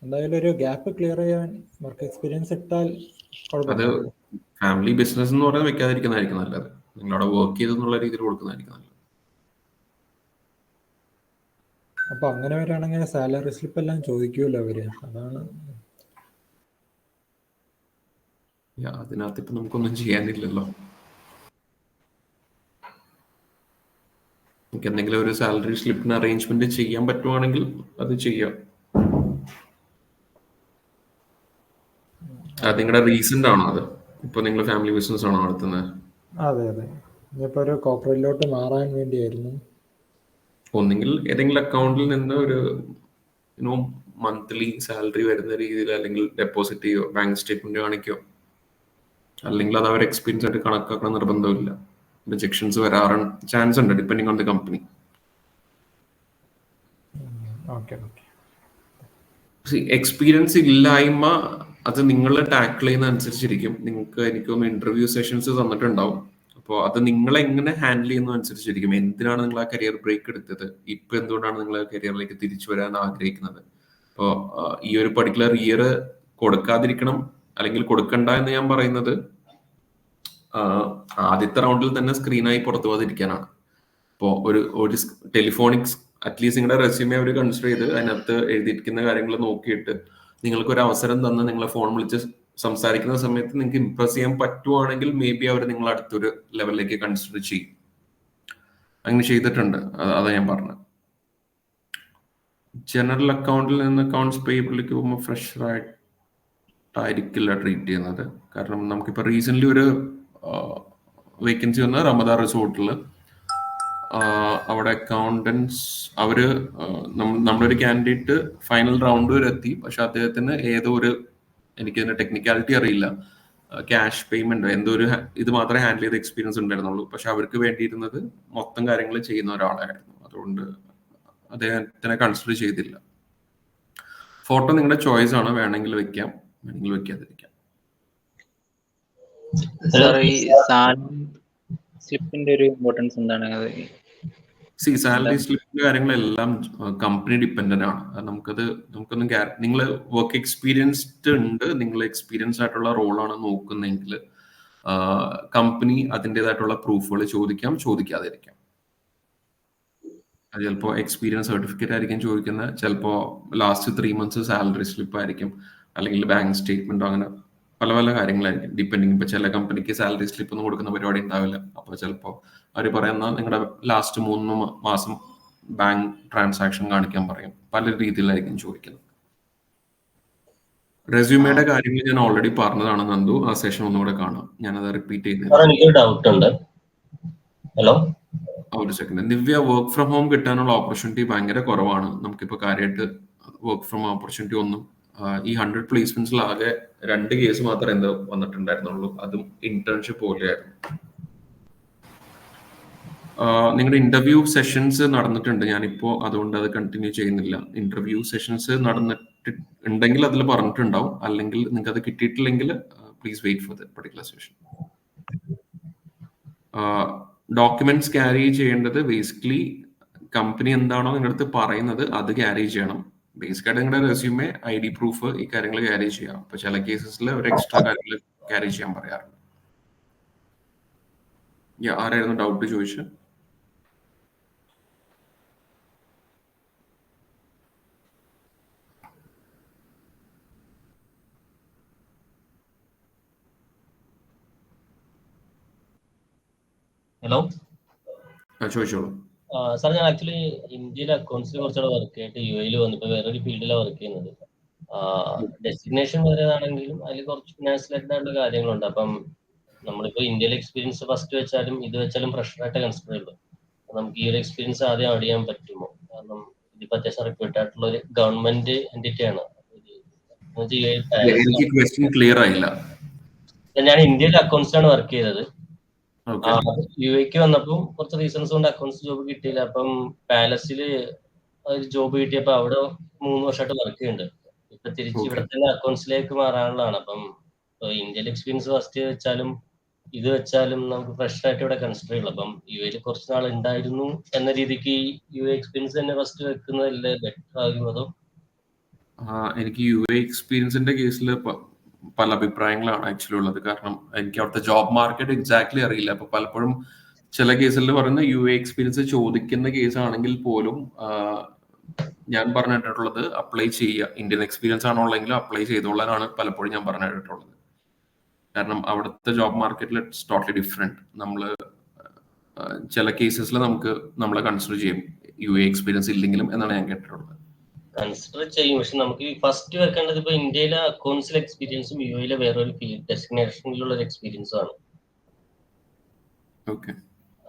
D: എന്തായാലും ഒരു ഗ്യാപ്പ് ക്ലിയർ ചെയ്യാൻ വർക്ക് എക്സ്പീരിയൻസ് ഇട്ടാൽ
A: അത് ഫാമിലി ബിസിനസ് എന്ന് പറഞ്ഞാൽ വെക്കാതിരിക്കുന്നതായിരിക്കും നല്ലത്. നിങ്ങളവിടെ വർക്ക് ചെയ്തെന്നുള്ള രീതിയിൽ കൊടുക്കുന്നതായിരിക്കും നല്ലത്.
D: അപ്പൊ അങ്ങനെ വരികയാണെങ്കിൽ സാലറി സ്ലിപ്പ് എല്ലാം ചോദിക്കുമല്ലോ അവര്, അതാണ്.
A: അതിനകത്ത് ഇപ്പൊ നമുക്കൊന്നും ചെയ്യാനില്ലല്ലോ. നമുക്ക് എന്തെങ്കിലും ഒരു സാലറി സ്ലിപ്പിന് അറേഞ്ച്മെന്റ് ചെയ്യാൻ പറ്റുവാണെങ്കിൽ അത് ചെയ്യാം. അത് നിങ്ങളുടെ റീസെന്റ് ആണോ? അത് ഇപ്പൊ നിങ്ങൾ ഫാമിലി ബിസിനസ് ആണോ നടത്തുന്നത്?
D: അതെ അതെ, ഇനിയിപ്പോ ഒരു കോർപ്പറേറ്റിലോട്ട് മാറാൻ വേണ്ടിയായിരുന്നു.
A: ഒന്നെങ്കിൽ ഏതെങ്കിലും അക്കൗണ്ടിൽ നിന്ന് ഒരു മന്ത്ലി സാലറി വരുന്ന രീതിയിൽ അല്ലെങ്കിൽ ഡെപ്പോസിറ്റ് ചെയ്യോ ബാങ്ക് സ്റ്റേറ്റ്മെന്റ് കാണിക്കോ. അല്ലെങ്കിൽ അത് അവർ എക്സ്പീരിയൻസ് ആയിട്ട് കണക്കാക്കണം നിർബന്ധമില്ല. റിജക്ഷൻസ് വരാറ് ചാൻസ് ഉണ്ട് depending on the company. Experience ഇല്ലായ്മ അത് നിങ്ങൾ ടാക്കിൾ ചെയ്യുന്ന അനുസരിച്ചിരിക്കും. നിങ്ങൾക്ക് എനിക്കൊന്ന് ഇന്റർവ്യൂ സെഷൻസ് തന്നിട്ടുണ്ടാവും. അപ്പോൾ അത് നിങ്ങൾ എങ്ങനെ ഹാൻഡിൽ ചെയ്യുന്ന അനുസരിച്ചിരിക്കും. എന്തിനാണ് നിങ്ങൾ ആ കരിയർ ബ്രേക്ക് എടുത്തത്, ഇപ്പൊ എന്തുകൊണ്ടാണ് നിങ്ങൾ ആ കരിയറിലേക്ക് തിരിച്ചു വരാൻ ആഗ്രഹിക്കുന്നത്. അപ്പോൾ ഈ ഒരു പർട്ടിക്കുലർ ഇയർ കൊടുക്കാതിരിക്കണം അല്ലെങ്കിൽ കൊടുക്കണ്ട എന്ന് ഞാൻ പറയുന്നത് ആദ്യത്തെ റൗണ്ടിൽ തന്നെ സ്ക്രീനായി പുറത്തു പോകാതിരിക്കാനാണ്. ഇപ്പോൾ ഒരു ടെലിഫോണിക്സ് അറ്റ്ലീസ്റ്റ് നിങ്ങളുടെ റെസ്യൂമെ അവർ കൺസിഡർ ചെയ്ത് അതിനകത്ത് എഴുതിയിരിക്കുന്ന കാര്യങ്ങൾ നോക്കിയിട്ട് നിങ്ങൾക്കൊരു അവസരം തന്ന് നിങ്ങളെ ഫോൺ വിളിച്ച് സംസാരിക്കുന്ന സമയത്ത് നിങ്ങൾക്ക് ഇംപ്രസ് ചെയ്യാൻ പറ്റുവാണെങ്കിൽ മേ ബി അവർ നിങ്ങൾ അടുത്തൊരു ലെവലിലേക്ക് കൺസിഡർ ചെയ്യും. അങ്ങനെ ചെയ്തിട്ടുണ്ട്, അതാ ഞാൻ പറഞ്ഞത്. ജനറൽ അക്കൗണ്ടിൽ നിന്ന് അക്കൗണ്ട്സ് പേയബിളിലേക്ക് പോകുമ്പോൾ ഫ്രഷർ ആയിട്ടായിരിക്കില്ല ട്രീറ്റ് ചെയ്യുന്നത്. കാരണം നമുക്കിപ്പോൾ റീസെന്റ് ഒരു വേക്കൻസി വന്ന റമദാൻ റിസോർട്ടിൽ അവിടെ അക്കൗണ്ടൻസ് അവര് നമ്മുടെ ഒരു കാൻഡിഡേറ്റ് ഫൈനൽ റൗണ്ട് വരെ എത്തി. പക്ഷെ അദ്ദേഹത്തിന് ഏതോ ഒരു, എനിക്കതിന്റെ ടെക്നിക്കാലിറ്റി അറിയില്ല, ക്യാഷ് പേയ്മെന്റ് എന്തോ ഒരു ഇത് മാത്രമേ ഹാൻഡിൽ ചെയ്ത എക്സ്പീരിയൻസ് ഉണ്ടായിരുന്നുള്ളൂ. പക്ഷെ അവർക്ക് വേണ്ടിയിരുന്നത് മൊത്തം കാര്യങ്ങൾ ചെയ്യുന്ന ഒരാളായിരുന്നു. അതുകൊണ്ട് അദ്ദേഹത്തിനെ കൺസിഡർ ചെയ്തില്ല. ഫോട്ടോ നിങ്ങളുടെ ചോയ്സ് ആണ്, വേണമെങ്കിൽ വെക്കാം, വേണമെങ്കിൽ വെക്കാതിരിക്കാം.
E: സ്ലിപ്പിന്റെ ഒരു ഇമ്പോർട്ടൻസ് എന്താണ്?
A: സാലറി സ്ലിപ്പിന്റെ കാര്യങ്ങളെല്ലാം കമ്പനി ഡിപ്പെൻഡന്റ് ആണ്. നമുക്കൊന്നും നിങ്ങൾ വർക്ക് എക്സ്പീരിയൻസ്ഡ് ഉണ്ട്, നിങ്ങൾ എക്സ്പീരിയൻസ് ആയിട്ടുള്ള റോളാണ് നോക്കുന്നതെങ്കിൽ കമ്പനി അതിൻ്റെതായിട്ടുള്ള പ്രൂഫുകൾ ചോദിക്കാതിരിക്കാം. അത് ചിലപ്പോൾ എക്സ്പീരിയൻസ് സർട്ടിഫിക്കറ്റ് ആയിരിക്കും ചോദിക്കുന്നത്, ചിലപ്പോൾ ലാസ്റ്റ് 3 months സാലറി സ്ലിപ്പ് ആയിരിക്കും, അല്ലെങ്കിൽ ബാങ്ക് സ്റ്റേറ്റ്മെന്റോ, അങ്ങനെ പല പല കാര്യങ്ങളായിരിക്കും ഡിപ്പെൻഡിങ്. ഇപ്പൊ ചില കമ്പനിക്ക് സാലറി സ്ലിപ്പ് ഒന്നും കൊടുക്കുന്ന പരിപാടി ഉണ്ടാവില്ല. അപ്പോൾ ചിലപ്പോൾ അവർ പറയുന്ന നിങ്ങളുടെ ലാസ്റ്റ് 3 മാസം ബാങ്ക് ട്രാൻസാക്ഷൻ കാണിക്കാൻ പറയും. പല രീതിയിലായിരിക്കും ചോദിക്കുന്നത്. റെസ്യൂമേയുടെ കാര്യങ്ങൾ ഞാൻ ഓൾറെഡി പറഞ്ഞതാണ് നന്ദു, ആ സെഷൻ ഒന്നുകൂടെ കാണാം, ഞാനത് റിപ്പീറ്റ് ചെയ്യുന്നില്ല.
F: എനിക്കൊരു ഡൗട്ട് ഉണ്ട്. ഹലോ,
A: ഒരു second. Divya, work from home കിട്ടാനുള്ള ഓപ്പർച്യൂണിറ്റി ഭയങ്കര കുറവാണ്. നമുക്കിപ്പോൾ കാര്യമായിട്ട് വർക്ക് ഫ്രം ഓപ്പർച്യൂണിറ്റി ഒന്നും ഈ 100 പ്ലേസ്മെന്റ്സിൽ ആകെ 2 കേസ് മാത്രമേ എന്തോ വന്നിട്ടുണ്ടായിരുന്നുള്ളൂ, അതും ഇന്റേൺഷിപ്പ് പോലെയായിരുന്നു. നിങ്ങളുടെ ഇന്റർവ്യൂ സെഷൻസ് നടന്നിട്ടുണ്ട്, ഞാനിപ്പോൾ അതുകൊണ്ട് അത് കണ്ടിന്യൂ ചെയ്യുന്നില്ല. ഇന്റർവ്യൂ സെഷൻസ് നടന്നിട്ടുണ്ടെങ്കിൽ അതിൽ പറഞ്ഞിട്ടുണ്ടാവും, അല്ലെങ്കിൽ നിങ്ങൾക്ക് അത് കിട്ടിയിട്ടില്ലെങ്കിൽ please wait for the particular session. Documents carry ചെയ്യേണ്ടത് ബേസിക്കലി കമ്പനി എന്താണോ നിങ്ങളുടെ അടുത്ത് പറയുന്നത് അത് ക്യാരി ചെയ്യണം. ബേസിക്കായിട്ട് നിങ്ങളുടെ റെസ്യൂമെ, ID പ്രൂഫ്, ഈ കാര്യങ്ങൾ ക്യാരി ചെയ്യാം. അപ്പൊ ചില കേസസിൽ ഒരു എക്സ്ട്രാ കാര്യങ്ങൾ ക്യാരി ചെയ്യാൻ പറയാറുണ്ട്. ആരായിരുന്നു ഡൗട്ട് ചോദിച്ചത്?
F: ഹലോ
A: ചോദിച്ചോളൂ.
F: സാർ, ഞാൻ ആക്ച്വലി ഇന്ത്യയിലെ അക്കൗണ്ട്സിനെ കുറിച്ചുള്ള വർക്ക് ആയിട്ട് UAE വന്നിപ്പോൾ വേറൊരു ഫീൽഡിലാണ് വർക്ക് ചെയ്യുന്നത്. ഡെസ്റ്റിനേഷൻ വേറേതാണെങ്കിലും അതിൽ കുറച്ച് ഫിനാൻസ് റിലേറ്റഡ് ആയിട്ടുള്ള കാര്യങ്ങളുണ്ട്. അപ്പം നമ്മളിപ്പോൾ ഇന്ത്യയിലെ എക്സ്പീരിയൻസ് ഫസ്റ്റ് വെച്ചാലും ഇത് വെച്ചാലും പ്രഷറായിട്ട് കൺസിഡർ ചെയ്യുള്ളൂ. നമുക്ക് ഈ ഒരു എക്സ്പീരിയൻസ് ആദ്യം ആഡ് ചെയ്യാൻ പറ്റുമോ? കാരണം ഇതിപ്പോൾ അത്യാവശ്യം റിപ്പീറ്റ് ആയിട്ടുള്ള ഒരു ഗവൺമെന്റ് എൻറ്റിറ്റിയാണ്.
A: എനിക്ക് ക്വസ്റ്റ്യൻ ക്ലിയർ ആയില്ല.
F: ഞാൻ ഇന്ത്യയിലെ അക്കൗണ്ട്സിലാണ് വർക്ക് ചെയ്തത്. UAE വന്നപ്പോൾ കുറച്ച് റീസൺസ് കൊണ്ട് അക്കൗണ്ട്സ് ജോബ് കിട്ടിയില്ല. അപ്പം പാലസില് ഒരു ജോബ് കിട്ടിയപ്പോ അവിടെ 3 വർഷമായിട്ട് വർക്ക് ചെയ്യുന്നുണ്ട്. ഇപ്പൊ തിരിച്ച് ഇവിടെ തന്നെ അക്കൗണ്ട്സിലേക്ക് മാറാനുള്ളതാണ്. അപ്പം ഇന്ത്യയിലെ എക്സ്പീരിയൻസ് ഫസ്റ്റ് വെച്ചാലും ഇത് വെച്ചാലും നമുക്ക് ഫ്രഷ് ആയിട്ട് ഇവിടെ കൺസിഡർ ചെയ്യുള്ളൂ. അപ്പം UAE കുറച്ച് നാൾ ഉണ്ടായിരുന്നു എന്ന രീതിക്ക് UAE എക്സ്പീരിയൻസ് തന്നെ ഫസ്റ്റ് വെക്കുന്നതല്ലേ ബെറ്റർ ആകും? അതോ
A: എനിക്ക് UAE എക്സ്പീരിയൻസിന്റെ കേസിൽ പല അഭിപ്രായങ്ങളാണ് ആക്ച്വലി ഉള്ളത്. കാരണം എനിക്ക് അവിടുത്തെ ജോബ് മാർക്കറ്റ് എക്സാക്ട്ലി അറിയില്ല. അപ്പൊ പലപ്പോഴും ചില കേസിൽ പറയുന്ന UAE എക്സ്പീരിയൻസ് ചോദിക്കുന്ന കേസാണെങ്കിൽ പോലും ഞാൻ പറഞ്ഞിട്ടുള്ളത് അപ്ലൈ ചെയ്യുക, ഇന്ത്യൻ എക്സ്പീരിയൻസ് ആണോ ഉള്ളെങ്കിലും അപ്ലൈ ചെയ്തോളാനാണ് പലപ്പോഴും ഞാൻ പറഞ്ഞിട്ടുള്ളത്. കാരണം അവിടുത്തെ ജോബ് മാർക്കറ്റിൽ ഇറ്റ്സ് ടോട്ടലി ഡിഫറെന്റ്. ചില കേസസിൽ നമ്മളെ കൺസിഡർ ചെയ്യും UAE എക്സ്പീരിയൻസ് ഇല്ലെങ്കിലും എന്നാണ് ഞാൻ കേട്ടിട്ടുള്ളത്.
F: കൺസിഡർ ചെയ്യും, പക്ഷെ നമുക്ക് ഫസ്റ്റ് വെക്കേണ്ടത് ഇപ്പൊ ഇന്ത്യയിലെ അക്കൗണ്ട്സിലെ എക്സ്പീരിയൻസും UAE വേറൊരു ഡെസ്റ്റിനേഷനിലുള്ള ഒരു എക്സ്പീരിയൻസും ആണ്.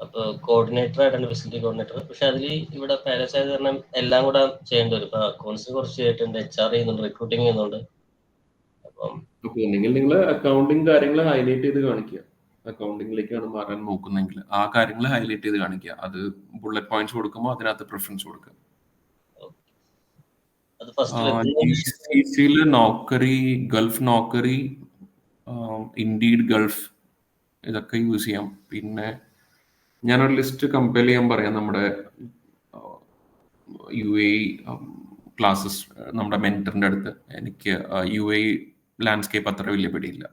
F: അപ്പൊ കോർഡിനേറ്റർ ആയിട്ടാണ്, ഫെസിലിറ്റി കോർഡിനേറ്റർ. പക്ഷെ അതിൽ ഇവിടെ പാലസ് ആയത് കാരണം എല്ലാം കൂടെ ചെയ്യേണ്ടി വരും. ഇപ്പൊ അക്കൗണ്ട്സിന് കുറച്ച് ചെയ്തിട്ടുണ്ട്, HR ചെയ്യുന്നുണ്ട്, റിക്രൂട്ടിങ് ചെയ്യുന്നുണ്ട്. അപ്പം
A: നിങ്ങൾ അക്കൗണ്ടിങ് കാര്യങ്ങൾ ഹൈലൈറ്റ് ചെയ്ത് കാണിക്കുക. അക്കൗണ്ടിങ്ങിലേക്കാണ് മാറാൻ നോക്കുന്നെങ്കിൽ ആ കാര്യങ്ങൾ ഹൈലൈറ്റ് ചെയ്ത് കാണിക്കുക. അത് ബുള്ളറ്റ് പോയിന്റ്സ് കൊടുക്കുമ്പോൾ അതിനകത്ത് പ്രിഫറൻസ് കൊടുക്കുക. നോക്കറി, ഗൾഫ് നോക്കറി, ഇൻഡീഡ് ഗൾഫ്, ഇതൊക്കെ യൂസ് ചെയ്യാം. പിന്നെ ഞാനൊരു ലിസ്റ്റ് കമ്പയർ ചെയ്യാൻ പറയാം. നമ്മുടെ UAE ക്ലാസ്സസ് നമ്മുടെ മെന്ററിന്റെ അടുത്ത് എനിക്ക് UAE ലാൻഡ്സ്കേപ്പ് അത്ര വലിയ പിടിയില്ല.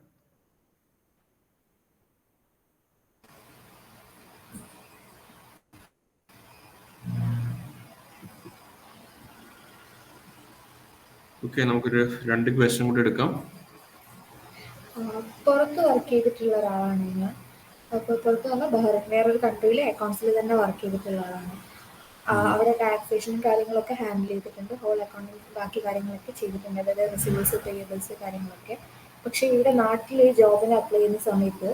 A: ഓക്കെ, നമുക്കൊരു 2 ക്വസ്റ്റ്യൻ കൂടി എടുക്കാം.
G: പുറത്ത് വർക്ക് ചെയ്തിട്ടുള്ള ഒരാളാണ് ഞാൻ. അപ്പോൾ പുറത്ത് പറഞ്ഞാൽ വേറൊരു കൺട്രിയിൽ അക്കൗണ്ട്സിൽ തന്നെ വർക്ക് ചെയ്തിട്ടുള്ള ആളാണ്. അവിടെ ടാക്സേഷൻ കാര്യങ്ങളൊക്കെ ഹാൻഡിൽ ചെയ്തിട്ടുണ്ട്. ഹോൾ അക്കൗണ്ടിങ് ബാക്കി കാര്യങ്ങളൊക്കെ ചെയ്തിട്ടുണ്ട്, അതായത് റിസീവേഴ്സ്, പേയബിൾസ് കാര്യങ്ങളൊക്കെ. പക്ഷേ ഇവിടെ നാട്ടിൽ ജോബിന് അപ്ലൈ ചെയ്യുന്ന സമയത്ത്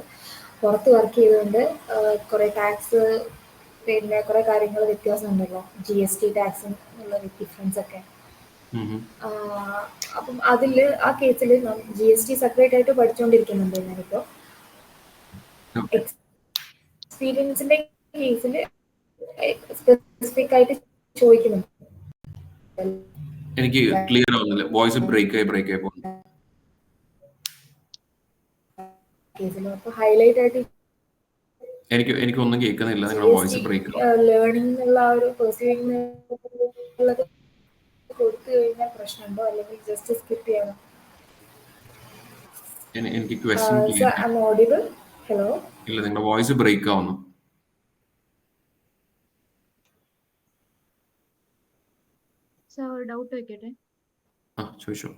G: പുറത്ത് വർക്ക് ചെയ്തുകൊണ്ട് കുറേ ടാക്സ്, പിന്നെ കുറേ കാര്യങ്ങൾ വ്യത്യാസമുണ്ടല്ലോ, GST ടാക്സും ഉള്ള ഡിഫറൻസ് ഒക്കെ. അപ്പം ആ കേസിൽ GST സെപ്പറേറ്റ് ആയിട്ട് പഠിച്ചുകൊണ്ടിരിക്കുന്നുണ്ട് ഞാനിപ്പോൾ. എക്സ്പീരിയൻസിന്റെ കേസിൽ സ്പെസിഫിക് ആയിട്ട് ചോദിക്കുന്നുണ്ട്.
A: എനിക്ക് ക്ലിയർ ആവുന്നില്ല, വോയിസ് ബ്രേക്ക് ആയി പോകുന്നു.
G: അപ്പോൾ ഹൈലൈറ്റ് ആയിട്ട്
A: എനിക്കൊന്നും കേൾക്കുന്നില്ല, നിങ്ങളുടെ വോയിസ് ബ്രേക്ക്.
G: ലേണിംഗ് എന്നുള്ള ആ ഒരു പെർസീവിംഗ് ഉള്ളത് കൊടുത്തു കഴിഞ്ഞാൽ പ്രശ്നമുണ്ടോ, അല്ലെങ്കിൽ ജസ്റ്റ് സ്കിപ്പ് ചെയ്യണം?
A: എനിക്ക് ക്വസ്റ്റ്യൻ
G: ഓഡിബിൾ? ഹലോ,
A: ഇല്ല, നിങ്ങളുടെ വോയിസ് ബ്രേക്ക് ആവുന്നു.
H: ഒരു ഡൗട്ട് വെക്കട്ടെ.
A: ചോദിച്ചോ.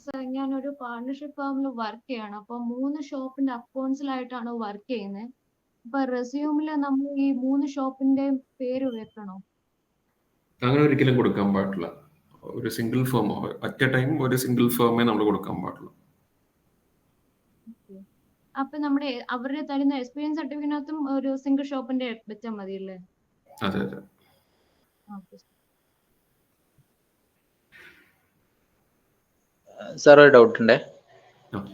H: സർ, ഞാനൊരു പാർട്ണർഷിപ്പ് ഫേമിൽ വർക്ക് ചെയ്യാണ്. അപ്പൊ 3 ഷോപ്പിന്റെ അക്കൗണ്ട്സിലായിട്ടാണ് വർക്ക് ചെയ്യുന്നത്. അപ്പൊ റെസ്യൂമില് നമ്മൾ ഈ 3 ഷോപ്പിന്റെ പേര് വെക്കണോ?
A: അങ്ങനെ ഒരിക്കലും കൊടുക്കാൻ പാടില്ല. ഒരു single firm, at A time ഒരു സിംഗിൾ ഫേമേ നമ്മൾ കൊടുക്കാൻ പാടുള്ളൂ.
H: അപ്പൊ നമ്മുടെ അവരുടെ തരുന്ന എക്സ്പീരിയൻസ് സർട്ടിഫിക്കറ്റിനകത്തും ഒരു സിംഗിൾ ഷോപ്പിന്റെ വെച്ചാൽ മതിയല്ലേ?
A: അതെ അതെ.
E: സാർ, ഒരു ഡൗട്ട് ഉണ്ടേ.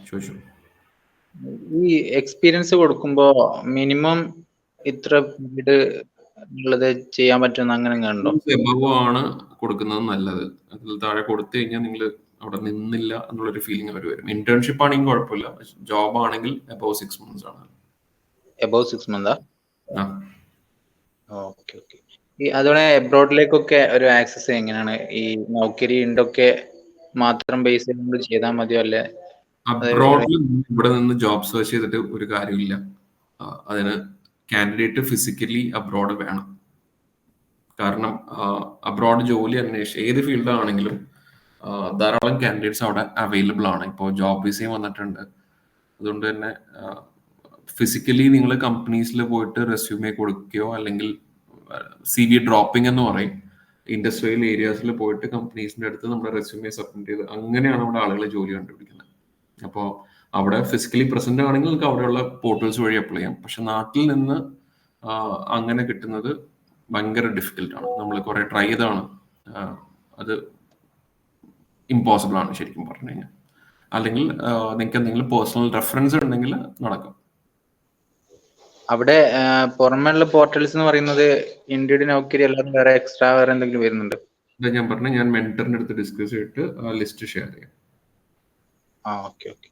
A: ചോദിച്ചോ.
E: ഈ എക്സ്പീരിയൻസ് കൊടുക്കുമ്പോ മിനിമം ഇത്ര പീരീഡ് ഉള്ളത് ചെയ്യാൻ പറ്റുന്ന അങ്ങനെ കണ്ടോ?
A: എബവ് ആണ് കൊടുക്കുന്നത് നല്ലത്. അതിൽ താഴെ കൊടുത്തു കഴിഞ്ഞാൽ നിങ്ങൾ അവിടെ നിന്നില്ല എന്നുള്ളൊരു ഫീലിംഗ് അവർ വരും. ഇന്റേൺഷിപ്പ് ആണെങ്കിൽ കുഴപ്പമില്ല, ജോബ് ആണെങ്കിൽ എബവ് 6 months ആണ്.
E: Above 6 months? Okay okay. ഈ അതോടെ എബ്രോഡിലേക്കൊക്കെ ഒരു ആക്സസ് എങ്ങനെയാണ്? ഈ നൗക്കരി ഉണ്ടൊക്കെ മാത്രം ബേസ് ചെയ്ത് ചെയ്താൽ മതിയോ, അല്ലെ?
A: അബ്രോഡിൽ ഇവിടെ നിന്ന് ജോബ് സെർച്ച് ചെയ്തിട്ട് ഒരു കാര്യമില്ല. അതിന് കാൻഡിഡേറ്റ് ഫിസിക്കലി അബ്രോഡ് വേണം. കാരണം അബ്രോഡ് ജോലി അന്വേഷിച്ച് ഏത് ഫീൽഡ് ആണെങ്കിലും ധാരാളം കാൻഡിഡേറ്റ്സ് അവിടെ അവൈലബിൾ ആണ്. ഇപ്പോൾ ജോബ് വിസയും വന്നിട്ടുണ്ട്. അതുകൊണ്ട് തന്നെ ഫിസിക്കലി നിങ്ങൾ കമ്പനീസിൽ പോയിട്ട് റെസ്യൂമേ കൊടുക്കുകയോ അല്ലെങ്കിൽ CV ഡ്രോപ്പിംഗ് എന്ന് പറയും, ഇൻഡസ്ട്രിയൽ ഏരിയാസിൽ പോയിട്ട് കമ്പനീസിന്റെ അടുത്ത് നമ്മുടെ റെസ്യൂമേ സബ്മിറ്റ് ചെയ്ത് അങ്ങനെയാണ് നമ്മുടെ ആളുകൾ ജോലി കണ്ടുപിടിക്കുന്നത്. അപ്പോൾ അവിടെ ഫിസിക്കലി പ്രസന്റ് ആണെങ്കിൽ നിങ്ങൾക്ക് അവിടെയുള്ള പോർട്ടൽസ് വഴി അപ്ലൈ ചെയ്യാം. പക്ഷെ നാട്ടിൽ നിന്ന് അങ്ങനെ കിട്ടുന്നത് ഭയങ്കര ഡിഫിക്കൽട്ടാണ്. നമ്മൾ കുറെ ട്രൈ ചെയ്താണ്, അത് ഇമ്പോസിബിൾ ആണ് ശരിക്കും പറഞ്ഞു കഴിഞ്ഞാൽ. അല്ലെങ്കിൽ നിങ്ങൾക്ക് എന്തെങ്കിലും പേഴ്സണൽ റെഫറൻസ് ഉണ്ടെങ്കിൽ നടക്കും.
E: അവിടെ പുറമേയുള്ള പോർട്ടൽസ് എന്ന് പറയുന്നത് ഇന്ത്യയുടെ നൗക്കരി അല്ലാതെ വേറെ എക്സ്ട്രാ വേറെ എന്തെങ്കിലും വരുന്നുണ്ട്?
A: ഞാൻ പറഞ്ഞു, ഞാൻ മെന്ററിന്റെ അടുത്ത് ഡിസ്കസ് ചെയ്തിട്ട് ആ ലിസ്റ്റ് ഷെയർ ചെയ്യാം.
E: Okay okay.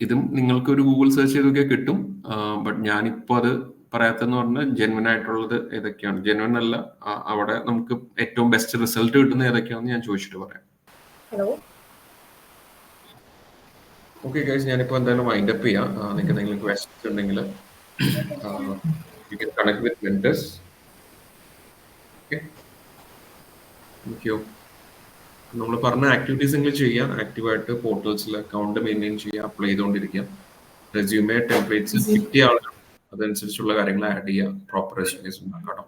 A: ഇതും നിങ്ങൾക്ക് ഒരു ഗൂഗിൾ സെർച്ച് ചെയ്തൊക്കെ കിട്ടും. ബട്ട് ഞാനിപ്പോൾ അത് പറയാത്തെന്ന് പറഞ്ഞാൽ ജെന്വൻ ആയിട്ടുള്ളത് ഏതൊക്കെയാണ്, ജെന്വൻ അല്ല അവിടെ നമുക്ക് ഏറ്റവും ബെസ്റ്റ് റിസൾട്ട് കിട്ടുന്ന ഏതൊക്കെയാണെന്ന് ഞാൻ ചോദിച്ചിട്ട് പറയാം.
G: ഹലോ.
A: ഓക്കെ ഗൈസ്, ഞാനിപ്പോൾ എന്തായാലും വൈൻഡ് അപ്പ് ചെയ്യാം. നിങ്ങൾക്ക് എന്തെങ്കിലും ക്വസ്റ്റ്യൻസ് ഉണ്ടെങ്കിൽ you can connect with mentors. Okay, thank you. നമ്മൾ പറഞ്ഞ ആക്ടിവിറ്റീസ് നിങ്ങൾ ചെയ്യാം. ആക്റ്റീവായിട്ട് പോർട്ടൽസിൽ അക്കൗണ്ട് മെയിൻറ്റെയിൻ ചെയ്യുക, അപ്ലൈ ചെയ്തുകൊണ്ടിരിക്കുക. റെസ്യൂമേ ടെംപ്ലേറ്റ്സ് കിട്ടിയ ആളുകൾ അതനുസരിച്ചുള്ള കാര്യങ്ങൾ ആഡ് ചെയ്യുക, പ്രോപ്പർ റെസ്യൂമേസ് ഉണ്ടാക്കണം.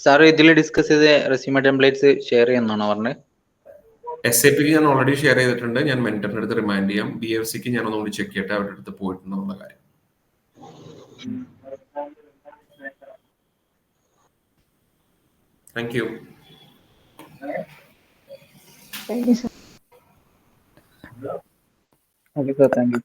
E: സാർ, ഇതിൽ ഡിസ്കസ് ചെയ്ത റെസ്യൂമേ ടെംപ്ലേറ്റ്സ് ഷെയർ ചെയ്യുന്നതാണോ പറഞ്ഞത്?
A: SAPക്ക് ഞാൻ ഓൾറെഡി ഷെയർ ചെയ്തിട്ടുണ്ട്. ഞാൻ മെന്ററിന്റെ അടുത്ത് റിമൈൻഡ് ചെയ്യാം. BFCക്ക് ഞാൻ ഒന്നുകൂടി ചെക്ക് ചെയ്യട്ടെ അവരുടെ അടുത്ത് പോയിട്ടുണ്ടെന്നുള്ള കാര്യം. Thank you.
B: Thank you sir.
E: Okay sir, thank you.